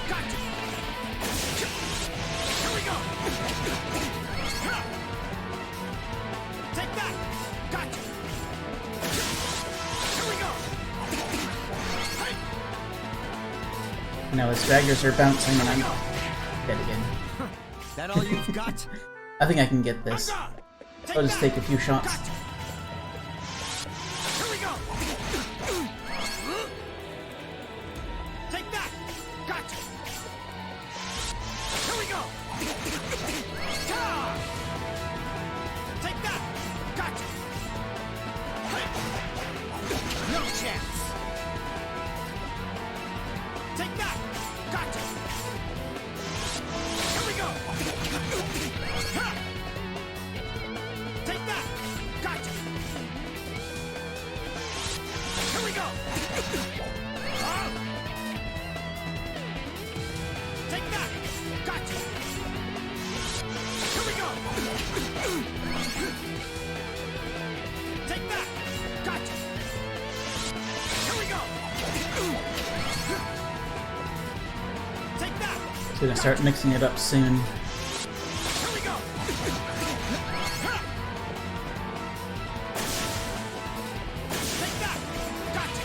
Now his daggers are bouncing and I'm dead again. That all you've got? I think I can get this. I'll just take a few shots. Take that! Gotcha! Here we go! Take that! Gotcha! No chance! Take that! Gotcha! Here we go! Take that! Gotcha! Here we go! Take that! Gotcha! Here we go! Take that! Gotcha! Here we go! Take that! So gonna start mixing it up soon. Here we go! Take that! Gotcha!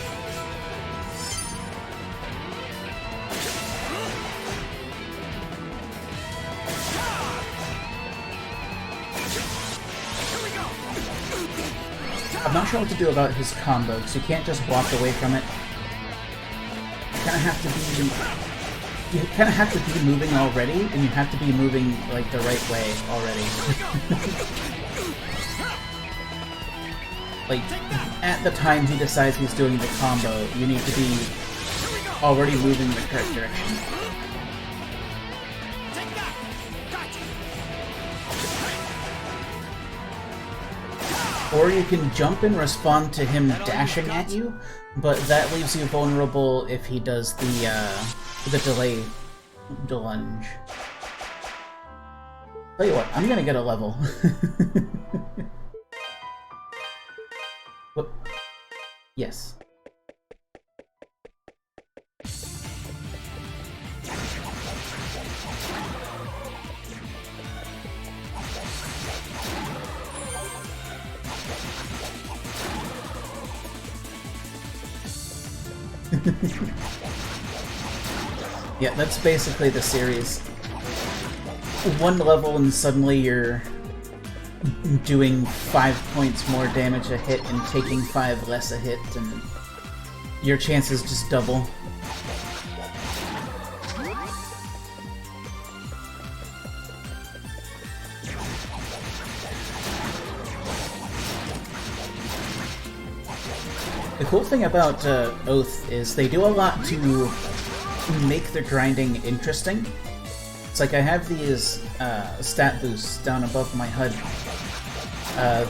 Here we go! I'm not sure what to do about his combo, because you can't just walk away from it. You kind of have to be... You kind of have to be moving already, and you have to be moving, like, the right way already. Like, at the time he decides he's doing the combo, you need to be already moving the correct direction. Take that! Gotcha! Or you can jump and respond to him dashing at you, but that leaves you vulnerable if he does the delay lunge. Tell you what, I'm gonna get a level. Whoop. Yes. Yeah, that's basically the series. One level and suddenly you're doing 5 points more damage a hit and taking 5 less a hit, and your chances just double. The cool thing about Oath is they do a lot to make the grinding interesting. It's like I have these stat boosts down above my HUD.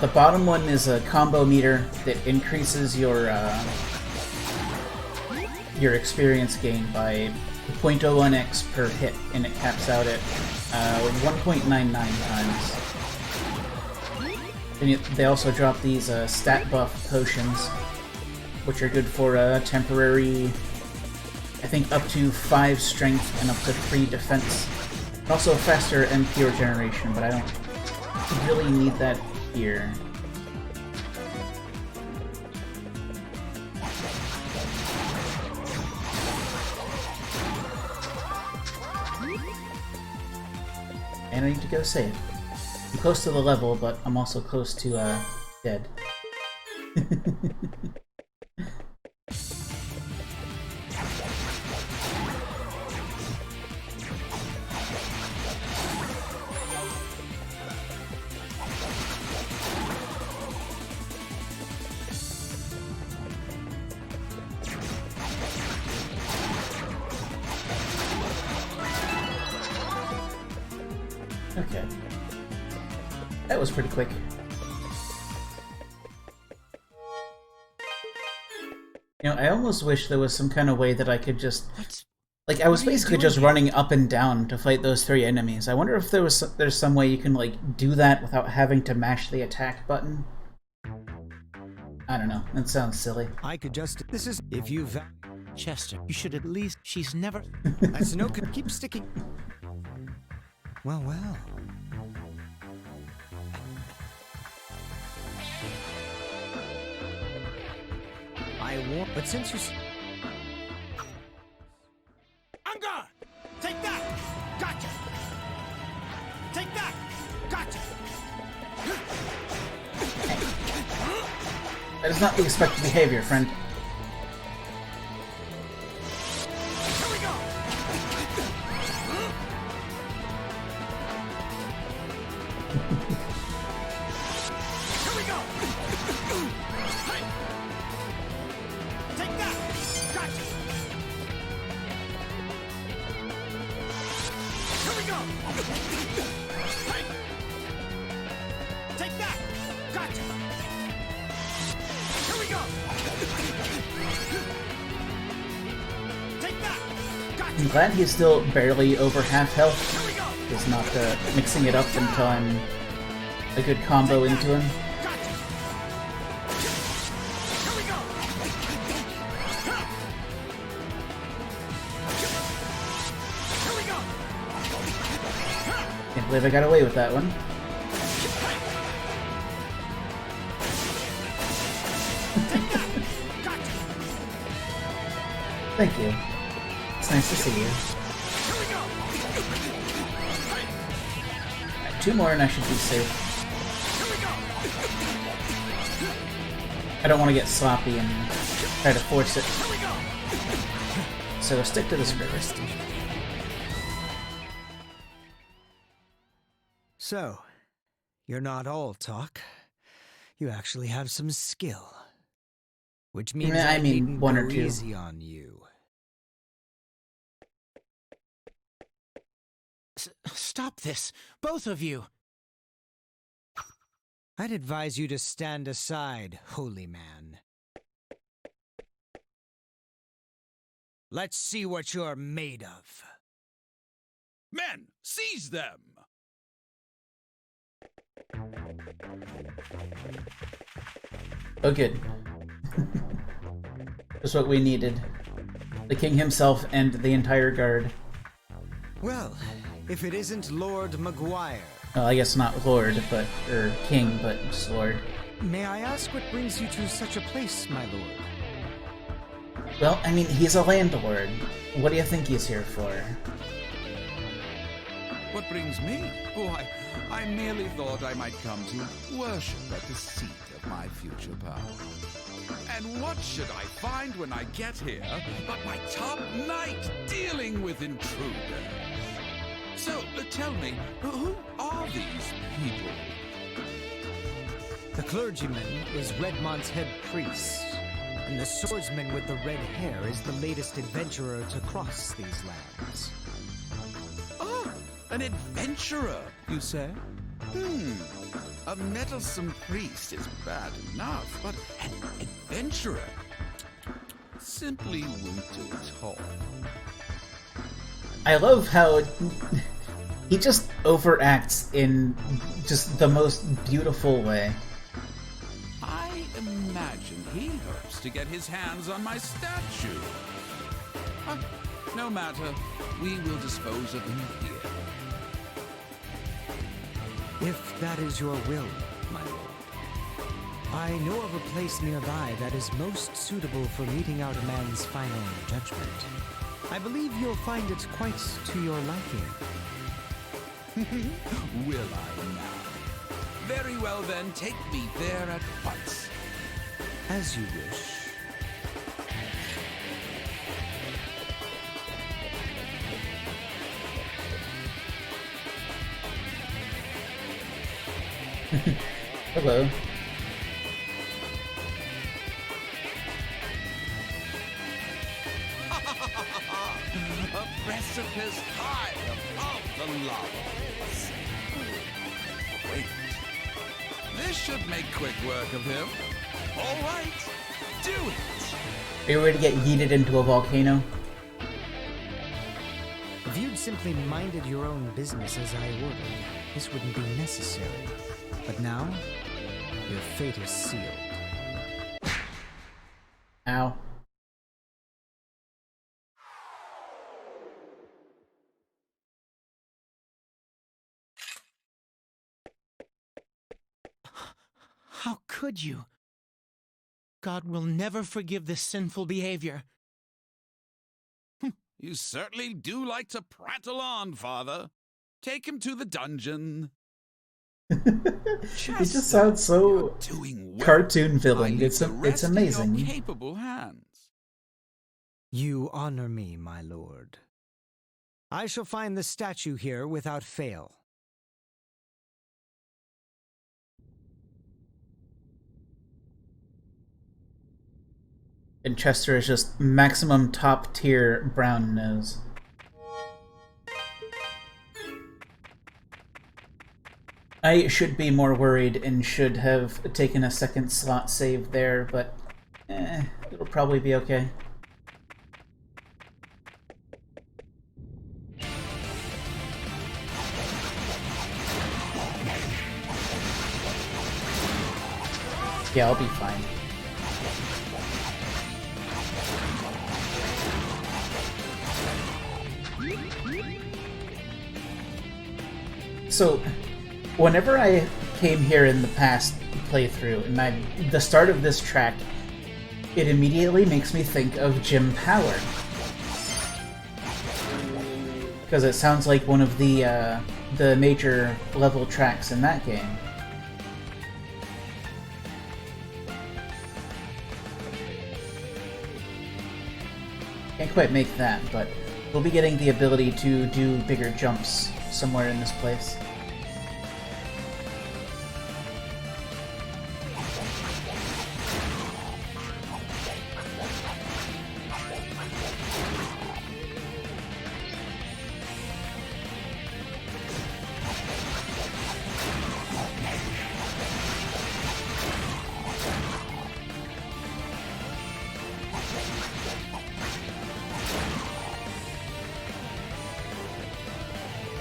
The bottom one is a combo meter that increases your experience gain by 0.01x per hit, and it caps out at 1.99 times. And they also drop these stat buff potions, which are good for temporary, I think up to 5 strength and up to 3 defense. And also faster MP regeneration, but I don't really need that here. And I need to go save. I'm close to the level, but I'm also close to dead. Okay. That was pretty quick. You know, I almost wish there was some kind of way that I could just... Like, I was basically just running up and down to fight those 3 enemies. I wonder if there's some way you can, like, do that without having to mash the attack button. I don't know. That sounds silly. I could just. This is. If you value. Chester, you should at least. She's never. That's no. Keep sticking. Well, well. I won't. But since you. I'm gone! Take that! Gotcha! Take that! Gotcha! That is not the expected behavior, friend. Here we go! Here we go! Hey! Take that! Gotcha! Here we go! Hey! Take that! Gotcha! Here we go! Take that! Gotcha! I'm glad he's still barely over half health. Here we go! He's not mixing it up until I'm a good combo into him. Gotcha! Here we go! Here we go! Can't believe I got away with that one. Gotcha! Thank you. It's nice to see you. Here we go! Two more and I should be safe. Here we go! I don't want to get sloppy and try to force it. Here we go! So stick to the script. So, you're not all talk. You actually have some skill. Which means I mean, needn't one or go two. easy on you. Stop this, both of you. I'd advise you to stand aside, holy man. Let's see what you're made of. Men, seize them! Oh, good. Just what we needed. The king himself and the entire guard. Well, if it isn't Lord Maguire, Well, I guess not lord, but or king, but just lord. may I ask what brings you to such a place, my lord? Well, I mean, he's a landlord. What do you think he's here for? What brings me? Oh, I merely thought I might come to worship at the seat of my future power. And what should I find when I get here but my top knight dealing with intruders? So, tell me, who are these people? The clergyman is Redmont's head priest, and the swordsman with the red hair is the latest adventurer to cross these lands. Oh, an adventurer, you say? A meddlesome priest is bad enough, but an adventurer simply won't do at all. I love how he just overacts in just the most beautiful way. I imagine he hopes to get his hands on my statue. No matter, we will dispose of him here. If that is your will, my lord. I know of a place nearby that is most suitable for meting out a man's final judgment. I believe you'll find it quite to your liking. Will I now? Very well then, take me there at once. As you wish. Hello. A precipice high above the lava. Wait. This should make quick work of him. All right, do it. Are you ready to get yeeted into a volcano? If you'd simply minded your own business as I ordered, this wouldn't be necessary. But now, your fate is sealed. Ow. How could you? God will never forgive this sinful behavior. You certainly do like to prattle on, Father. Take him to the dungeon. He just sounds so Doing well. cartoon I villain. leave It's the rest in amazing. your capable hands. You honor me, my lord. I shall find the statue here without fail. And Chester is just maximum top tier brown nose. I should be more worried and should have taken a second slot save there, but it'll probably be okay. Yeah, I'll be fine. So, whenever I came here in the past playthrough, and the start of this track, it immediately makes me think of Jim Power. Because it sounds like one of the major level tracks in that game. Can't quite make that, but we'll be getting the ability to do bigger jumps somewhere in this place.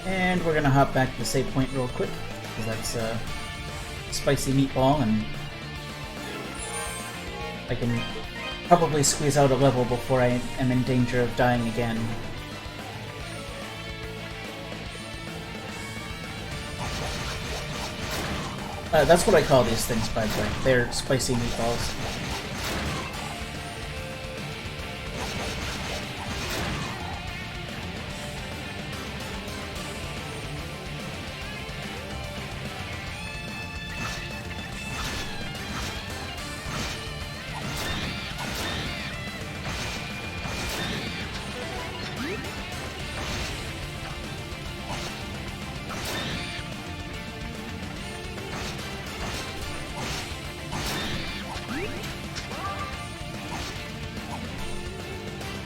And we're gonna hop back to the save point real quick, because that's a spicy meatball, and I can probably squeeze out a level before I am in danger of dying again. That's what I call these things, by the way. They're spicy meatballs.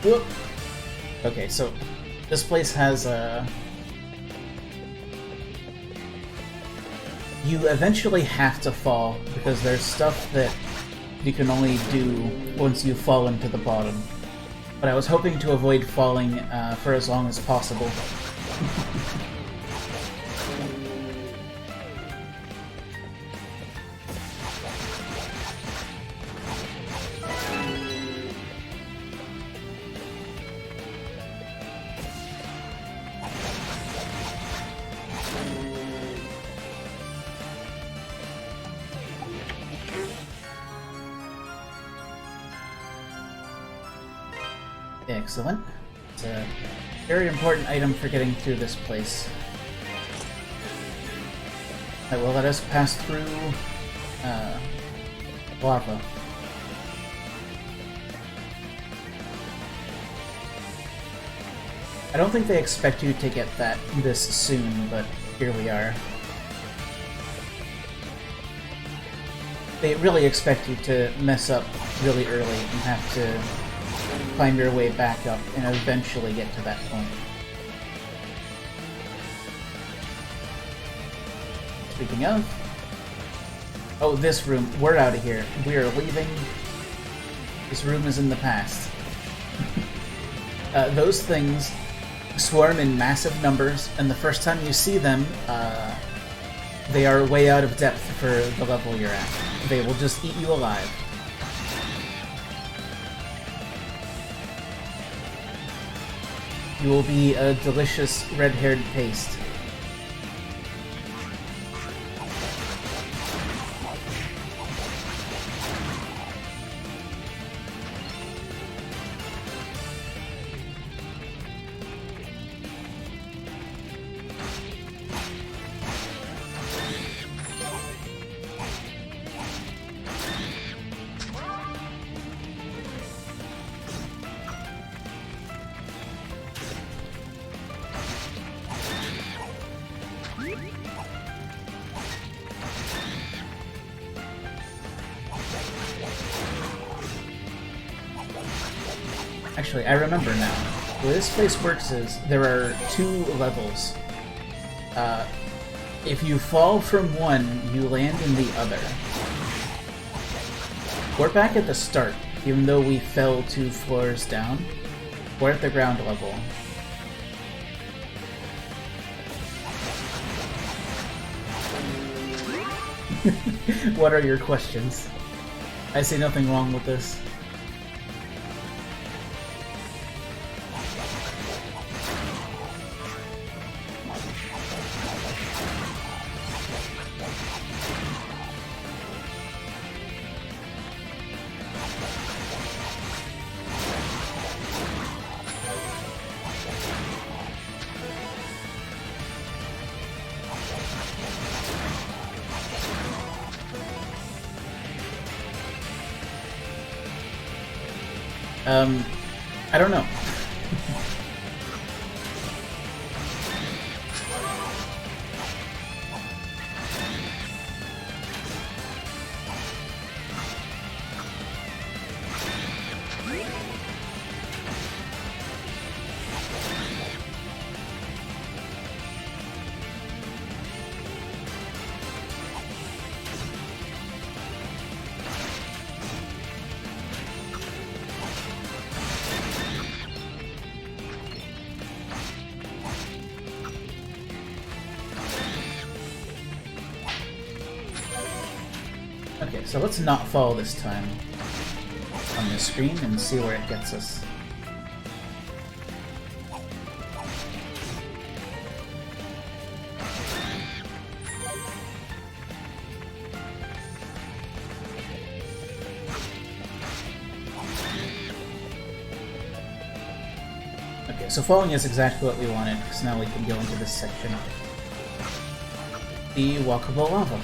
Whoop. Okay, so this place has a... You eventually have to fall, because there's stuff that you can only do once you fall into the bottom. But I was hoping to avoid falling for as long as possible. Excellent. It's a very important item for getting through this place. That will let us pass through lava. I don't think they expect you to get that this soon, but here we are. They really expect you to mess up really early and have to climb your way back up and eventually get to that point. Speaking of... Oh, this room. We're out of here. We are leaving. This room is in the past. Those things swarm in massive numbers, and the first time you see them, they are way out of depth for the level you're at. They will just eat you alive. You will be a delicious red-haired paste. Actually, I remember now. The way this place works is there are 2 levels. If you fall from one, you land in the other. We're back at the start, even though we fell 2 floors down. We're at the ground level. What are your questions? I see nothing wrong with this. I don't know. Okay, so let's not fall this time on the screen and see where it gets us. Okay, so falling is exactly what we wanted, because now we can go into this section. The walkable lava.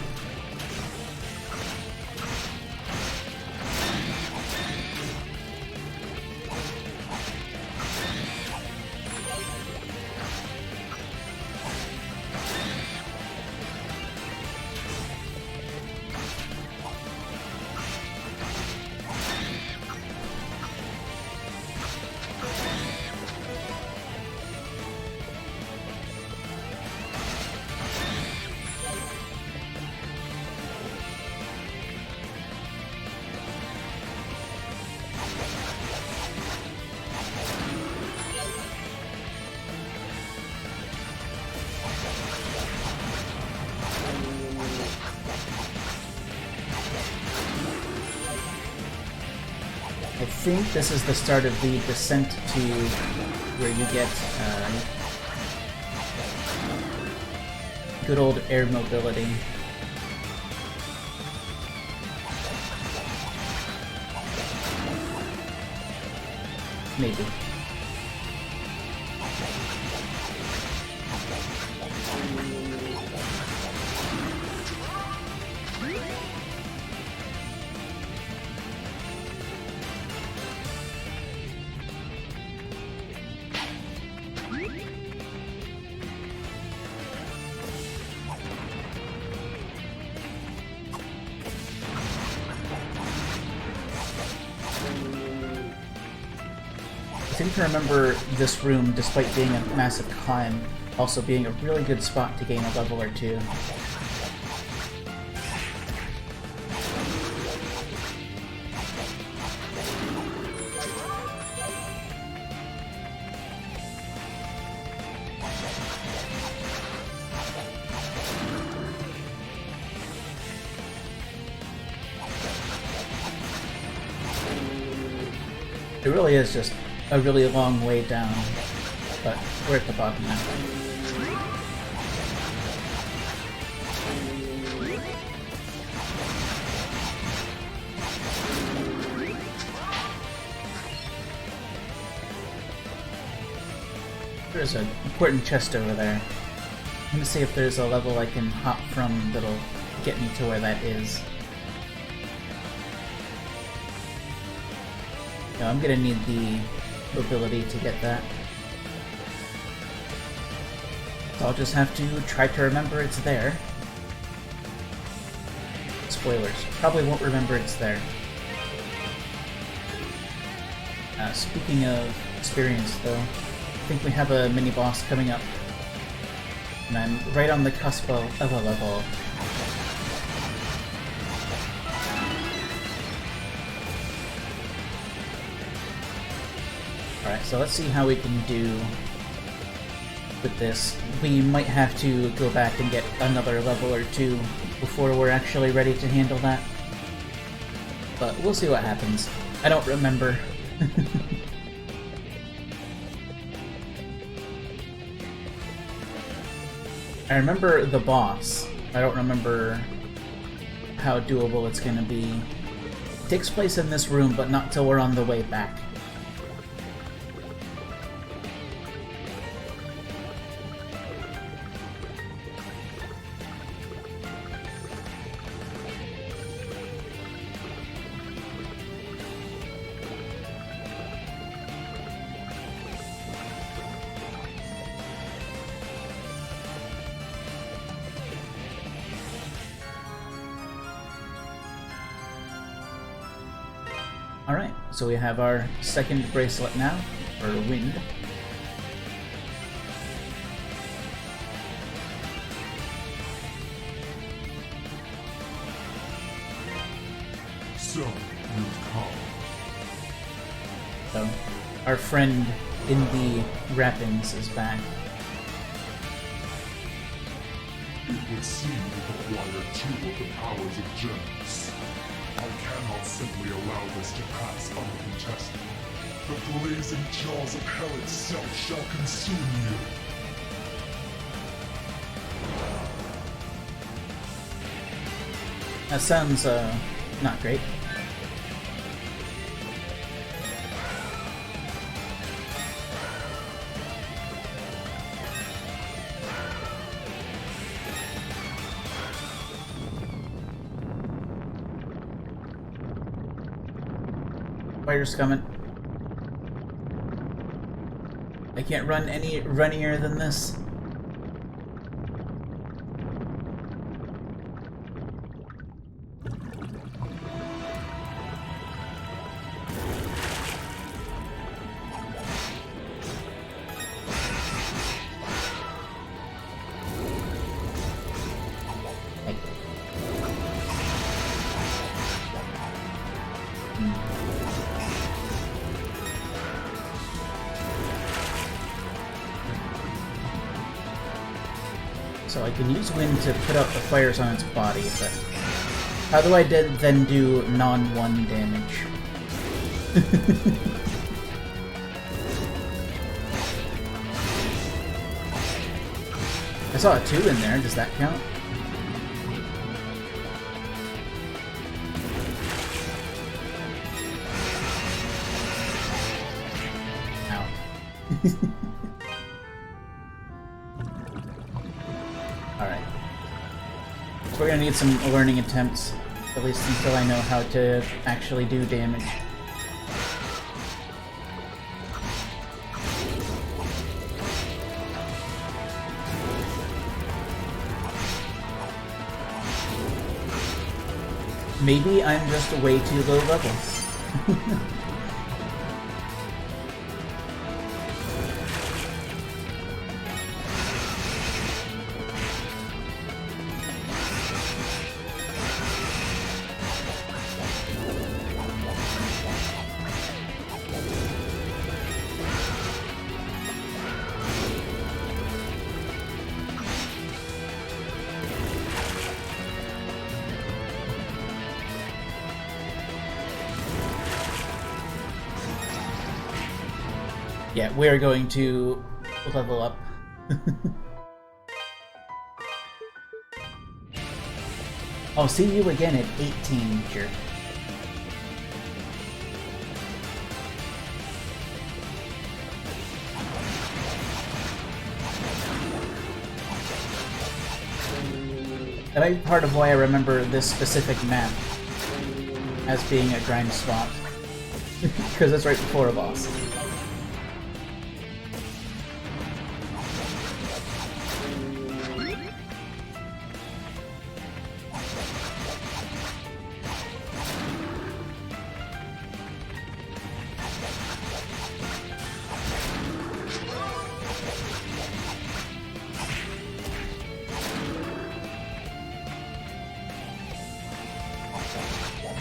I think this is the start of the descent to where you get good old air mobility. Maybe. I seem to remember this room, despite being a massive climb, also being a really good spot to gain a level or two. It really is just a really long way down. but we're at the bottom now. There's an important chest over there. I'm gonna see if there's a level I can hop from that'll get me to where that is. No, I'm gonna need the ability to get that. So I'll just have to try to remember it's there. Spoilers. Probably won't remember it's there. Speaking of experience, though, I think we have a mini-boss coming up. And I'm right on the cusp of a level. Alright, so let's see how we can do with this. We might have to go back and get another level or two before we're actually ready to handle that. But we'll see what happens. I don't remember. I remember the boss. I don't remember how doable it's gonna be. It takes place in this room, but not till we're on the way back. Alright, so we have our second bracelet now, or wind. So, you've come. So, our friend in the wrappings is back. It would seem you acquire two of the powers of gems. I cannot simply allow this to pass uncontested. The blazing jaws of hell itself shall consume you. That sounds, not great. Fire's coming. I can't run any runnier than this. So I can use wind to put out the fires on its body, but how do I then do non-1 damage? I saw a 2 in there, does that count? Ow. Alright. So we're gonna need some learning attempts, at least until I know how to actually do damage. Maybe I'm just way too low level. Yeah, we're going to level up. I'll see you again at 18, jerk. That might be part of why I remember this specific map as being a grind spot. Because it's right before a boss.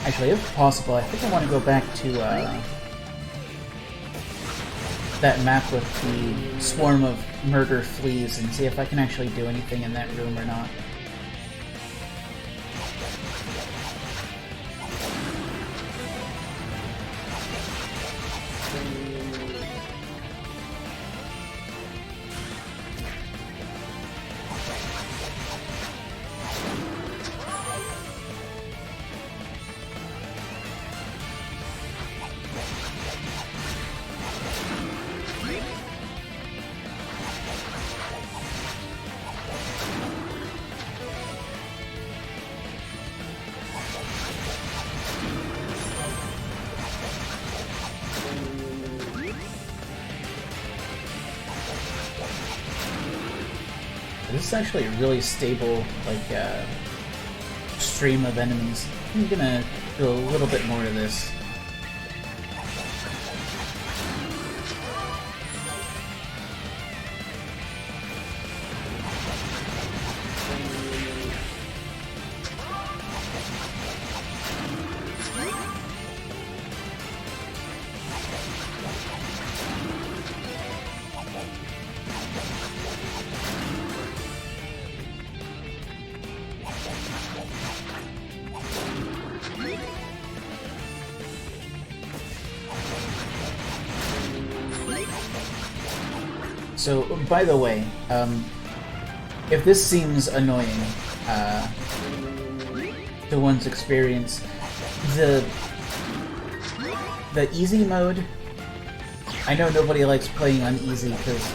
Actually, if possible, I think I want to go back to that map with the swarm of murder fleas and see if I can actually do anything in that room or not. This is actually a really stable, like, stream of enemies. I'm gonna do a little bit more of this. So, by the way, if this seems annoying to one's experience, the easy mode, I know nobody likes playing on easy because,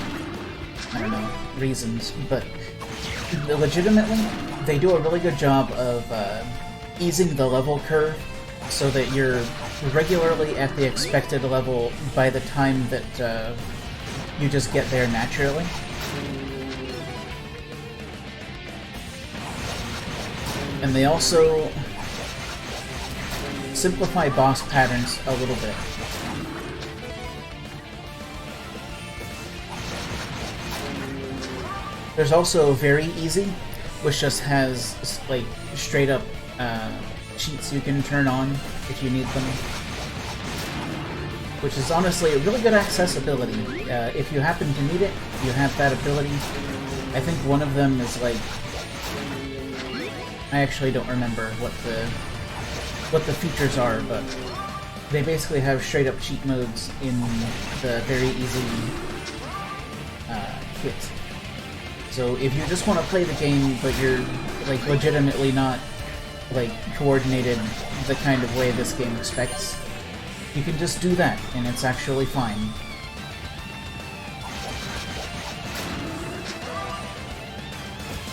I don't know, reasons, but legitimately, they do a really good job of easing the level curve so that you're regularly at the expected level by the time that you just get there naturally. And they also simplify boss patterns a little bit. There's also very easy, which just has like straight up cheats you can turn on if you need them. Which is honestly a really good accessibility. If you happen to need it, you have that ability. I think one of them is like... I actually don't remember what the features are, but they basically have straight up cheat modes in the very easy kit. So if you just want to play the game, but you're like legitimately not like coordinated the kind of way this game expects, you can just do that, and it's actually fine.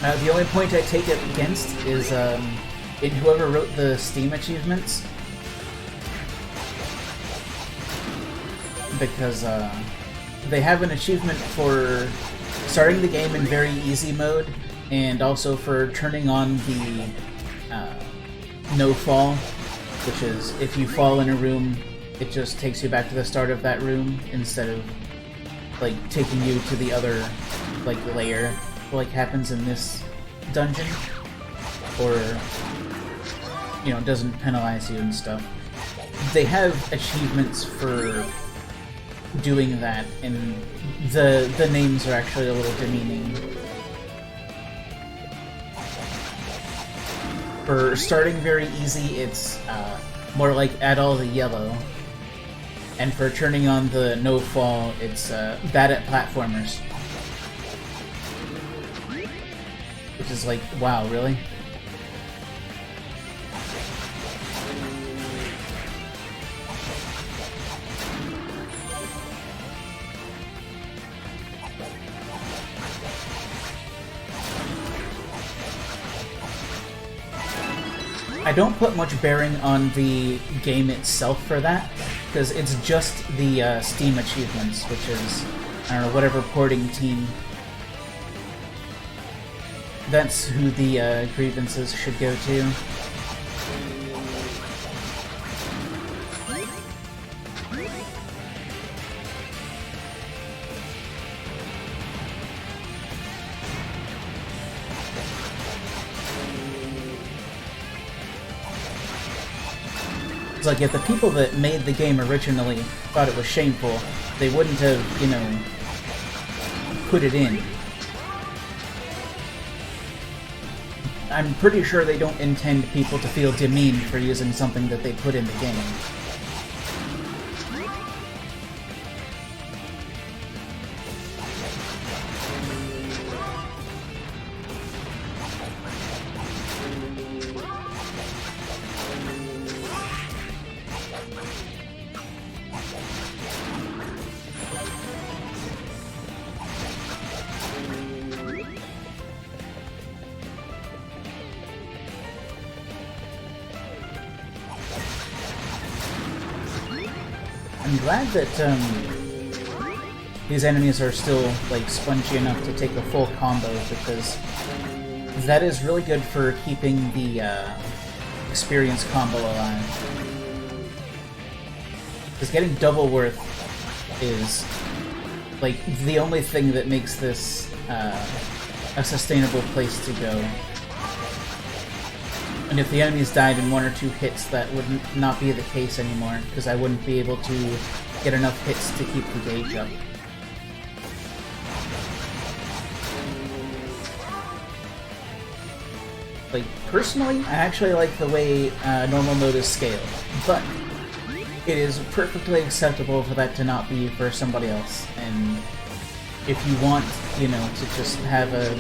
The only point I take it against is in whoever wrote the Steam achievements, because they have an achievement for starting the game in very easy mode, and also for turning on the no fall, which is if you fall in a room, it just takes you back to the start of that room instead of like taking you to the other like layer, like happens in this dungeon, or you know, doesn't penalize you and stuff. They have achievements for doing that, and the names are actually a little demeaning. For starting very easy, it's more like add all the yellow. And for turning on the no fall, it's bad at platformers. which is like, wow, really? I don't put much bearing on the game itself for that, because it's just the Steam achievements, which is, I don't know, whatever porting team. That's who the grievances should go to. Like, if the people that made the game originally thought it was shameful, they wouldn't have, you know, put it in. I'm pretty sure they don't intend people to feel demeaned for using something that they put in the game. I'm glad that these enemies are still like spongy enough to take a full combo, because that is really good for keeping the experience combo alive. Because getting double worth is like the only thing that makes this a sustainable place to go. And if the enemies died in 1 or 2 hits, that would not be the case anymore, because I wouldn't be able to get enough hits to keep the gauge up. Like, personally, I actually like the way normal mode is scaled, but it is perfectly acceptable for that to not be for somebody else. And if you want, you know, to just have a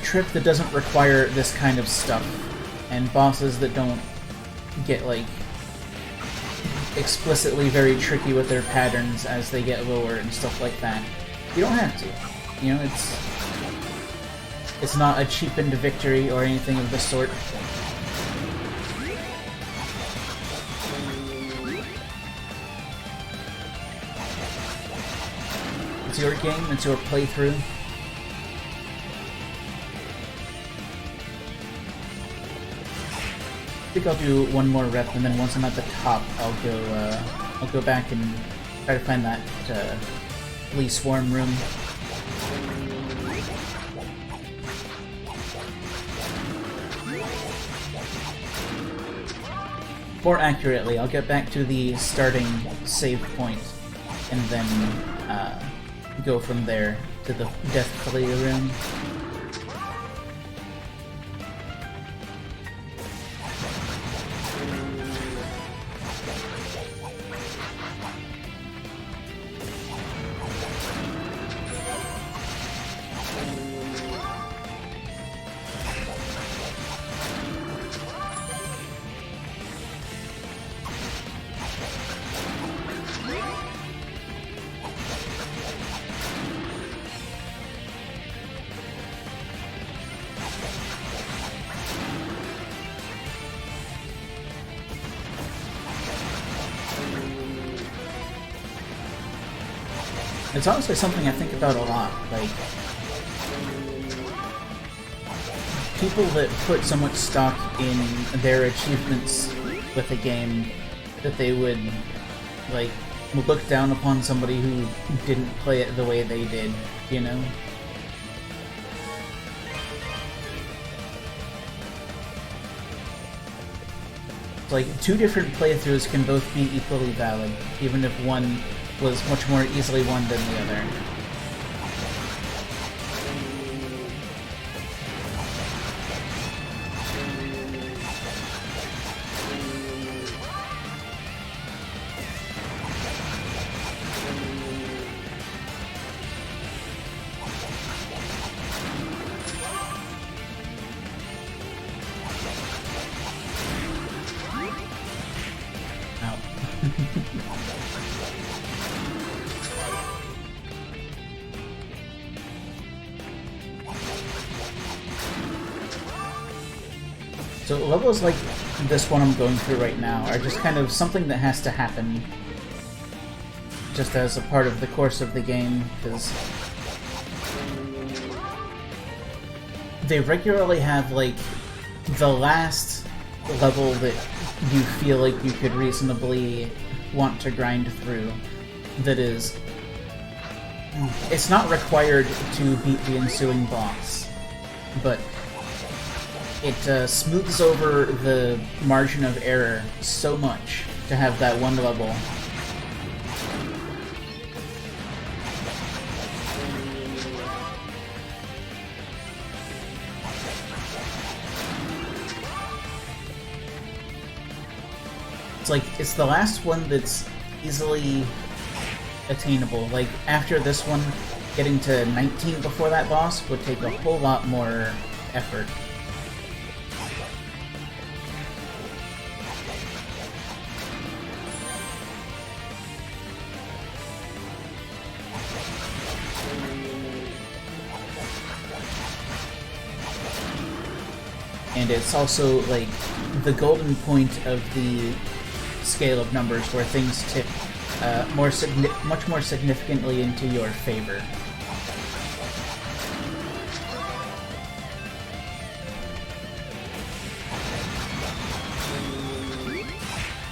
trip that doesn't require this kind of stuff, and bosses that don't get, like, explicitly very tricky with their patterns as they get lower and stuff like that, you don't have to. You know, it's not a cheapened victory or anything of the sort. It's your game, it's your playthrough. I think I'll do one more rep, and then once I'm at the top, I'll go back and try to find that flea swarm room. More accurately, I'll get back to the starting save point, and then go from there to the death flea room. It's honestly something I think about a lot, like, people that put so much stock in their achievements with a game that they would, like, look down upon somebody who didn't play it the way they did, you know? Like, 2 different playthroughs can both be equally valid, even if one was much more easily won than the other. So levels like this one I'm going through right now are just kind of something that has to happen just as a part of the course of the game, because they regularly have, like, the last level that you feel like you could reasonably want to grind through that is... It's not required to beat the ensuing boss, but it smooths over the margin of error so much to have that one level. It's like, it's the last one that's easily attainable. Like, after this one, getting to 19 before that boss would take a whole lot more effort. And it's also, like, the golden point of the scale of numbers where things tip much more significantly into your favor.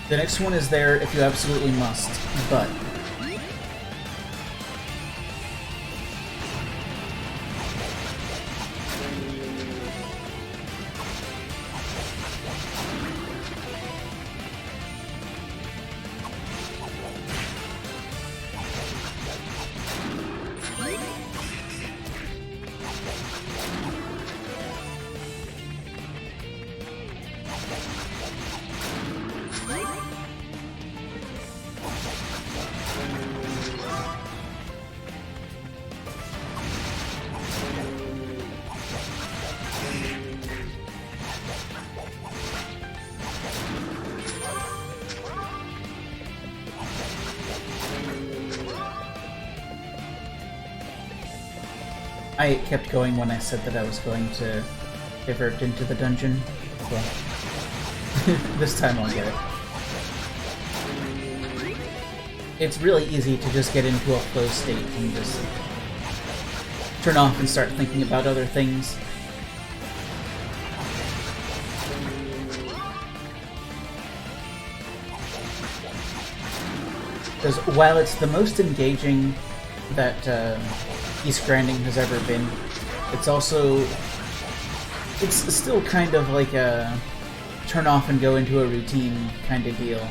The next one is there if you absolutely must, but I kept going when I said that I was going to divert into the dungeon. Well, this time I'll get it. It's really easy to just get into a flow state and just turn off and start thinking about other things. Because while it's the most engaging that East Grinding has ever been, it's also... it's still kind of like a turn off and go into a routine kind of deal.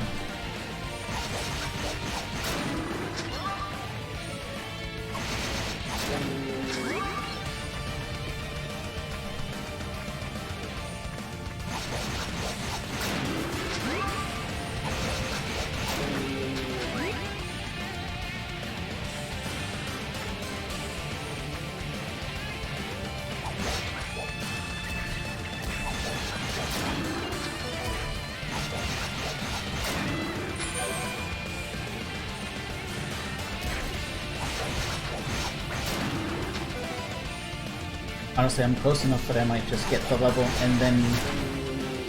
Honestly, I'm close enough that I might just get the level and then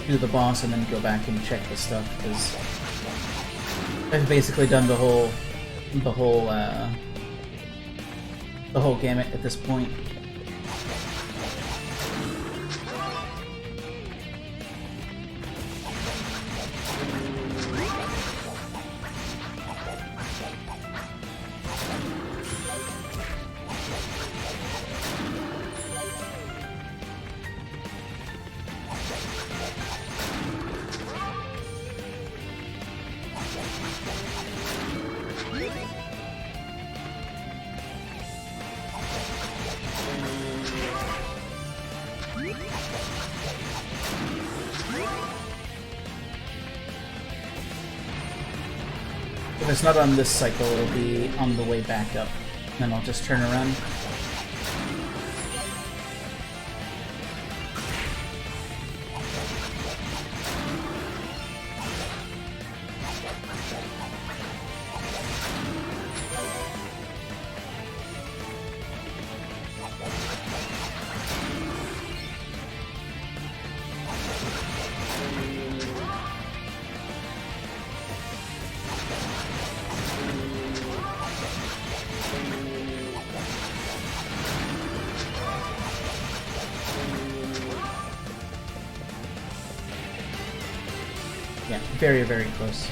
do the boss and then go back and check the stuff, because I've basically done the whole gamut at this point. If it's not on this cycle, it'll be on the way back up. Then I'll just turn around. Yeah, very, very close.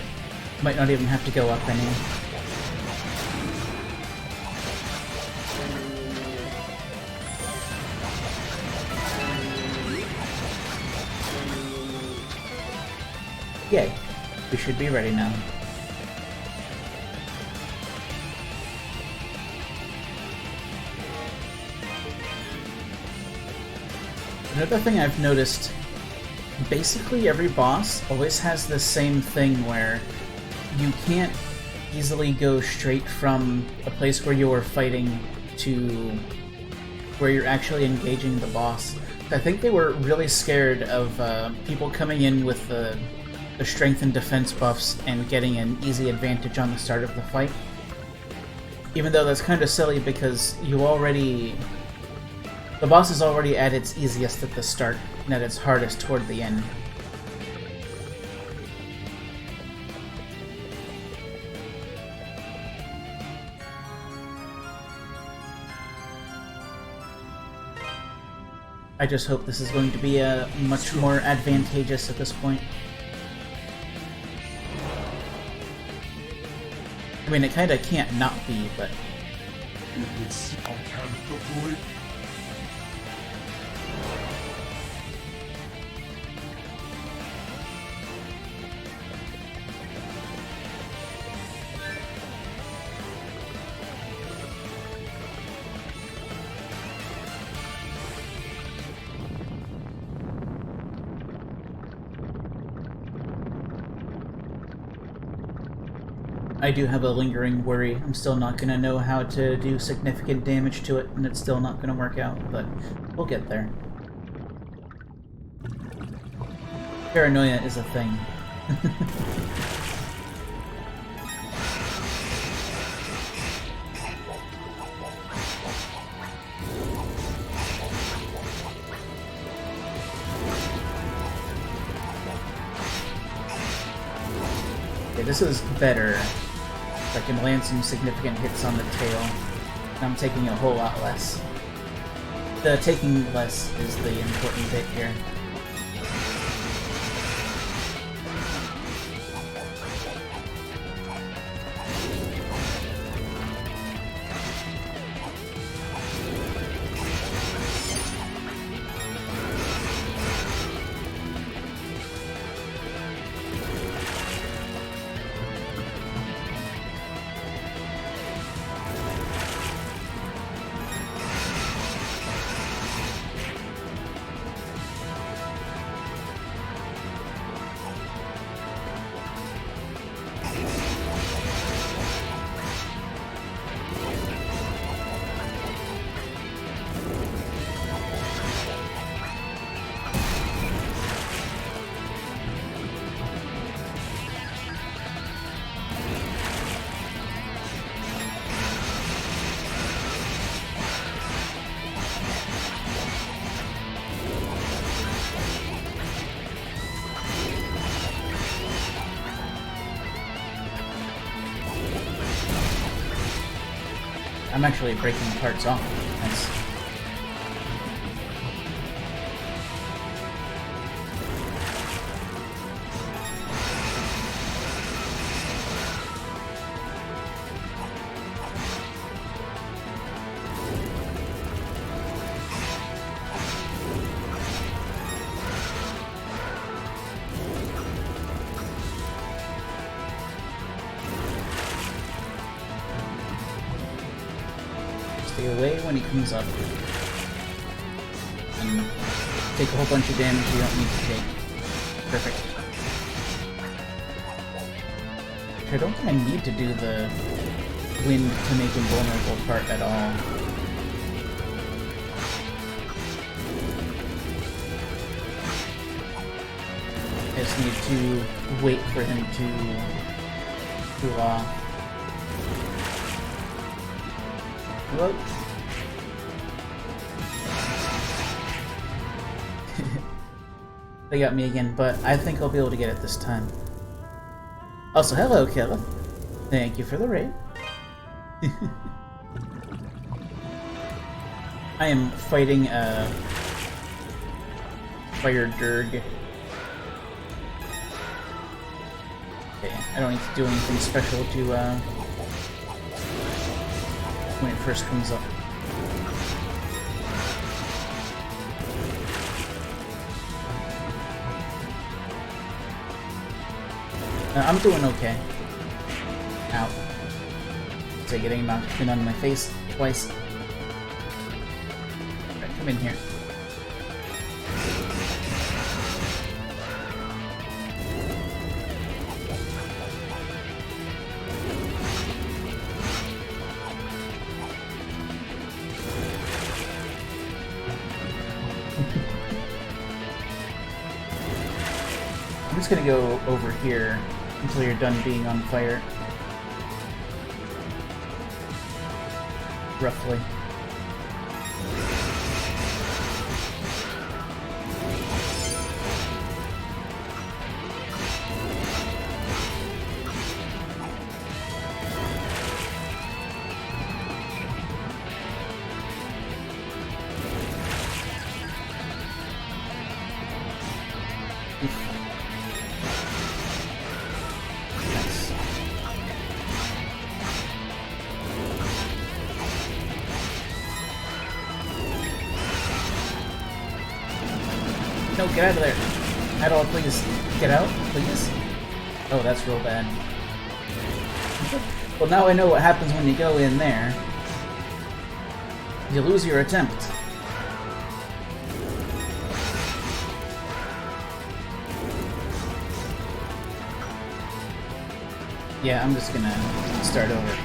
Might not even have to go up any. Yay. We should be ready now. Another thing I've noticed, basically every boss always has the same thing where you can't easily go straight from a place where you're fighting to where you're actually engaging the boss. I think they were really scared of people coming in with the strength and defense buffs and getting an easy advantage on the start of the fight. Even though that's kind of silly because the boss is already at its easiest at the start and at its hardest toward the end. I just hope this is going to be much more advantageous at this point. I mean, it kinda can't not be, but... I do have a lingering worry. I'm still not going to know how to do significant damage to it, and it's still not going to work out, but we'll get there. Paranoia is a thing. Okay, this is better. I can land some significant hits on the tail, and I'm taking a whole lot less. The taking less is the important bit here. I'm actually breaking parts off. Nice. Stay away when he comes up. And take a whole bunch of damage you don't need to take. Perfect. I don't think I need to do the wind to make him vulnerable part at all. I just need to wait for him to cool off. Whoa. They got me again, but I think I'll be able to get it this time. Also, hello, Killa. Thank you for the raid. I am fighting a fire dirg. Okay, I don't need to do anything special to, when it first comes up. I'm doing okay. Ow. So getting knocked in on my face twice. Right, come in here. I'm just gonna go over here until you're done being on fire. Roughly. No, get out of there. Idol, please. Get out, please. Oh, that's real bad. Well, now I know what happens when you go in there. You lose your attempt. Yeah, I'm just gonna start over.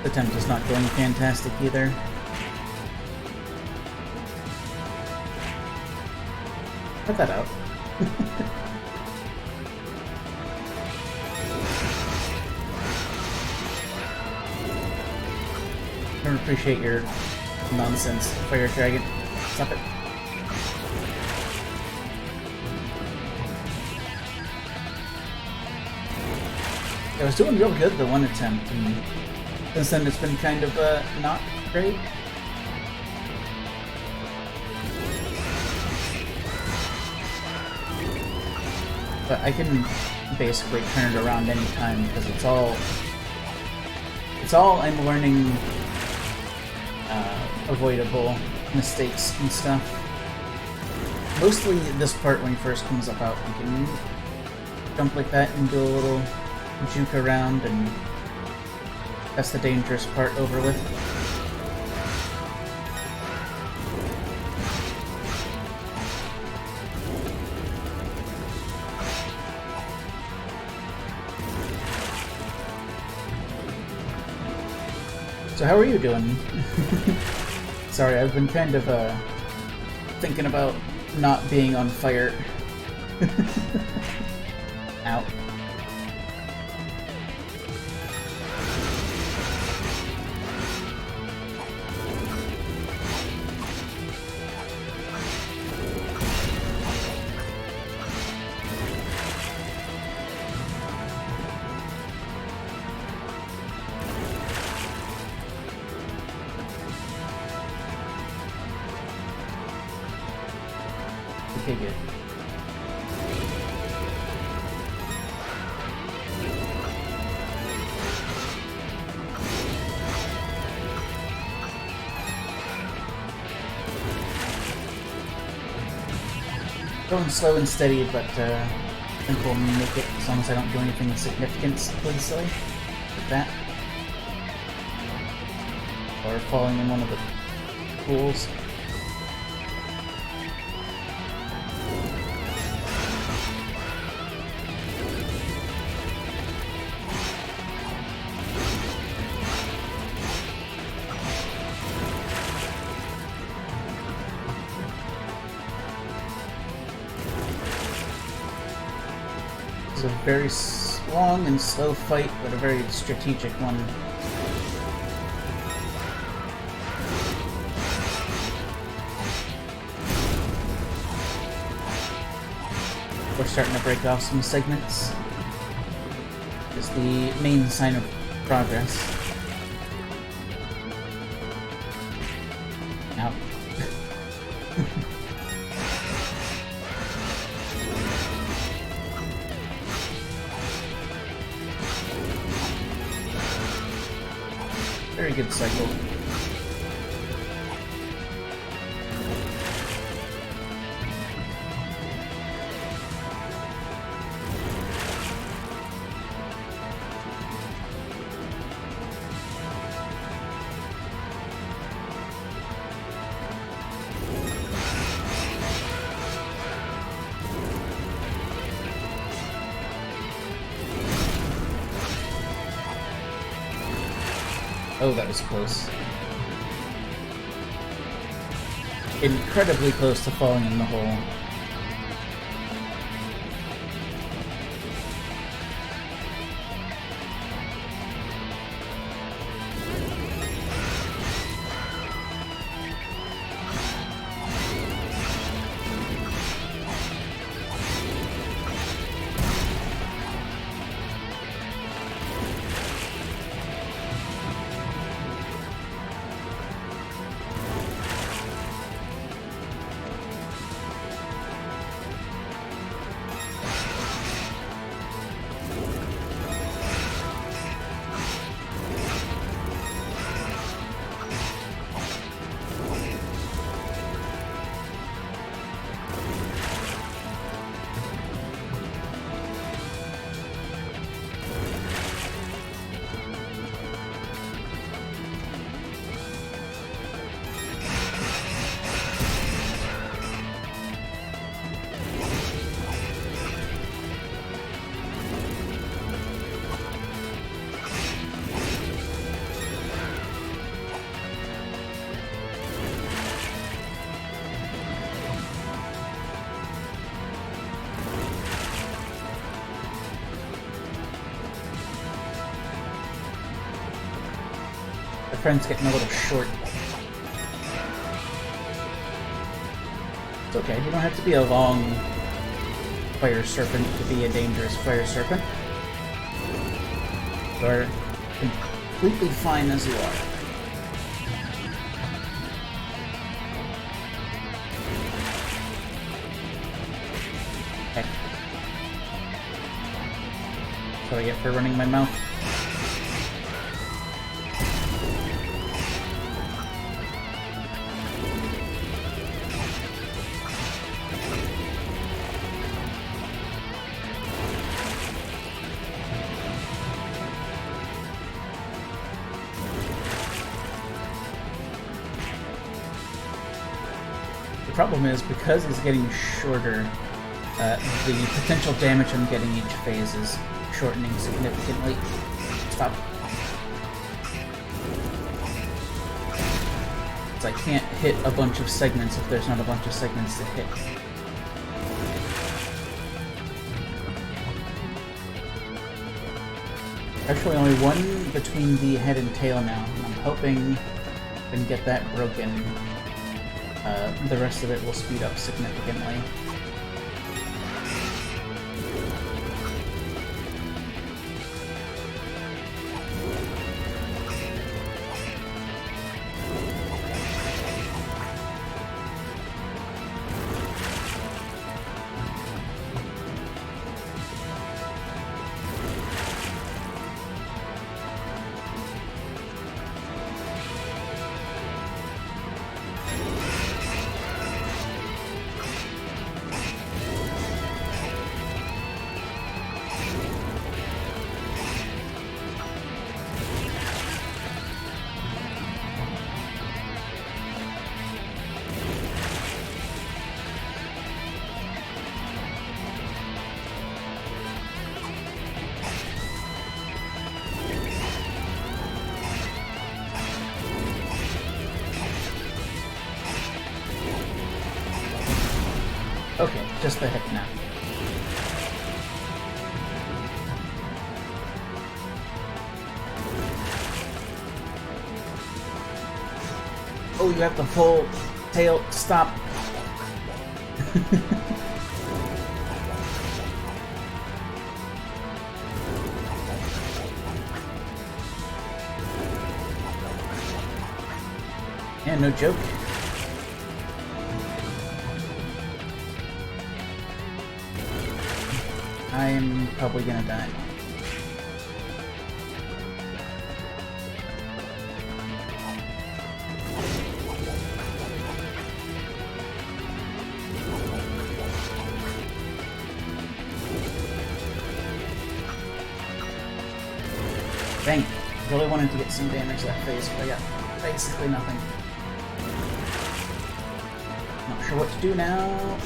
Attempt is not going fantastic either. Cut that out. I don't appreciate your nonsense, Fire Dragon. Stop it. I was doing real good the one attempt, and since then it's been kind of not great. But I can basically turn it around anytime because it's all I'm learning avoidable mistakes and stuff. Mostly this part when he first comes up out, you can jump like that and do a little juke around, and that's the dangerous part over with. So how are you doing? Sorry, I've been kind of thinking about not being on fire. Ow. Okay, good. Going slow and steady, but I think we'll make it as long as I don't do anything significantly silly. Like that. Or falling in one of the pools. It's a very long and slow fight, but a very strategic one. We're starting to break off some segments. It's the main sign of progress. Now. Very good cycle. Oh, that was close. Incredibly close to falling in the hole. The friend's getting a little short. It's okay, you don't have to be a long fire serpent to be a dangerous fire serpent. You're completely fine as you are. Heck. That's what I get for running my mouth. The problem is, because it's getting shorter, the potential damage I'm getting each phase is shortening significantly. Stop. So I can't hit a bunch of segments if there's not a bunch of segments to hit. Actually, only one between the head and tail now, and I'm hoping I can get that broken. The rest of it will speed up significantly. Just the heck now. Oh, you have the full tail. Stop. Yeah, no joke. I'm probably gonna die. Dang, really wanted to get some damage that phase, but I got basically nothing. Not sure what to do now.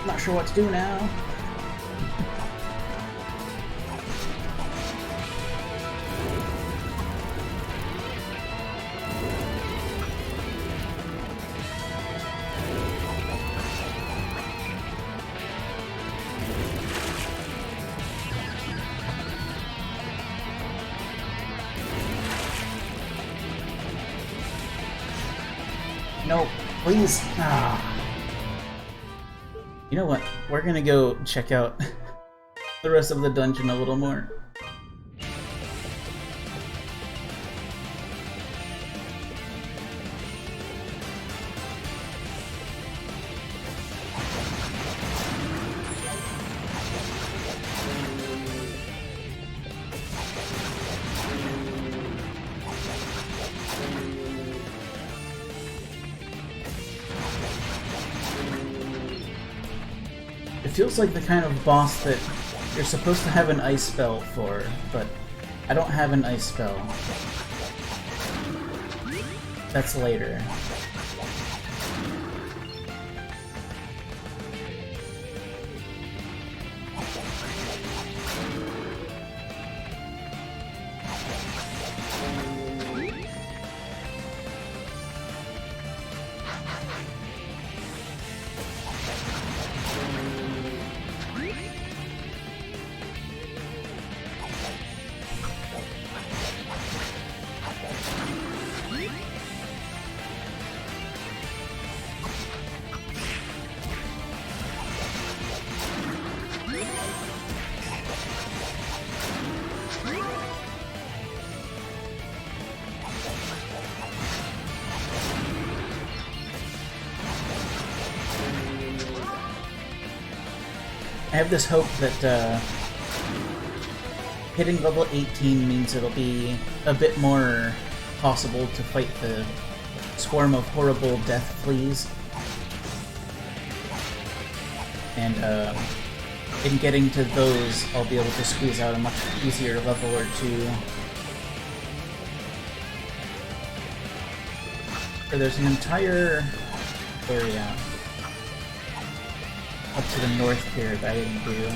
Not sure what to do now. No, please. Ah. You know what? We're gonna go check out the rest of the dungeon a little more. It feels like the kind of boss that you're supposed to have an ice spell for, but I don't have an ice spell. That's later. I have this hope that hitting level 18 means it'll be a bit more possible to fight the swarm of horrible death fleas. And in getting to those, I'll be able to squeeze out a much easier level or two. So there's an entire area up to the north here that I didn't do.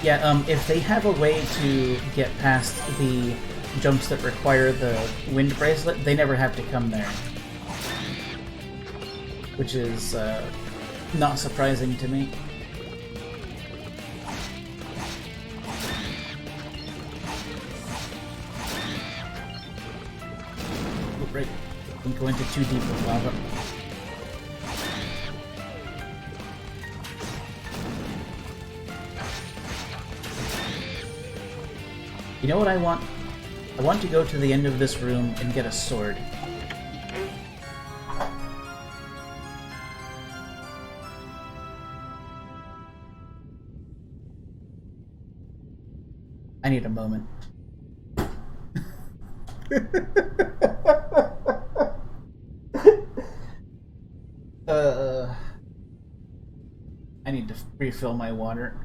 Yeah, if they have a way to get past the jumps that require the wind bracelet, they never have to come there. Which is not surprising to me. Right, I'm going to too deep with lava. You know what I want? I want to go to the end of this room and get a sword. I need a moment. I need to refill my water.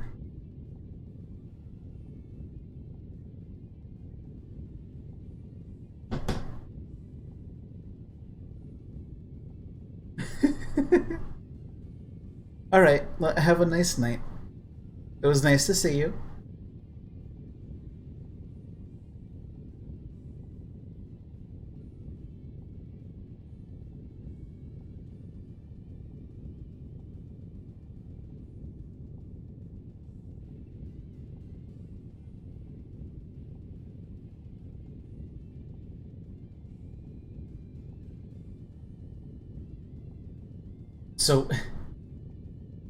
Alright, have a nice night. It was nice to see you. So,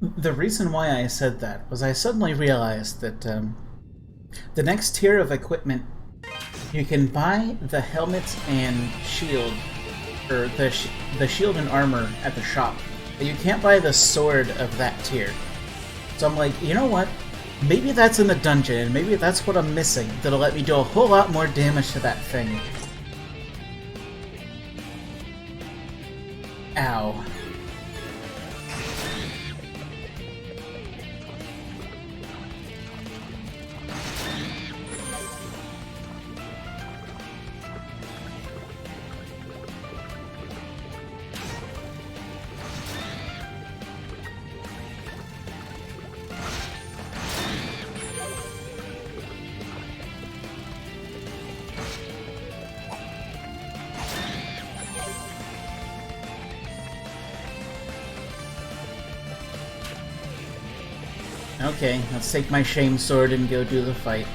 the reason why I said that was I suddenly realized that the next tier of equipment, you can buy the helmets and shield, or the shield and armor at the shop, but you can't buy the sword of that tier. So I'm like, you know what? Maybe that's in the dungeon, and maybe that's what I'm missing that'll let me do a whole lot more damage to that thing. Ow. Okay, let's take my shame sword and go do the fight.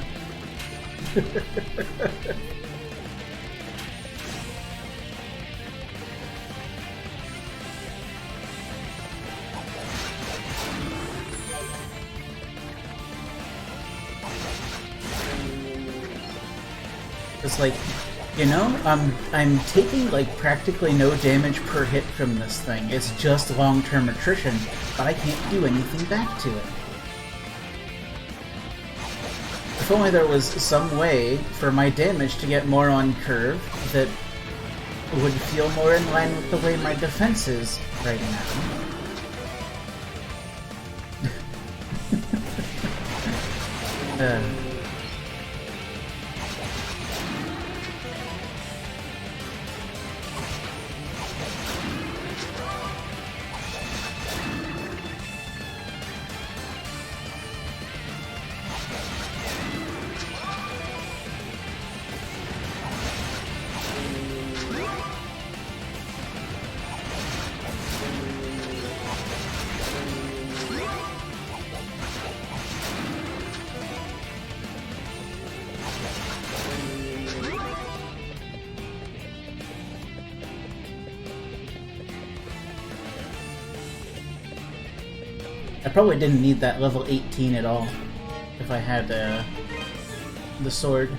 It's like, you know, I'm taking like practically no damage per hit from this thing. It's just long-term attrition, but I can't do anything back to it. If only there was some way for my damage to get more on curve that would feel more in line with the way my defense is right now. I probably didn't need that level 18 at all if I had the sword.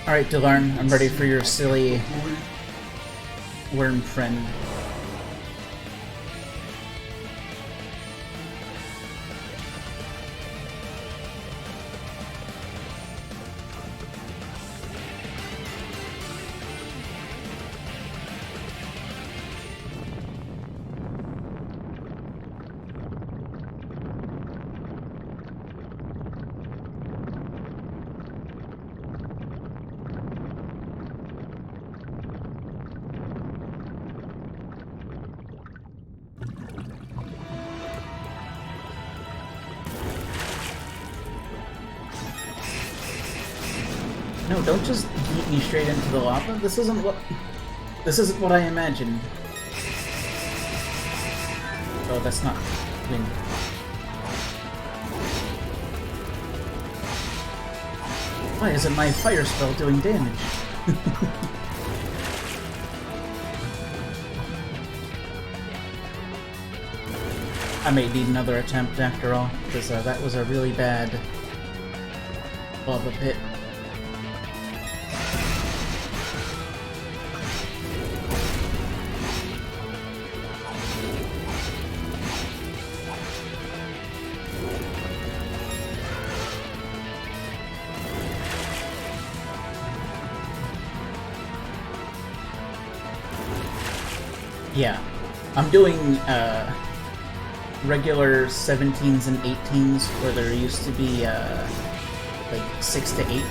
Alright, Delarn, I'm ready for your silly worm friend. No, don't just beat me straight into the lava. This isn't what I imagined. Oh, that's not wind. Why isn't my fire spell doing damage? I may need another attempt after all, because that was a really bad lava pit. Yeah. I'm doing regular 17s and 18s where there used to be like 6 to 8.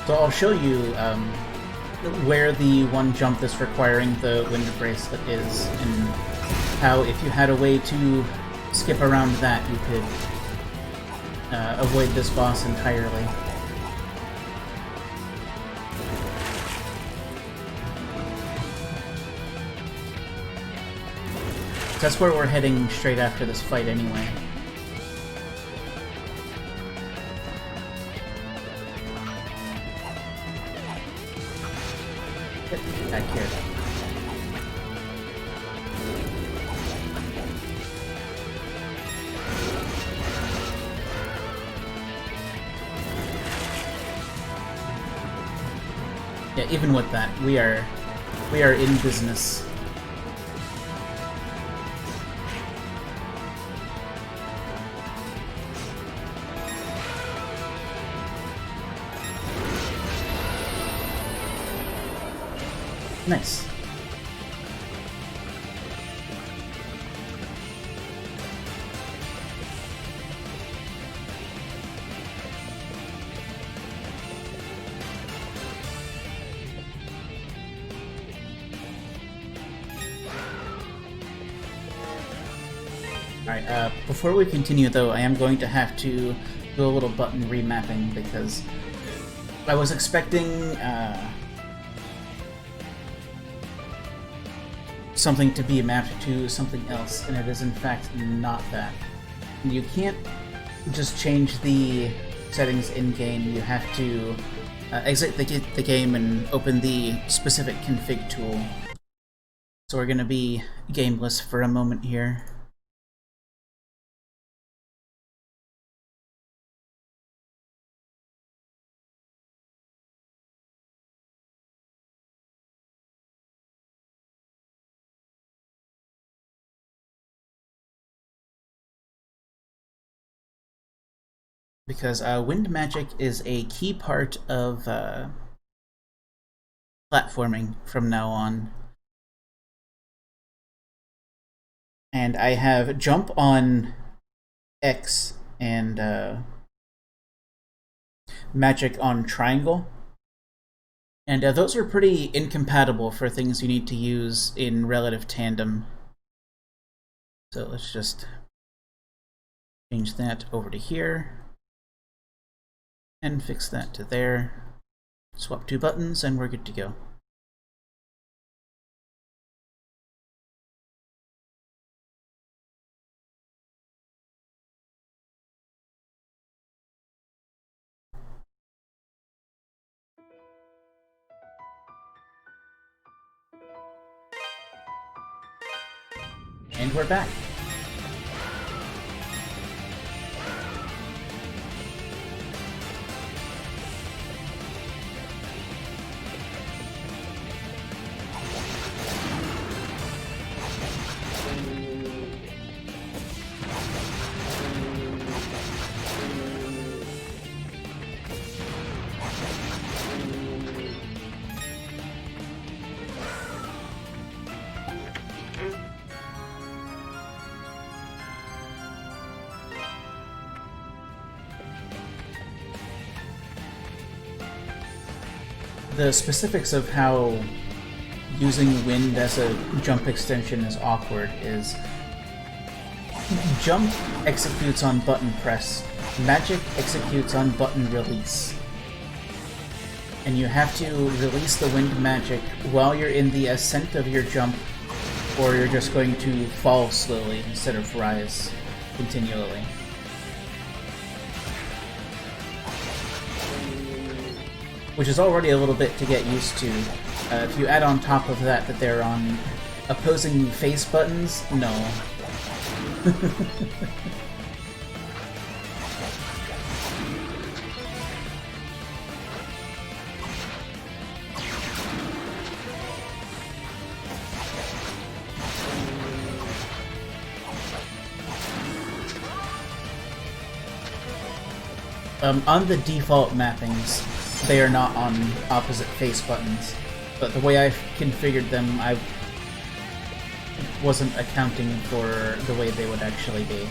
So I'll show you where the one jump that's requiring the wind bracelet is, and how if you had a way to skip around that, you could avoid this boss entirely. That's where we're heading straight after this fight anyway. Back here. Yeah, even with that, we are in business. Nice. Alright, before we continue though, I am going to have to do a little button remapping because I was expecting something to be mapped to something else, and it is in fact not that. You can't just change the settings in-game, you have to exit the game and open the specific config tool. So we're going to be gameless for a moment here. Because wind magic is a key part of platforming from now on. And I have jump on X and magic on triangle. And those are pretty incompatible for things you need to use in relative tandem. So let's just change that over to here. And fix that to there. Swap 2 buttons and we're good to go. And we're back. The specifics of how using wind as a jump extension is awkward is jump executes on button press, magic executes on button release. And you have to release the wind magic while you're in the ascent of your jump or you're just going to fall slowly instead of rise continually. Which is already a little bit to get used to. If you add on top of that they're on opposing face buttons, no. On the default mappings, they are not on opposite face buttons, but the way I've configured them, I wasn't accounting for the way they would actually be.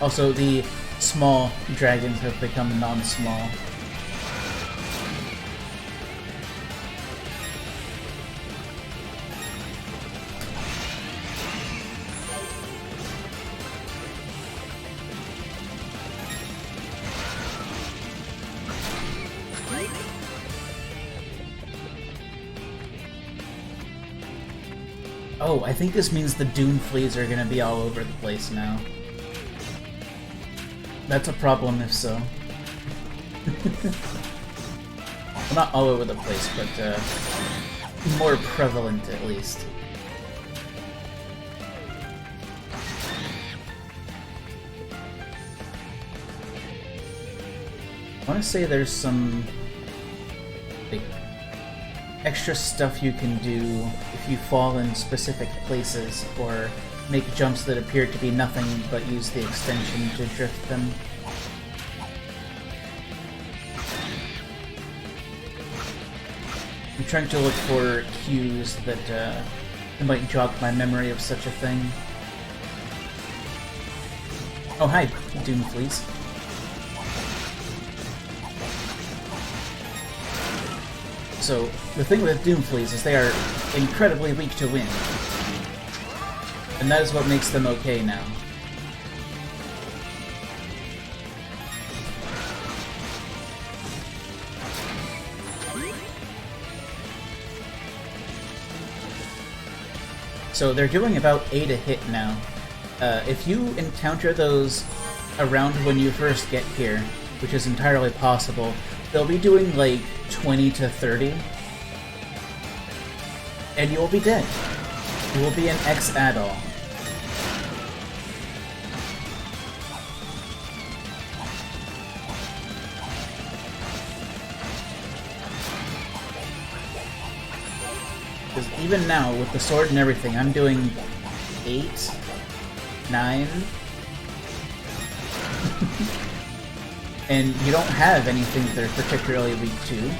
Also, the small dragons have become non-small. Oh, I think this means the Doom Fleas are gonna be all over the place now. That's a problem if so. Well, not all over the place, but more prevalent at least. I want to say there's some like extra stuff you can do if you fall in specific places or make jumps that appear to be nothing but use the extension to drift them. I'm trying to look for cues that might jog my memory of such a thing. Oh hi, Doom Fleas. So, the thing with Doom Fleas is they are incredibly weak to wind. And that is what makes them okay now. So they're doing about 8 a hit now. If you encounter those around when you first get here, which is entirely possible, they'll be doing like 20 to 30, and you will be dead. You will be an X-Adol. Because even now, with the sword and everything, I'm doing 8, 9... And you don't have anything that they're particularly weak to,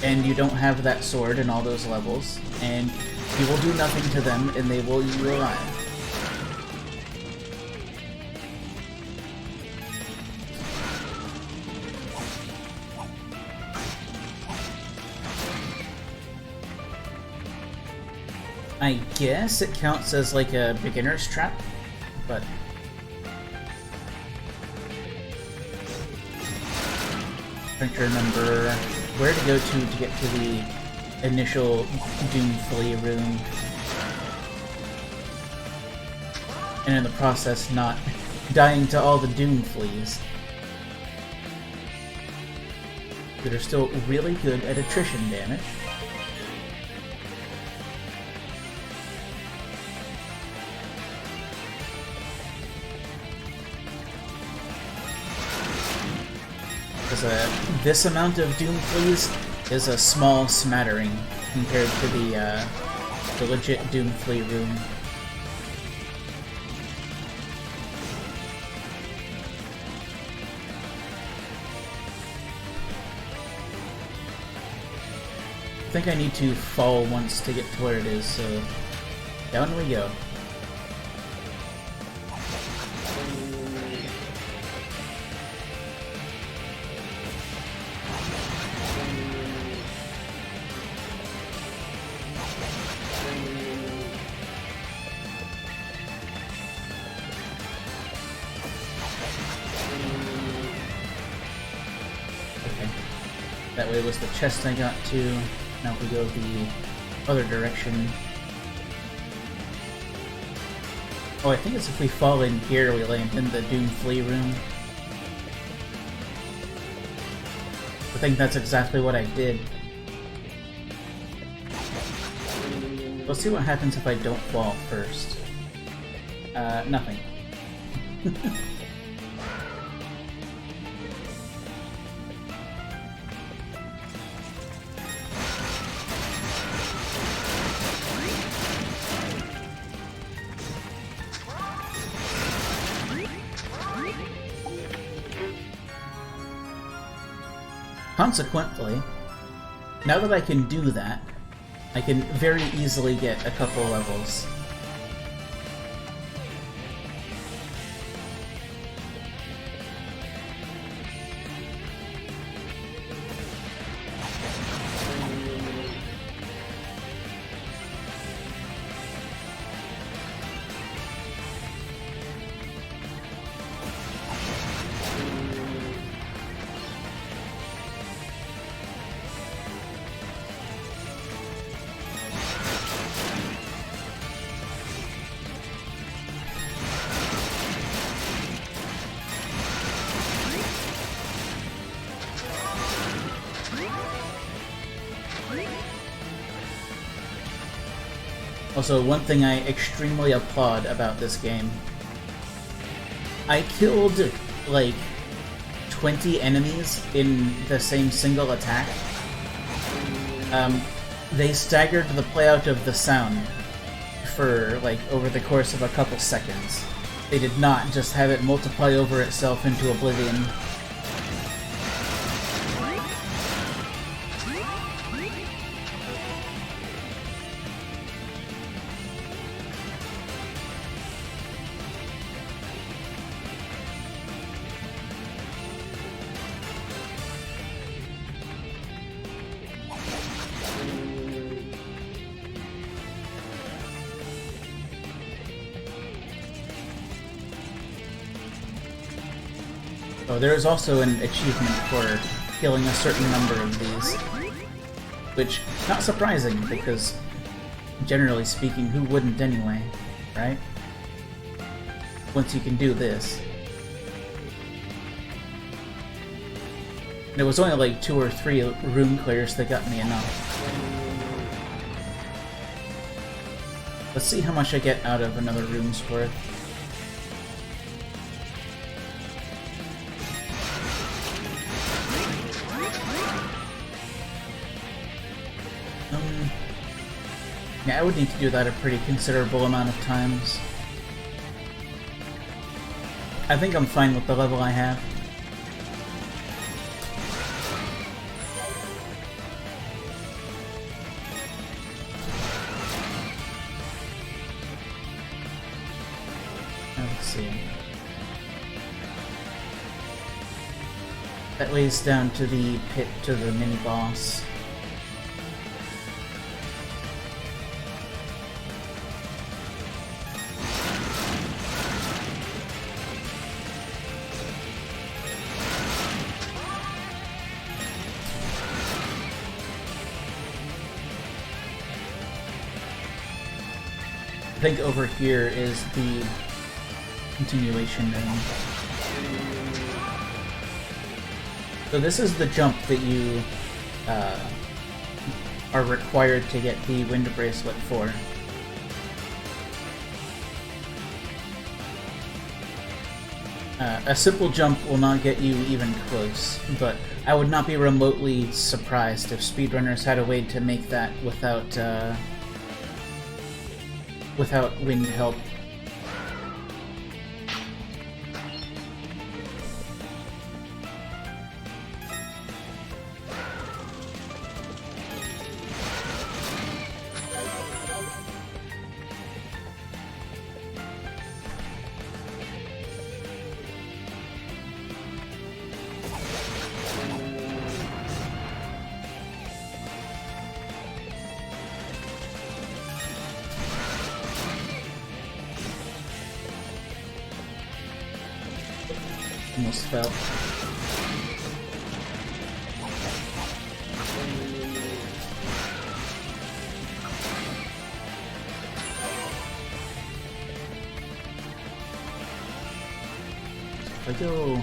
and you don't have that sword in all those levels, and you will do nothing to them, and they will eat you alive. I guess it counts as like a beginner's trap, but trying to remember where to go to get to the initial Doom Flea room. And in the process not dying to all the Doom Fleas that are still really good at attrition damage. This amount of Doom Fleas is a small smattering compared to the legit Doom Flea room. I think I need to fall once to get to where it is, so down we go. That way was the chest I got to. Now if we go the other direction... Oh, I think it's if we fall in here, we land in the Doom Flea room. I think that's exactly what I did. Let's see what happens if I don't fall first. Nothing. Consequently, now that I can do that, I can very easily get a couple levels. Also, one thing I extremely applaud about this game, I killed, like, 20 enemies in the same single attack. They staggered the playout of the sound for, like, over the course of a couple seconds. They did not just have it multiply over itself into oblivion. Oh, there is also an achievement for killing a certain number of these. Which, not surprising, because, generally speaking, who wouldn't anyway, right? Once you can do this. And it was only like 2 or 3 room clears that got me enough. Let's see how much I get out of another room's worth. Yeah, I would need to do that a pretty considerable amount of times. I think I'm fine with the level I have. Let's see. That leads down to the pit to the mini-boss. I think over here is the continuation room. So this is the jump that you are required to get the wind bracelet for. A simple jump will not get you even close, but I would not be remotely surprised if speedrunners had a way to make that without wind help. Almost fell. if I go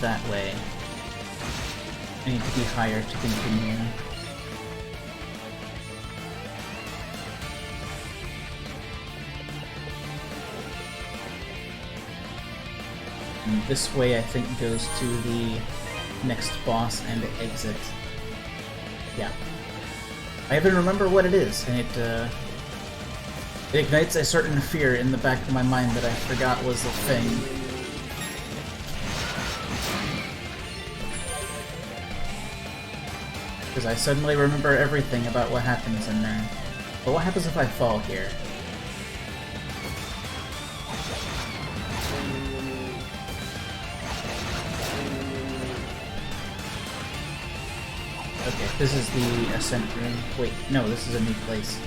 that way, I need to be higher to continue. And this way, I think, goes to the next boss and exit. Yeah. I even remember what it is, and it ignites a certain fear in the back of my mind that I forgot was a thing. Because I suddenly remember everything about what happens in there. But what happens if I fall here? Okay, this is the ascent room. Wait, no, this is a new place.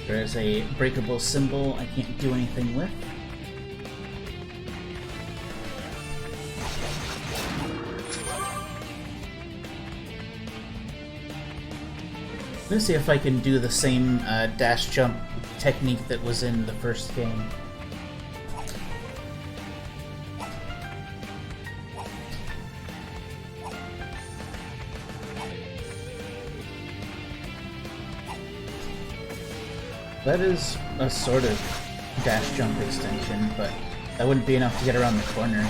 There's a breakable symbol I can't do anything with. Let's see if I can do the same dash jump technique that was in the first game. That is a sort of dash jump extension, but that wouldn't be enough to get around the corner.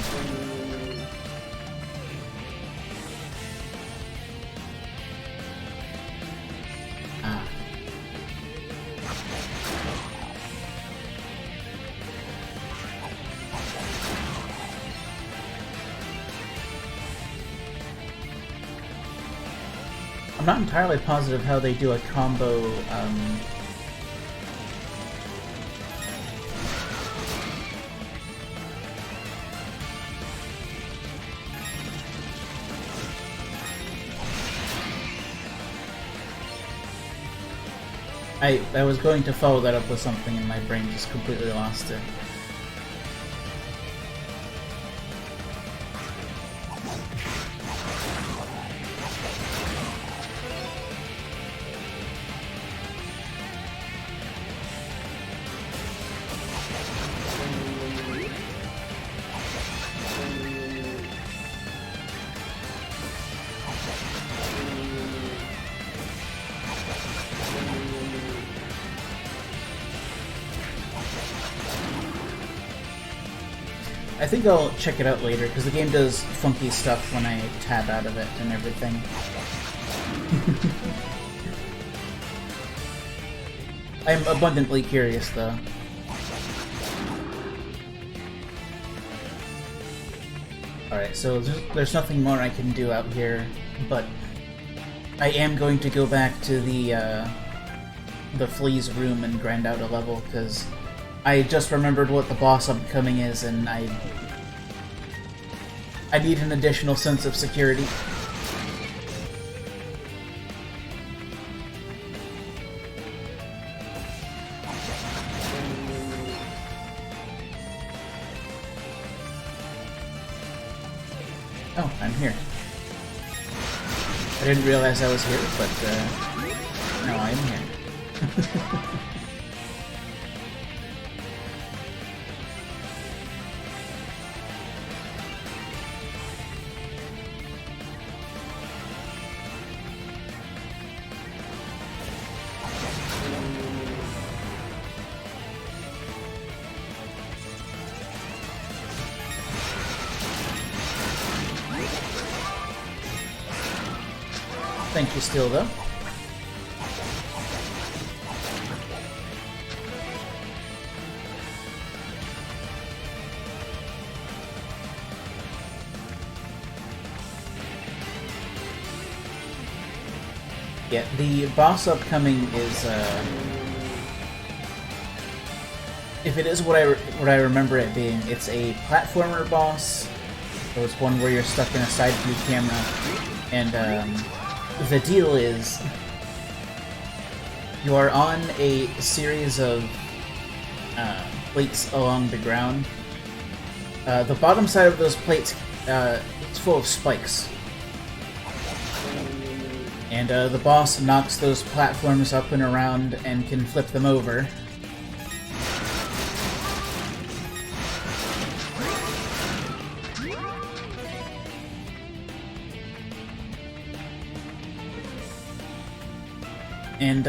Ah. I'm not entirely positive how they do a combo, I was going to follow that up with something and my brain just completely lost it. I think I'll check it out later, because the game does funky stuff when I tab out of it and everything. I'm abundantly curious, though. Alright, so there's nothing more I can do out here, but I am going to go back to the Flea's room and grind out a level, because I just remembered what the boss upcoming is, and I need an additional sense of security. Oh, I'm here. I didn't realize I was here, but now I am here. Thank you still, though. Yeah, the boss upcoming is, if it is what I remember it being, it's a platformer boss. So it's one where you're stuck in a side view camera, and the deal is you are on a series of plates along the ground. The bottom side of those plates, it's full of spikes. And the boss knocks those platforms up and around and can flip them over. And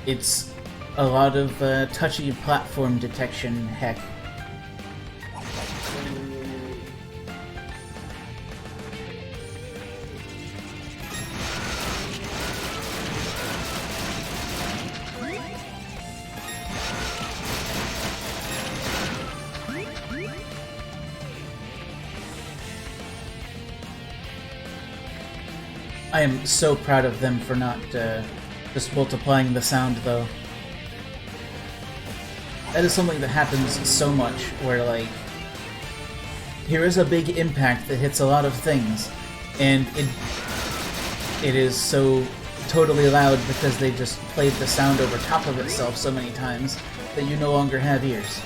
it's a lot of touchy platform detection heck. I am so proud of them for not just multiplying the sound, though. That is something that happens so much, where, like, here is a big impact that hits a lot of things, and it is so totally loud because they just played the sound over top of itself so many times that you no longer have ears.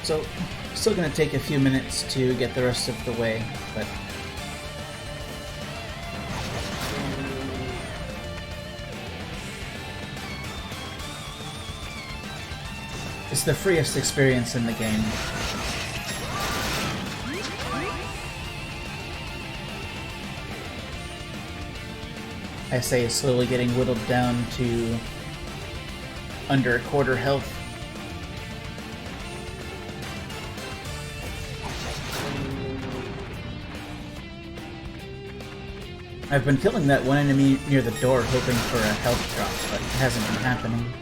So, still gonna take a few minutes to get the rest of the way, but... it's the freest experience in the game. I say slowly getting whittled down to under a quarter health. I've been killing that one enemy near the door hoping for a health drop, but it hasn't been happening.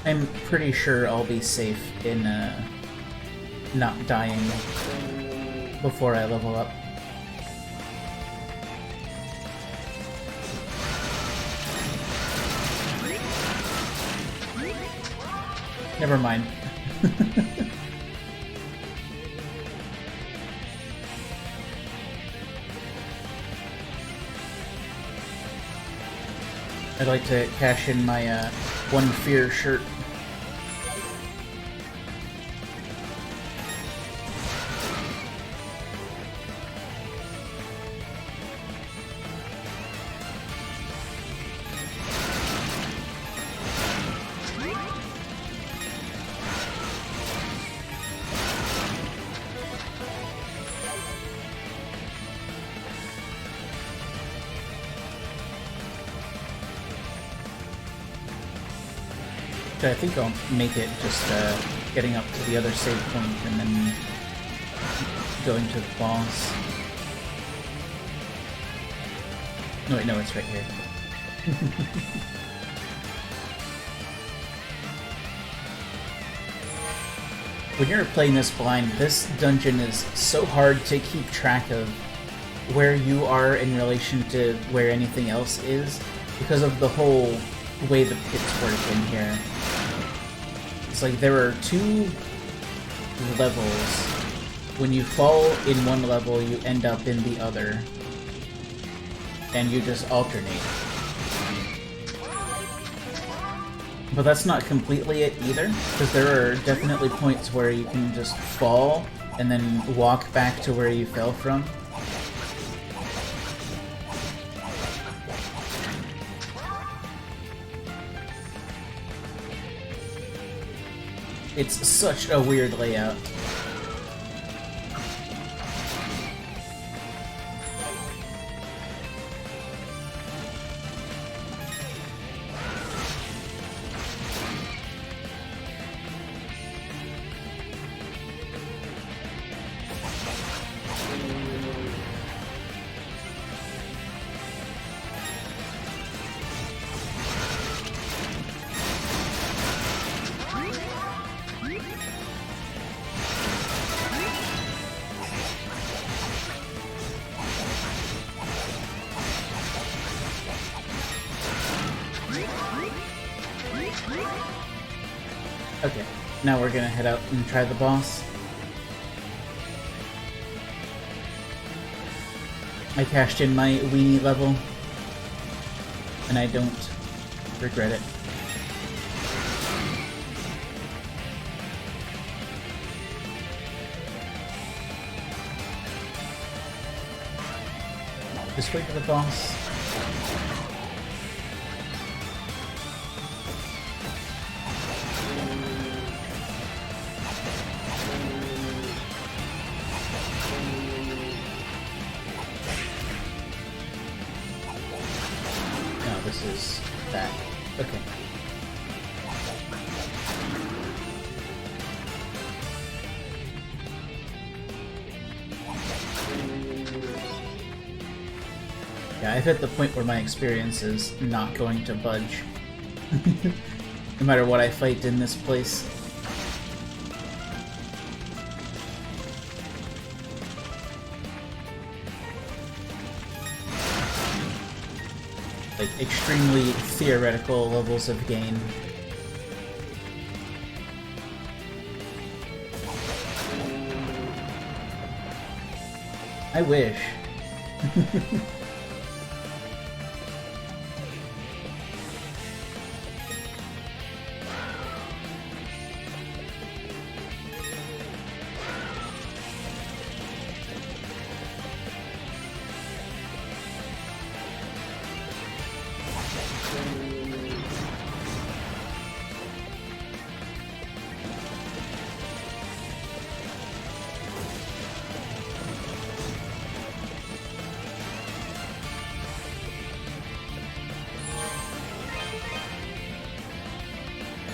I'm pretty sure I'll be safe in not dying before I level up. Never mind. I'd like to cash in my One Fear shirt. So I think I'll make it just getting up to the other save point and then going to the boss. No, wait, no, it's right here. When you're playing this blind, this dungeon is so hard to keep track of where you are in relation to where anything else is because of the whole way the pits work in here. It's like there are two levels. When you fall in one level, you end up in the other. And you just alternate. But that's not completely it either, because there are definitely points where you can just fall and then walk back to where you fell from. It's such a weird layout. Okay, now we're gonna head out and try the boss. I cashed in my weenie level, and I don't regret it. Just wait for the boss. Is that. Okay. Yeah, I've hit the point where my experience is not going to budge. No matter what I fight in this place. Like, extremely theoretical levels of gain. I wish.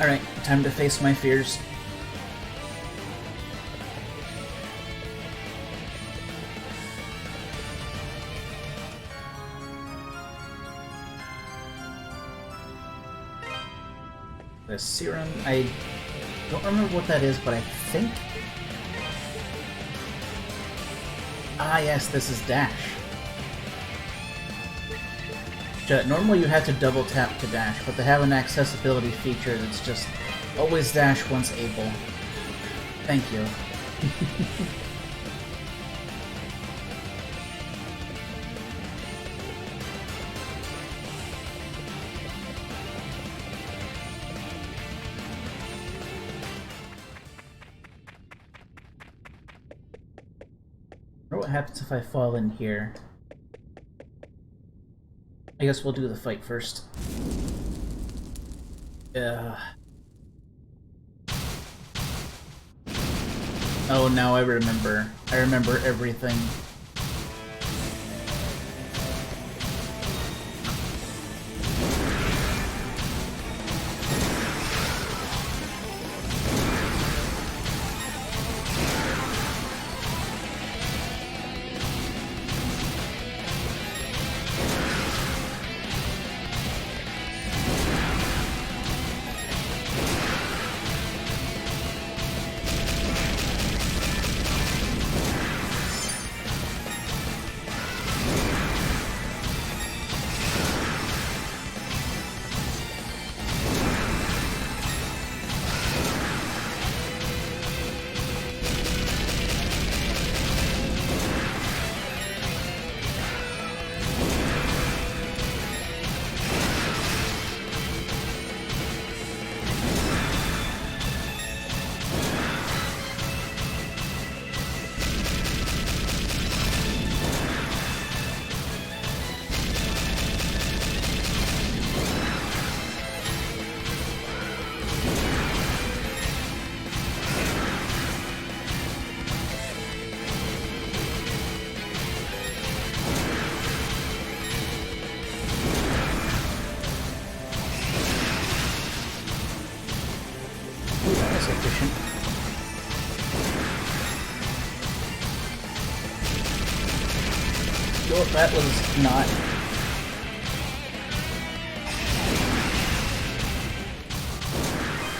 Alright, time to face my fears. The serum, I don't remember what that is, but I think... Ah yes, this is dash. Normally you have to double tap to dash, but they have an accessibility feature that's just always dash once able. Thank you. I wonder what happens if I fall in here. I guess we'll do the fight first. Oh, now I remember. I remember everything. Well, that was not...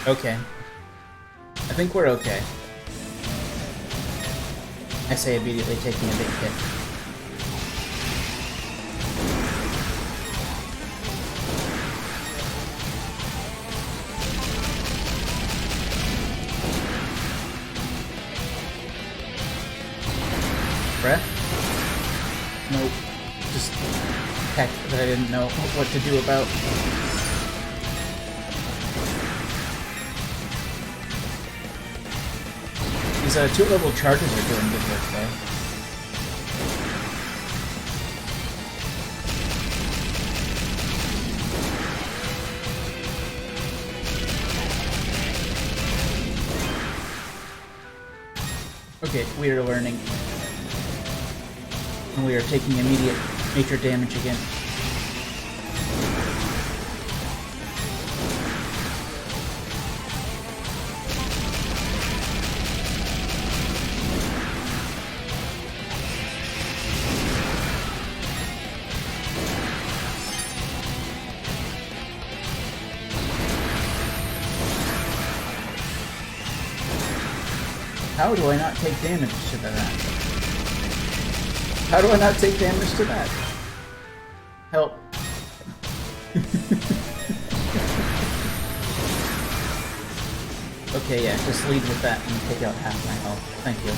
Okay. I think we're okay. I say immediately taking a big hit. Breath? Nope. Just heck that I didn't know what to do about. These 2-level charges are doing good work though. Okay, we are learning. And we are taking immediate nature damage again. How do I not take damage to that? How do I not take damage to that? Help. Okay, yeah, just lead with that and take out half my health. Thank you.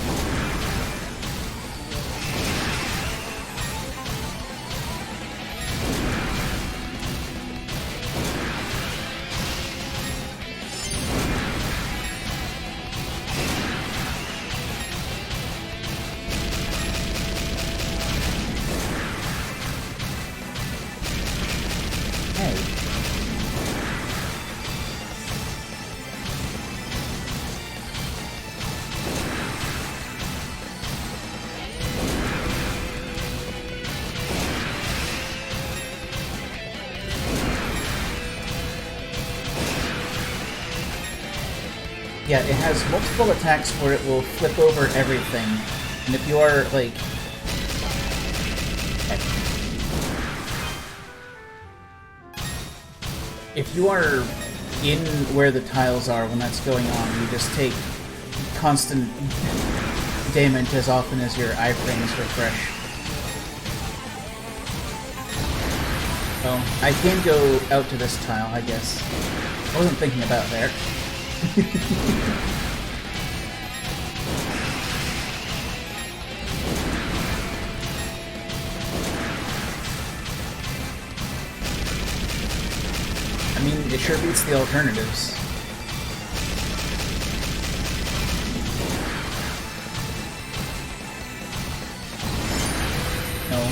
Yeah, it has multiple attacks where it will flip over everything. And if you are, like... If you are in where the tiles are when that's going on, you just take constant damage as often as your iframes refresh. Oh, I can go out to this tile, I guess. I wasn't thinking about there. I mean, it sure beats the alternatives. No.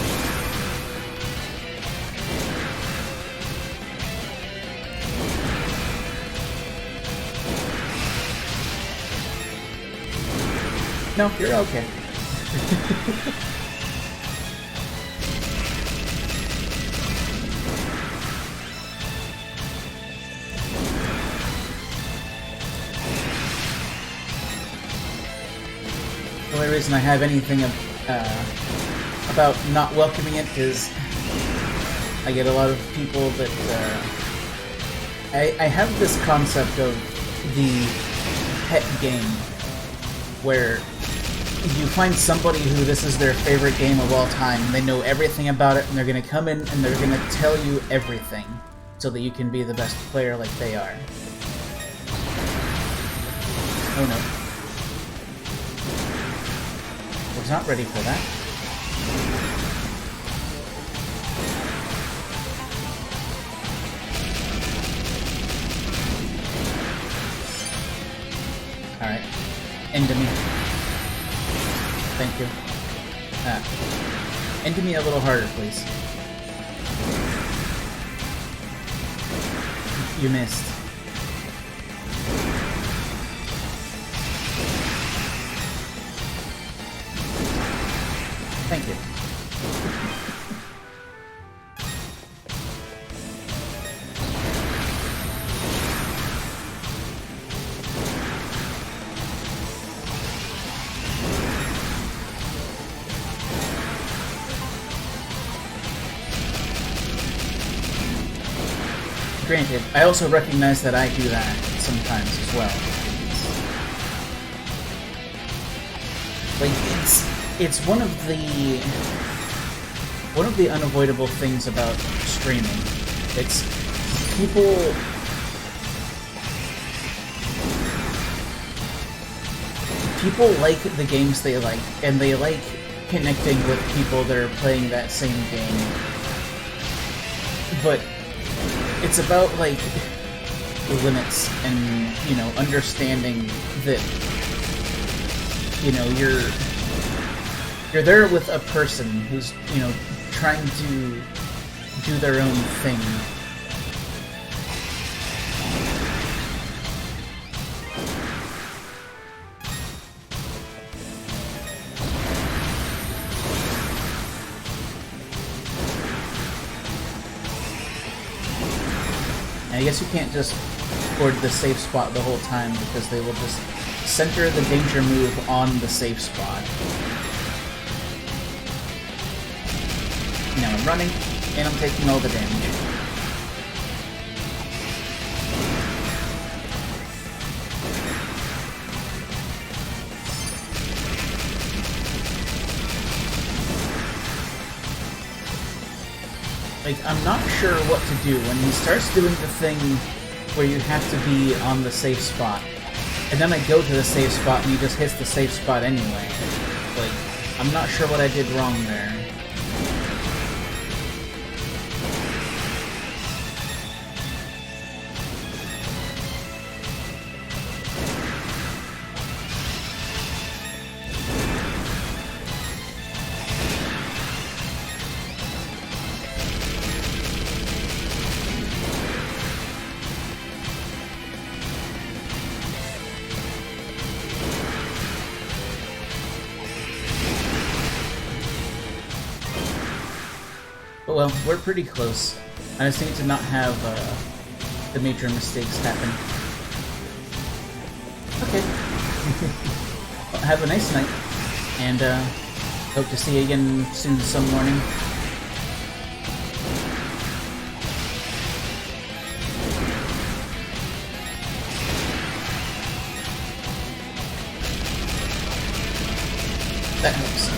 No, you're okay. The only reason I have anything about not welcoming it is I get a lot of people that I have this concept of the pet game where you find somebody who this is their favorite game of all time, and they know everything about it, and they're going to come in and they're going to tell you everything so that you can be the best player like they are. Oh no. I was not ready for that. Alright. Into me. Thank you. Into me a little harder, please. You missed. Thank you. granted, I also recognize that I do that sometimes as well. Like, it's one of the unavoidable things about streaming. It's people like the games they like, and they like connecting with people that are playing that same game. But it's about, like, limits and, you know, understanding that, you know, you're there with a person who's, you know, trying to do their own thing. I guess you can't just board the safe spot the whole time, because they will just center the danger move on the safe spot. Now I'm running, and I'm taking all the damage. Like, I'm not sure what to do when he starts doing the thing where you have to be on the safe spot. And then I go to the safe spot and he just hits the safe spot anyway. Like, I'm not sure what I did wrong there. But well, we're pretty close. I just need to not have the major mistakes happen. Okay. Well, have a nice night, and hope to see you again soon some morning. That helps.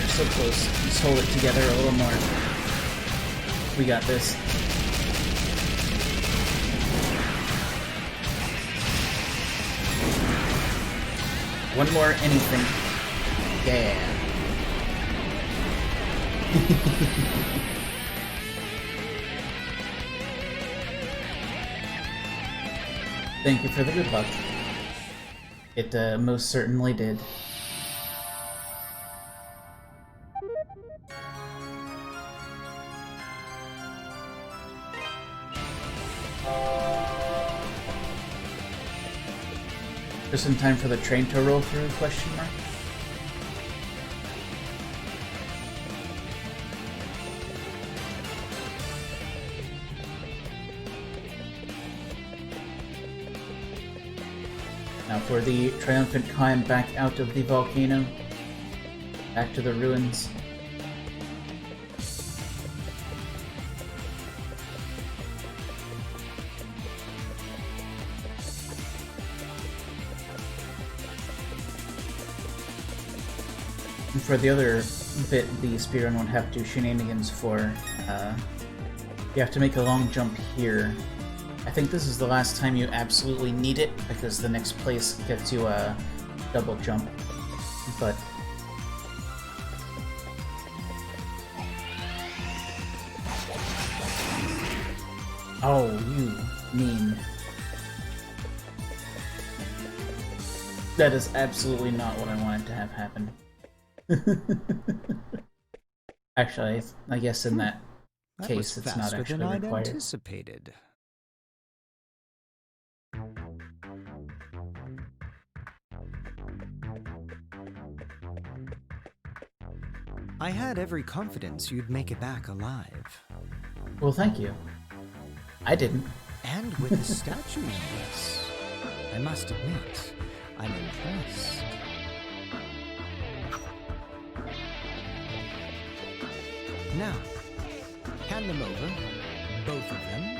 So close. Just hold it together a little more. We got this. One more anything. Yeah. Thank you for the good luck. It most certainly did. Just in time for the train to roll through, question mark? Now for the triumphant climb back out of the volcano, back to the ruins. for the other bit the speedrun would have to do shenanigans for, you have to make a long jump here. I think this is the last time you absolutely need it, because the next place gets you a double jump. But oh, you mean. That is absolutely not what I wanted to have happen. Actually, I guess in that case it's not actually I'd required. anticipated. I had every confidence you'd make it back alive. Well, thank you. I didn't. And with the statue, no less. I must admit, I'm impressed. Now, hand them over, both of them.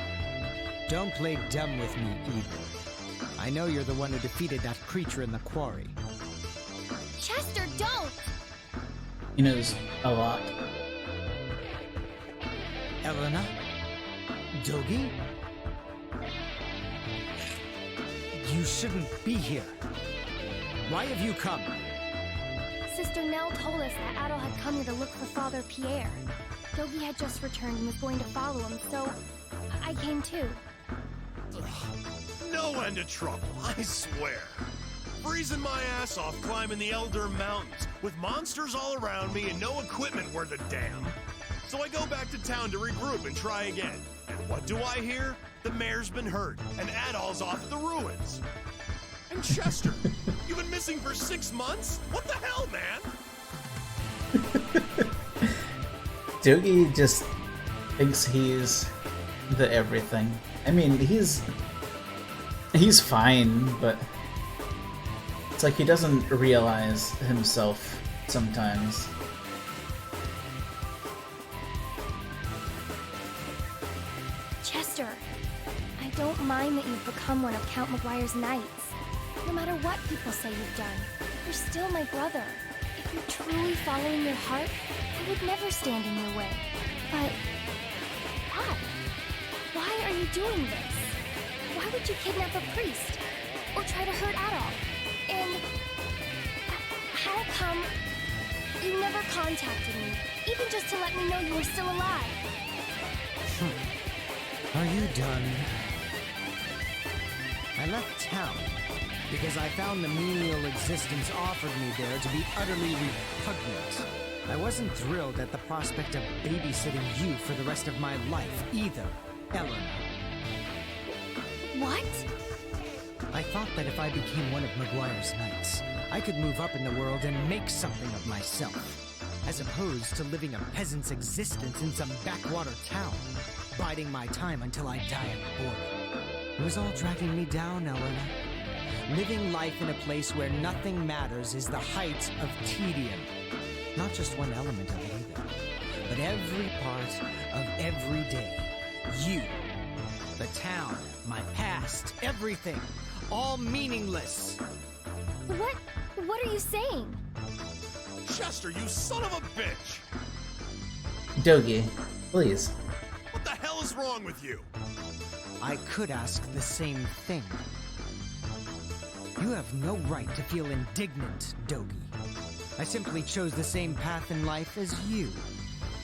Don't play dumb with me either. I know you're the one who defeated that creature in the quarry. Chester, don't! He knows a lot. Elena? Dogi? You shouldn't be here. Why have you come? Sister Nell told us that Adol had come here to look for Father Pierre. Dogi had just returned and was going to follow him, so I came too. No end of trouble, I swear. Freezing my ass off climbing the Elder Mountains, with monsters all around me and no equipment worth a damn. So I go back to town to regroup and try again. And what do I hear? The mayor's been hurt, and Adol's off at the ruins. And Chester, you've been missing for 6 months? What the hell, man? Dogi just thinks he's the everything. I mean, he's fine, but it's like he doesn't realize himself sometimes. Chester, I don't mind that you've become one of Count McGuire's knights. No matter what people say you've done, you're still my brother. If you're truly following your heart, I would never stand in your way. But why? Why are you doing this? Why would you kidnap a priest? Or try to hurt Adol? And how come you never contacted me, even just to let me know you were still alive? Are you done? I left town because I found the menial existence offered me there to be utterly repugnant. I wasn't thrilled at the prospect of babysitting you for the rest of my life either, Eleanor. What? I thought that if I became one of McGuire's knights, I could move up in the world and make something of myself, as opposed to living a peasant's existence in some backwater town, biding my time until I die of boredom. It was all dragging me down, Eleanor. Living life in a place where nothing matters is the height of tedium. Not just one element of it either, but every part of every day. You, the town, my past, everything, all meaningless. What are you saying? Chester, you son of a bitch! Dogi, please. What the hell is wrong with you? I could ask the same thing. You have no right to feel indignant, Dogi. I simply chose the same path in life as you.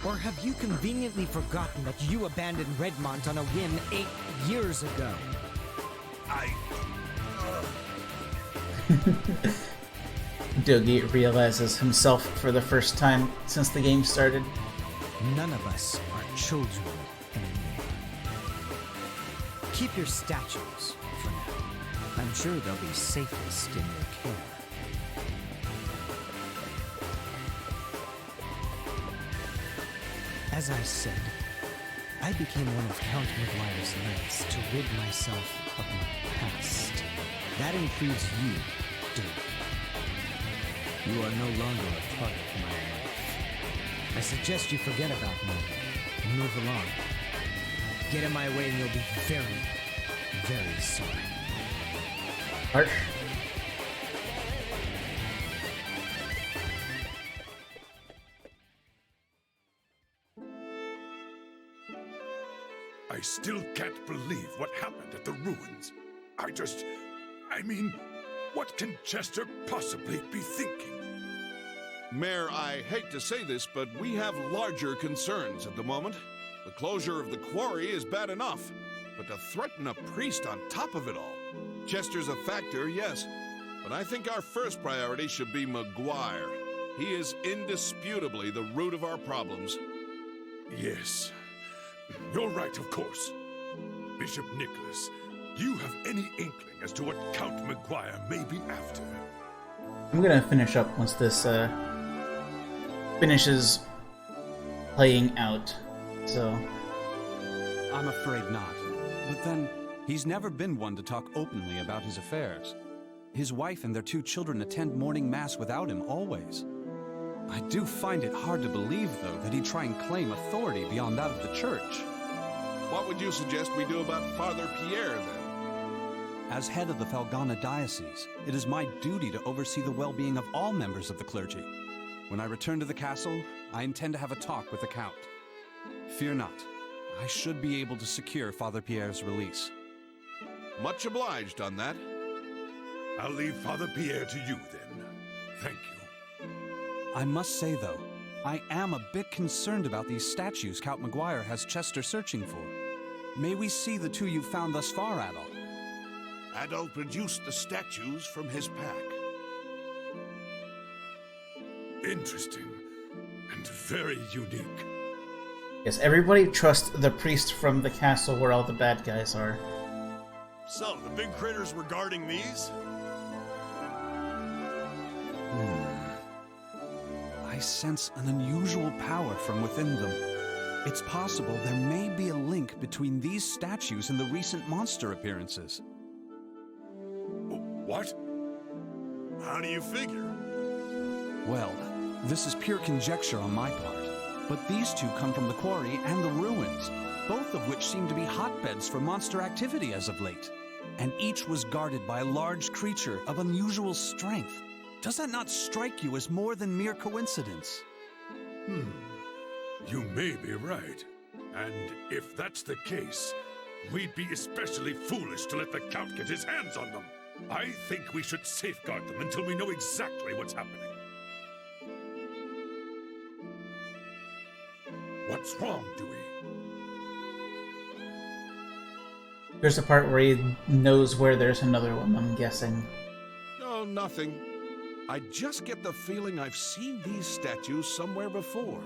Or have you conveniently forgotten that you abandoned Redmont on a whim 8 years ago? Dogi realizes himself for the first time since the game started. None of us are children anymore. Keep your statues for now. I'm sure they'll be safest in your care. As I said, I became one of Count McGuire's knights to rid myself of my past. That includes you, Dogi. You are no longer a part of my life. I suggest you forget about me and move along. Get in my way and you'll be very, very sorry. Harsh. I still can't believe what happened at the ruins. I mean, what can Chester possibly be thinking? Mayor, I hate to say this, but we have larger concerns at the moment. The closure of the quarry is bad enough, but to threaten a priest on top of it all. Chester's a factor, yes, but I think our first priority should be McGuire. He is indisputably the root of our problems. Yes, you're right, of course. Bishop Nicholas, do you have any inkling as to what Count McGuire may be after? I'm gonna finish up once this finishes playing out, so... I'm afraid not. But then, he's never been one to talk openly about his affairs. His wife and their 2 children attend morning mass without him always. I do find it hard to believe, though, that he'd try and claim authority beyond that of the church. What would you suggest we do about Father Pierre, then? As head of the Felghana diocese, it is my duty to oversee the well-being of all members of the clergy. When I return to the castle, I intend to have a talk with the Count. Fear not. I should be able to secure Father Pierre's release. Much obliged on that. I'll leave Father Pierre to you, then. Thank you. I must say, though, I am a bit concerned about these statues Count McGuire has Chester searching for. May we see the 2 you've found thus far, Adol? Adol produced the statues from his pack. Interesting, and very unique. Yes, everybody trust the priest from the castle where all the bad guys are. So, the big critters were guarding these? I sense an unusual power from within them. It's possible there may be a link between these statues and the recent monster appearances. What? How do you figure? Well, this is pure conjecture on my part, but these 2 come from the quarry and the ruins, both of which seem to be hotbeds for monster activity as of late. And each was guarded by a large creature of unusual strength. Does that not strike you as more than mere coincidence? You may be right. And if that's the case, we'd be especially foolish to let the Count get his hands on them. I think we should safeguard them until we know exactly what's happening. What's wrong, Dewey? There's a part where he knows where there's another one, I'm guessing. Oh, nothing. I just get the feeling I've seen these statues somewhere before.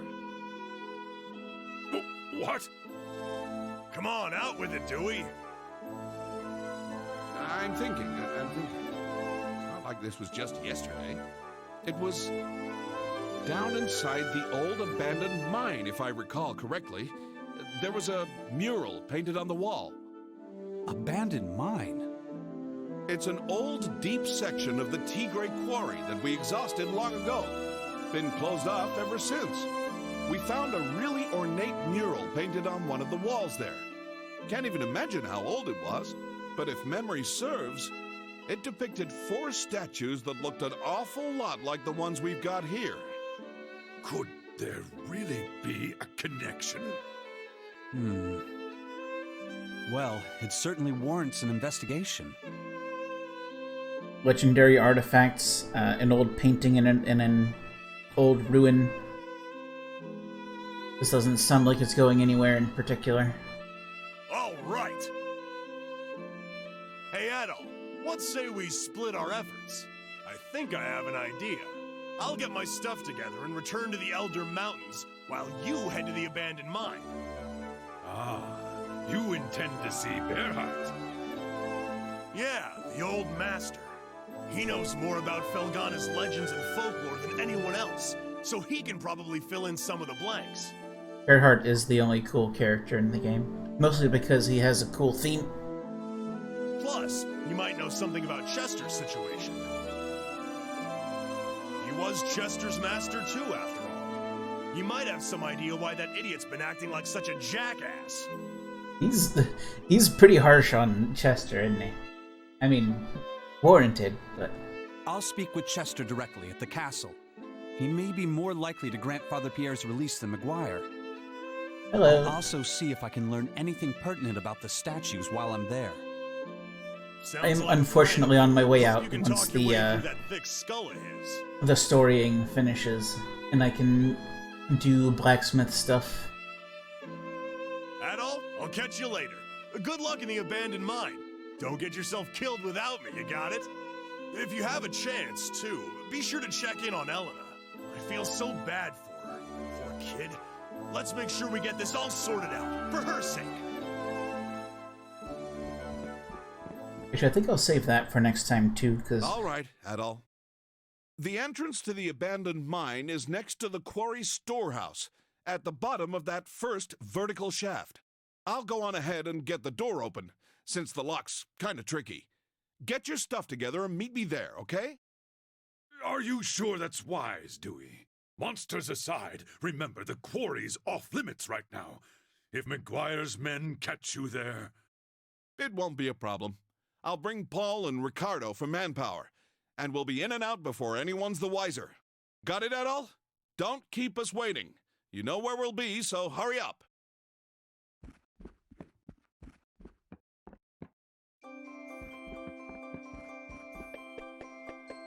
What? Come on, out with it, Dewey! I'm thinking. It's not like this was just yesterday. It was down inside the old abandoned mine, if I recall correctly. There was a mural painted on the wall. Abandoned mine? It's an old, deep section of the Tigray quarry that we exhausted long ago. Been closed off ever since. We found a really ornate mural painted on one of the walls there. Can't even imagine how old it was, but if memory serves, it depicted 4 statues that looked an awful lot like the ones we've got here. Could there really be a connection? Well, it certainly warrants an investigation. Legendary artifacts, an old painting in an old ruin. This doesn't sound like it's going anywhere in particular. All right! Hey, Adol, what say we split our efforts? I think I have an idea. I'll get my stuff together and return to the Elder Mountains, while you head to the abandoned mine. Ah, you intend to see Berhart? Yeah, the old master. He knows more about Felghana's legends and folklore than anyone else, so he can probably fill in some of the blanks. Gerhardt is the only cool character in the game, mostly because he has a cool theme. Plus, you might know something about Chester's situation. He was Chester's master too, after all. You might have some idea why that idiot's been acting like such a jackass. He's pretty harsh on Chester, isn't he? I mean, warranted, but... I'll speak with Chester directly at the castle. He may be more likely to grant Father Pierre's release than McGuire. Hello. I'll also see if I can learn anything pertinent about the statues while I'm there. Sounds I'm like a unfortunately plan. on my way Hope out you can once talk your way the through that thick skull of his. the storying finishes, and I can do blacksmith stuff. Adol, I'll catch you later. Good luck in the abandoned mine. Don't get yourself killed without me, you got it? If you have a chance, too, be sure to check in on Elena. I feel so bad for her. Poor kid. Let's make sure we get this all sorted out, for her sake. Actually, I think I'll save that for next time, too, because... All right, Adol. The entrance to the abandoned mine is next to the quarry storehouse, at the bottom of that first vertical shaft. I'll go on ahead and get the door open, since the lock's kinda tricky. Get your stuff together and meet me there, okay? Are you sure that's wise, Dewey? Monsters aside, remember the quarry's off limits right now. If McGuire's men catch you there... It won't be a problem. I'll bring Paul and Ricardo for manpower, and we'll be in and out before anyone's the wiser. Got it, Adol? Don't keep us waiting. You know where we'll be, so hurry up.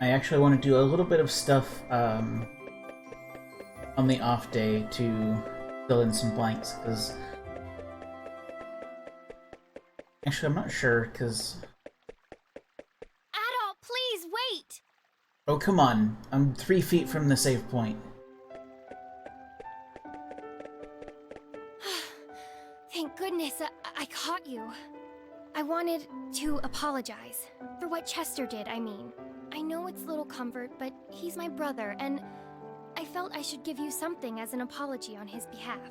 I actually want to do a little bit of stuff on the off day to fill in some blanks, because... Actually, I'm not sure, because... Adol, please wait! Oh, come on. I'm 3 feet from the save point. Thank goodness I caught you. I wanted to apologize. For what Chester did, I mean. I know it's little comfort, but he's my brother, and I felt I should give you something as an apology on his behalf.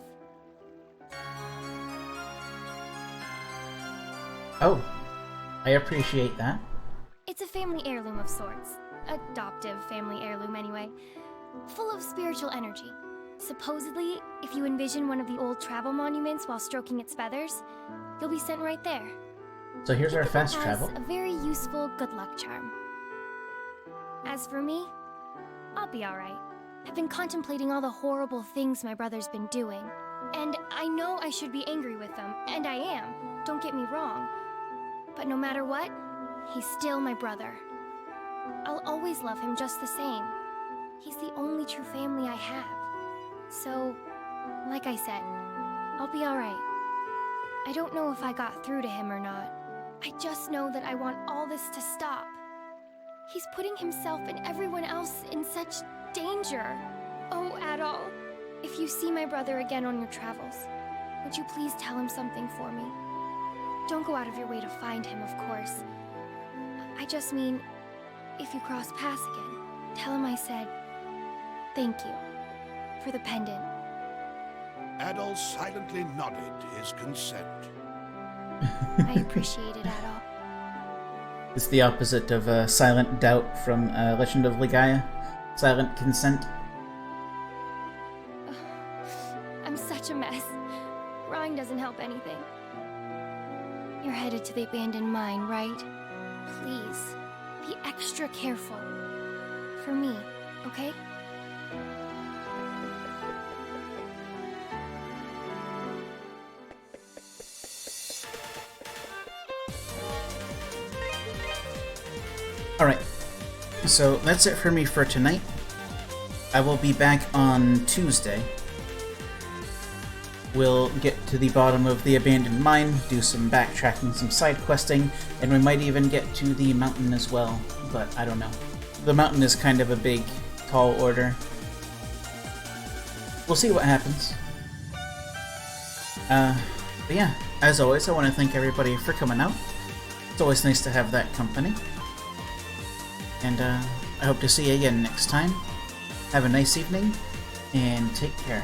Oh, I appreciate that. It's a family heirloom of sorts. Adoptive family heirloom, anyway. Full of spiritual energy. Supposedly, if you envision one of the old travel monuments while stroking its feathers, you'll be sent right there. So here's our Think of it fast as travel. a very useful good luck charm. As for me, I'll be alright. I've been contemplating all the horrible things my brother's been doing. And I know I should be angry with them, and I am, don't get me wrong. But no matter what, he's still my brother. I'll always love him just the same. He's the only true family I have. So, like I said, I'll be alright. I don't know if I got through to him or not. I just know that I want all this to stop. He's putting himself and everyone else in such danger. Oh, Adol, if you see my brother again on your travels, would you please tell him something for me? Don't go out of your way to find him, of course. I just mean, if you cross paths again, tell him I said, thank you for the pendant. Adol silently nodded his consent. I appreciate it, Adol. It's the opposite of Silent Doubt from Legend of Legaia. Silent Consent. I'm such a mess. Crying doesn't help anything. You're headed to the abandoned mine, right? Please, be extra careful. For me, okay? Alright, so that's it for me for tonight. I will be back on Tuesday. We'll get to the bottom of the abandoned mine, do some backtracking, some side questing, and we might even get to the mountain as well, but I don't know. The mountain is kind of a big, tall order. We'll see what happens. But yeah, as always, I want to thank everybody for coming out. It's always nice to have that company. And I hope to see you again next time. Have a nice evening, and take care.